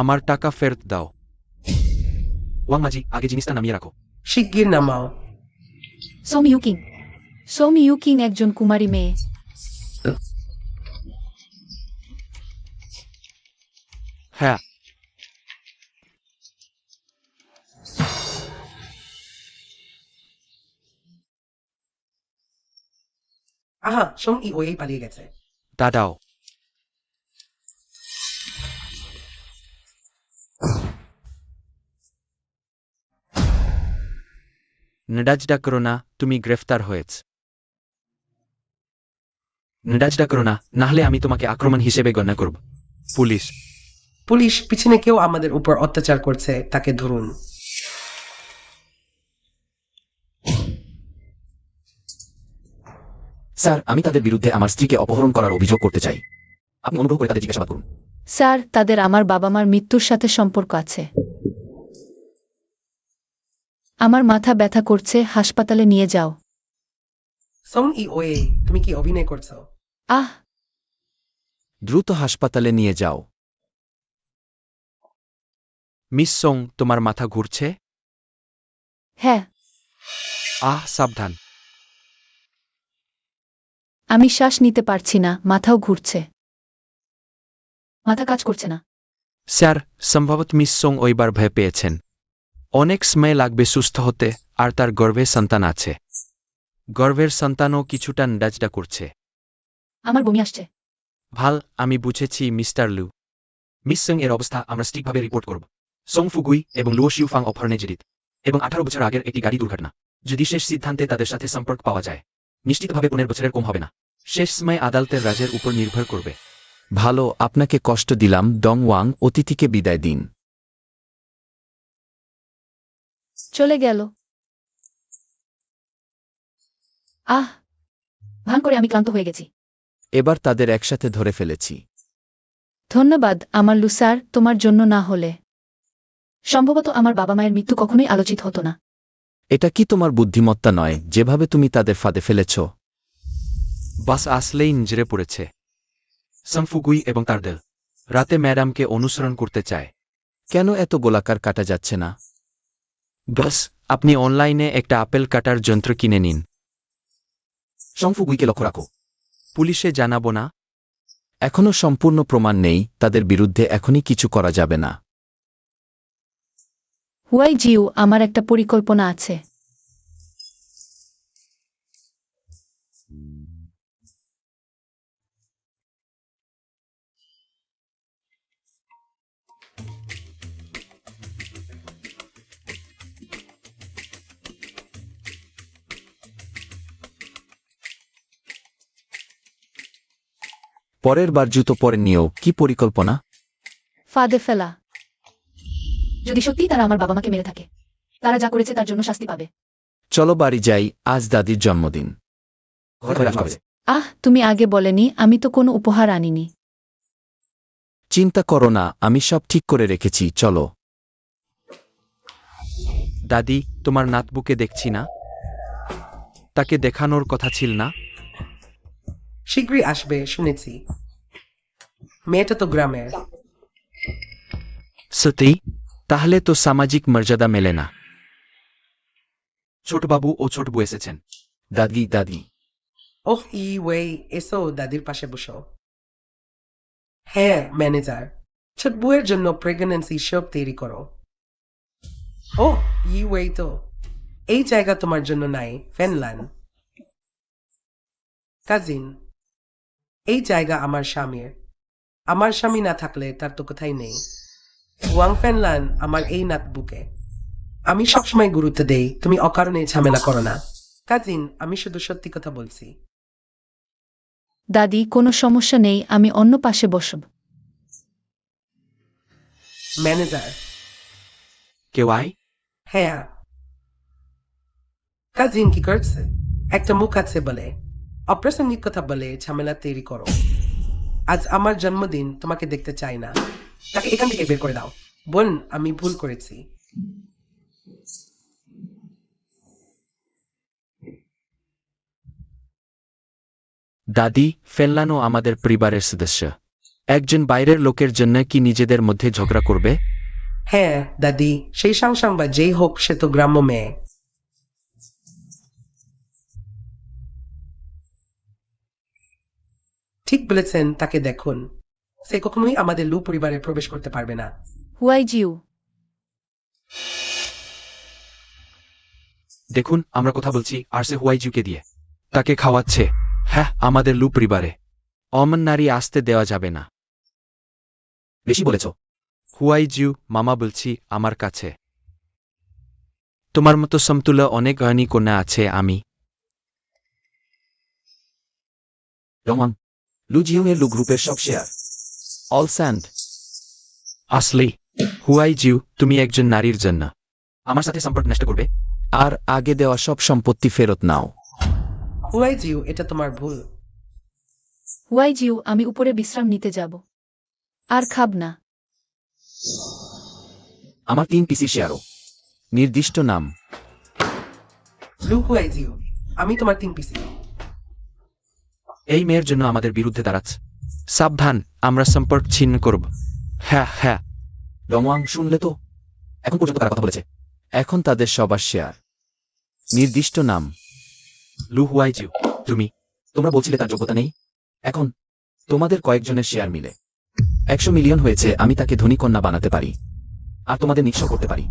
Speaker 3: আমার টাকা ফেরত দাও। ওয়াং মাজি, আগে জিনিসটা নামিয়ে রাখো।
Speaker 1: শিগগির নামাও।
Speaker 2: সোম ইউকিং একজন কুমারী মেয়ে।
Speaker 3: হ্যাঁ।
Speaker 1: আহা, সং ইওয়েই পালিয়ে গেছে।
Speaker 3: দাদাও। নডাজডা করো না, তুমি গ্রেফতার হয়েছ। নডাজডা করো না, নাহলে আমি তোমাকে আক্রমণ হিসেবে গণ্য করব। পুলিশ।
Speaker 1: পুলিশ, পিছনে কেউ আমাদের উপর অত্যাচার করছে, তাকে ধরুন।
Speaker 5: স্যার, আমি তাদের বিরুদ্ধে আমার স্ত্রীকে অপহরণ করার অভিযোগ করতে চাই। আপনি অনুগ্রহ করে তাদের জিজ্ঞাসাবাদ করুন।
Speaker 2: স্যার, তাদের আমার বাবা মার মৃত্যুর সাথে সম্পর্ক আছে। আমার মাথা ব্যথা করছে, হাসপাতালে নিয়ে যাও।
Speaker 1: সং ই ওয়ে, তুমি কি অভিনয় করছো?
Speaker 2: আহ,
Speaker 3: দ্রুত হাসপাতালে নিয়ে যাও। মিস সোং, তোমার মাথা ঘুরছে?
Speaker 2: হ্যাঁ।
Speaker 3: সাবধান।
Speaker 2: আমি শ্বাস নিতে পারছি না, মাথাও ঘুরছে। মাথা কাজ করছে না।
Speaker 3: স্যার, সম্ভবত মিস সোং ওইবার ভয় পেয়েছেন। অনেক সময় লাগবে সুস্থ হতে, আর তার গর্ভে সন্তান আছে। গর্ভের সন্তানও কিছুটা নডাজডা করছে।
Speaker 2: আমার বমি আসছে।
Speaker 3: ভাল, আমি বুঝেছি মিস্টার লু।
Speaker 5: মিস সিং এর অবস্থা আমরা স্ট্রিক্টভাবে রিপোর্ট করব। সোং ফুগুই এবং লুও শিউফাং অপহরণে জড়িত, এবং 18 বছর আগের একটি গাড়ি দুর্ঘটনা। যদি শেষ সিদ্ধান্তে তাদের সাথে সম্পর্ক পাওয়া যায়, নিশ্চিতভাবে 15 বছরের কম হবে না।
Speaker 3: শেষ সময় আদালতের রাজের উপর নির্ভর করবে।
Speaker 6: ভালো, আপনাকে কষ্ট দিলাম। ডং ওয়াং, অতিথিকে বিদায় দিন।
Speaker 2: চলে গেল। ভান করে আমি ক্লান্ত হয়ে গেছি।
Speaker 6: এবার তাদের একসাথে ধরে ফেলেছি।
Speaker 2: ধন্যবাদ আমার লু স্যার, তোমার জন্য না হলে সম্ভবত আমার বাবা মায়ের মৃত্যু কখনোই আলোচিত হতো না।
Speaker 6: এটা কি তোমার বুদ্ধিমত্তা নয়, যেভাবে তুমি তাদের ফাঁদে ফেলেছ?
Speaker 3: বাস আসলেই নজরে পড়েছে। সং ফুগুই এবং তার দল রাতে ম্যাডামকে অনুসরণ করতে চায়।
Speaker 6: কেন এত গোলাকার কাটা যাচ্ছে না?
Speaker 3: বস, আপনি অনলাইনে একটা আপেল কাটার যন্ত্র কিনে নিন।
Speaker 5: সোং ফুগুইকে লক্ষ্য রাখো।
Speaker 3: পুলিশে জানাবো না?
Speaker 6: এখনো সম্পূর্ণ প্রমাণ নেই, তাদের বিরুদ্ধে এখনই কিছু করা যাবে না।
Speaker 2: হুয়াই জিউ, আমার একটা পরিকল্পনা আছে।
Speaker 6: পরের বার জুতো পরে নিয়েও কি পরিকল্পনা?
Speaker 2: ফাঁদে ফেলা। যদি সত্যি তারা আমার বাবা মাকে মেরে থাকে, তারা যা করেছে তার জন্য শাস্তি পাবে।
Speaker 6: চলো বাড়ি যাই, আজ দাদির জন্মদিন।
Speaker 5: ঘরে ধরে রাখা হয়েছে।
Speaker 2: তুমি আগে বলেনি, আমি তো কোনো উপহার আনিনি।
Speaker 6: চিন্তা করো না, আমি সব ঠিক করে রেখেছি, চলো।
Speaker 3: দাদি, তোমার নাতবুকে দেখছি না। তাকে দেখানোর কথা ছিল না?
Speaker 1: শীঘ্রই আসবে শুনেছি। মেয়েটা তো গ্রামের।
Speaker 3: সত্যি? তাহলে তো সামাজিক মর্যাদা মেলে না।
Speaker 5: ছোটবাবু ও ছোটবু এসেছেন।
Speaker 6: দাদি, দাদি।
Speaker 1: ওহ ই ওয়ে, এসো দাদির পাশে বসো। হ্যাঁ ম্যানেজার, ছোট বউয়ের জন্য প্রেগন্যান্সি সব তৈরি করো। ওহ ই ওয়ে, তো এই জায়গা তোমার জন্য নাই, ফেনলান। কাজিন, এই জায়গা আমার স্বামীর। আমার স্বামী না থাকলে তার তো কোথায় নেই। ওয়াং ফেনলান আমার এই নাতবুকে। আমি সবসময় গুরুত্ব দেই, তুমি অকারণে ঝামেলা করো না। কাজিন, আমি শুধু সত্যি কথা বলছি।
Speaker 2: দাদি, কোনো সমস্যা নেই, আমি অন্য পাশে বসব।
Speaker 1: ম্যানেজার।
Speaker 3: কেউ আয়?
Speaker 1: হ্যাঁ। কাজিন কি করছে? একটা মুখ আছে বলে অপ্রাসঙ্গিক কথা বলে ঝামেলা তৈরি করো। আজ আমার জন্মদিন, তোমাকে দেখতে চাই না। তাকে এখান থেকে বের করে দাও। বোন, আমি ভুল করেছি।
Speaker 3: দাদি, ফেনলানও আমাদের পরিবারের সদস্য। একজন বাইরের লোকের জন্য কি নিজেদের মধ্যে ঝগড়া করবে?
Speaker 1: হ্যাঁ দাদি, সেই সাংসাং বা যেই হোক, সে তো গ্রাম্য মেয়ে। ঠিক বলেছেন, তাকে দেখুন। সে কখনোই আমাদের লু পরিবারে প্রবেশ করতে পারবে না।
Speaker 2: হুয়াই জিউ।
Speaker 3: দেখুন, আমরা কথা বলছি আর সে হুয়াইজিউকে দিয়ে তাকে খাওয়াচ্ছে। হ্যাঁ, আমাদের লু পরিবারে অমন নারী আসতে দেওয়া যাবে না।
Speaker 5: বেশি বলেছ।
Speaker 3: হুয়াইজিউ, মামা বলছি আমার কাছে। তোমার মতো সমতুল্য অনেক গয়নি কন্যা আছে আমি
Speaker 6: রোমান লু জিউংয়ের লু গ্রুপের সব শেয়ার অল স্যান্ড।
Speaker 3: আসলে হুয়াই জিউ তুমি একজন নারীর জন্য
Speaker 5: আমার সাথে সম্পর্ক নষ্ট করবে?
Speaker 6: আর আগে দেওয়া সব সম্পত্তি ফেরত নাও।
Speaker 1: হুয়াই জিউ, এটা তোমার ভুল।
Speaker 2: ওয়াই জিউ, আমি উপরে বিশ্রাম নিতে যাব। আর খাব না।
Speaker 6: আমার 3 পিসি শেয়ারও। নির্দিষ্ট নাম।
Speaker 1: লু হুয়াই জিউ, আমি তোমার 3 পিসি।
Speaker 5: এই মেয়ের জন্য আমাদের বিরুদ্ধে দাঁড়াচ্ছে।
Speaker 3: সাবধান, আমরা সম্পর্ক ছিন্ন করব। হ্যাঁ হ্যাঁ,
Speaker 6: রংওয়াং শুনলে তো?
Speaker 5: এখন পর্যন্ত তারা কথা বলেছে।
Speaker 6: এখন তাদের সবার শেয়ার। নির্দিষ্ট নাম।
Speaker 5: লু হুয়াই জিউ, তোমরা বলছিলে তার যোগ্যতা নেই। এখন
Speaker 6: তোমাদের কয়েকজনের শেয়ার মিলে 100 মিলিয়ন হয়েছে। আমি তাকে ধনী কন্যা বানাতে পারি।
Speaker 5: আর তোমাদের নিঃস্ব করতে পারি।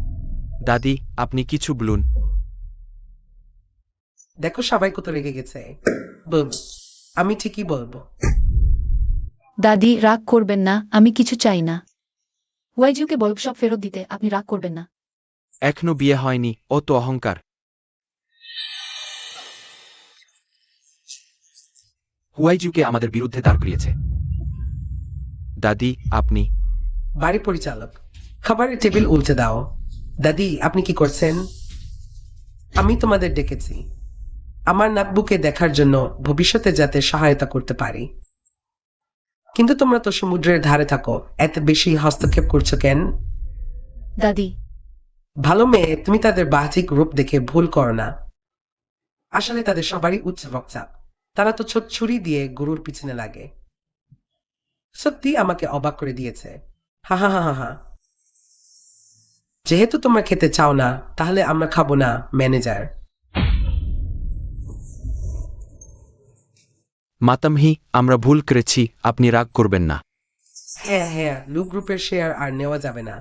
Speaker 3: দাদি আপনি কিছু বলুন।
Speaker 1: দেখো সবাই কত রেগে গেছে। বলবো, আমি ঠিকই বলবো।
Speaker 2: দাদি রাগ করবেন না, আমি কিছু চাই না। ওয়াই জিউকে বল সব ফেরত দিতে, আপনি রাগ করবেন না।
Speaker 3: এখনো বিয়ে হয়নি, ও তো অহংকার।
Speaker 5: হুয়াই জিউকে আমাদের বিরুদ্ধে দাঁড় করিয়েছে।
Speaker 3: দাদি আপনি
Speaker 1: বাড়ি পরিচালক, খাবারের টেবিল উল্টে দাও। দাদি আপনি কি করছেন? আমি তোমাদের ডেকেছি আমার নাতবুকে দেখার জন্য, ভবিষ্যতে যাতে সহায়তা করতে পারি। কিন্তু তোমরা তো সমুদ্রের ধারে থাকো, এত বেশি হস্তক্ষেপ করছো কেন?
Speaker 2: দাদি
Speaker 1: ভালো মেয়ে, তুমি তাদের বাহ্যিক রূপ দেখে ভুল করো না। আসলে তাদের সবারই উচ্চ রক্তচাপ। তারা তো ছোট ছুরি দিয়ে গরুর পিছনে লাগে। সত্যি আমাকে অবাক করে দিয়েছে। হা হা হা হা হা। যেহেতু তোমরা খেতে চাও না, তাহলে আমরা খাবো না, ম্যানেজার।
Speaker 3: মাতামহি, আমরা ভুল করেছি, আপনি রাগ করবেন না।
Speaker 1: হ্যাঁ হ্যাঁ, লু গ্রুপের শেয়ার আর নেওয়া যাবে না।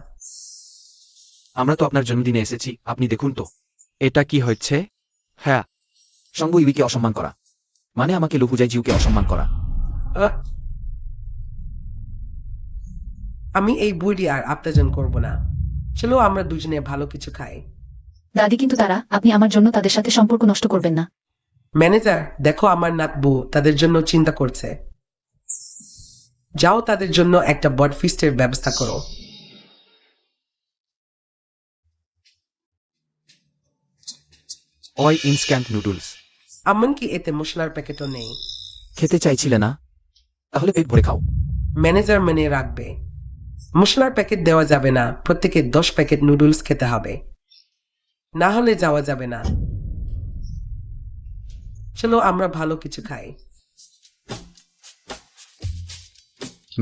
Speaker 5: আমরা তো আপনার জন্মদিনে এসেছি, আপনি দেখুন তো।
Speaker 3: এটা কি হচ্ছে? হ্যাঁ,
Speaker 5: সঙ্গ ইউইকে অসম্মান করা মানে আমাকে লু হুয়াই জিউকে অসম্মান করা।
Speaker 1: আহ! আমি এই বুড়ি আর আত্মাজন করব না। চলো আমরা দুজনে ভালো কিছু খাই।
Speaker 2: দাদি কিন্তু আপনি আমার জন্য তাদের সাথে সম্পর্ক নষ্ট করবেন না।
Speaker 1: ম্যানেজার, দেখো আমার নাতবু তাদের জন্য চিন্তা করছে। যাও তাদের জন্য একটা বড ফিস্টের ব্যবস্থা করো।
Speaker 3: ওই ইনস্ট্যান্ট নুডলস।
Speaker 1: এমনকি এতে মশলার প্যাকেটও নেই।
Speaker 6: খেতে চাইছিলে না?
Speaker 5: তাহলে পেট ভরে খাও।
Speaker 1: ম্যানেজার মনে রাখবে, মশলার প্যাকেট দেওয়া যাবে না, প্রত্যেকে 10 প্যাকেট নুডলস খেতে হবে, না হলে যাওয়া যাবে না। চলো আমরা ভালো কিছু খাই।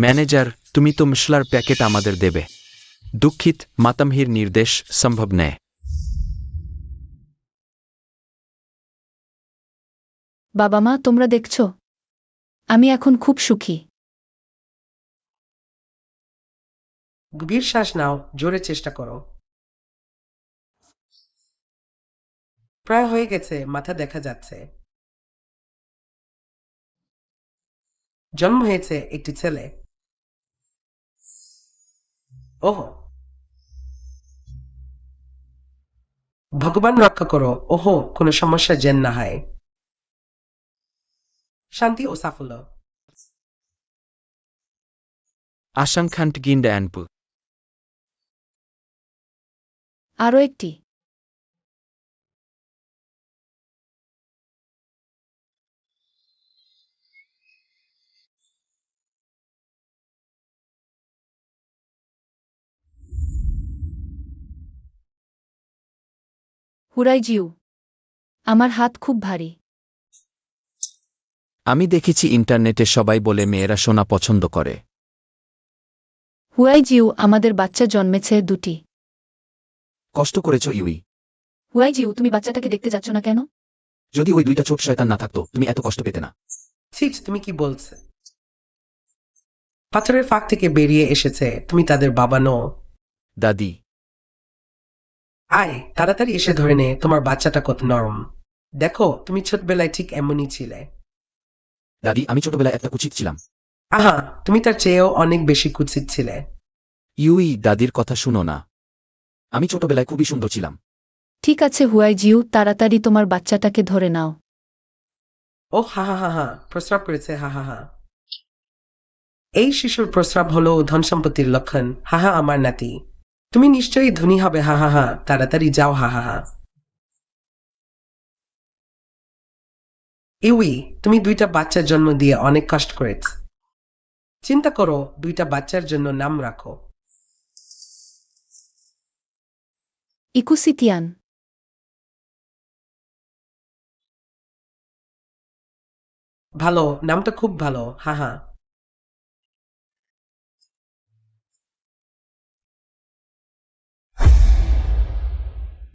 Speaker 3: ম্যানেজার, তুমি তো মশলার প্যাকেট আমাদের দেবে। দুঃখিত, মাতামহির নির্দেশ সম্ভব নয়।
Speaker 2: বাবা মা, তোমরা দেখছো আমি এখন খুব সুখী।
Speaker 1: গভীর শ্বাস নাও, জোরে চেষ্টা করো। প্রায় হয়ে গেছে, মাথা দেখা যাচ্ছে। জন্ম হয়েছে একটি ছেলে। ওহ, ভগবান রক্ষা করো। ওহ, কোনো সমস্যা যেন না হয়। শান্তি ও সাফল্য।
Speaker 3: আশাঙ্কান্ট গিন্ড অ্যানপু।
Speaker 2: আরও একটি। হুরাই জিউ, আমার হাত খুব ভারী।
Speaker 6: আমি দেখেছি ইন্টারনেটে সবাই বলে মেয়েরা সোনা পছন্দ করে।
Speaker 2: হুয়াই জিউ, আমাদের বাচ্চা জন্মেছে 2টি।
Speaker 5: কষ্ট করেছো ইউই।
Speaker 2: হুয়াই জিউ, তুমি বাচ্চাটাকে দেখতে যাচ্ছ না কেন?
Speaker 5: যদি ওই 2টা ছোট শয়তান না থাকতো, তুমি এত কষ্ট পেতে না।
Speaker 1: ঠিক, তুমি কি বলছো? পাথরের ফাঁক থেকে বেরিয়ে এসেছে, তুমি তাদের বাবা নও।
Speaker 6: দাদি
Speaker 1: আয় তাড়াতাড়ি এসে ধরে নে, তোমার বাচ্চাটা কত নরম। দেখো, তুমি ছোটবেলায় ঠিক এমনই ছিলে।
Speaker 5: দাদি, আমি ছোটবেলায় একটা কুচিত ছিলাম।
Speaker 1: আহা, তুমি তার চেয়েও অনেক বেশি কুৎসিত ছিলে।
Speaker 6: ইউই, দাদির কথা শুনো না।
Speaker 5: আমি ছোটবেলায় খুবই সুন্দর ছিলাম।
Speaker 2: ঠিক আছে হুয়াই জিউ, তাড়াতাড়ি তোমার বাচ্চাটাকে ধরে নাও।
Speaker 1: ও হা হা হা হা, প্রস্রাব করেছে, হা হা হা। এই শিশুর প্রস্রাব হলো ধন সম্পত্তির লক্ষণ, হা হা আমার নাতি। তুমি নিশ্চয়ই ধনী হবে, হা হা হা, তাড়াতাড়ি যাও, হা হা হা। ইউই, তুমি 2টা বাচ্চার জন্ম দিয়ে অনেক কষ্ট করেছ। চিন্তা করো, 2টা বাচ্চার জন্য নাম রাখো।
Speaker 2: ইকুসিতিয়ান।
Speaker 1: ভালো, নামটা খুব ভালো, হা হা।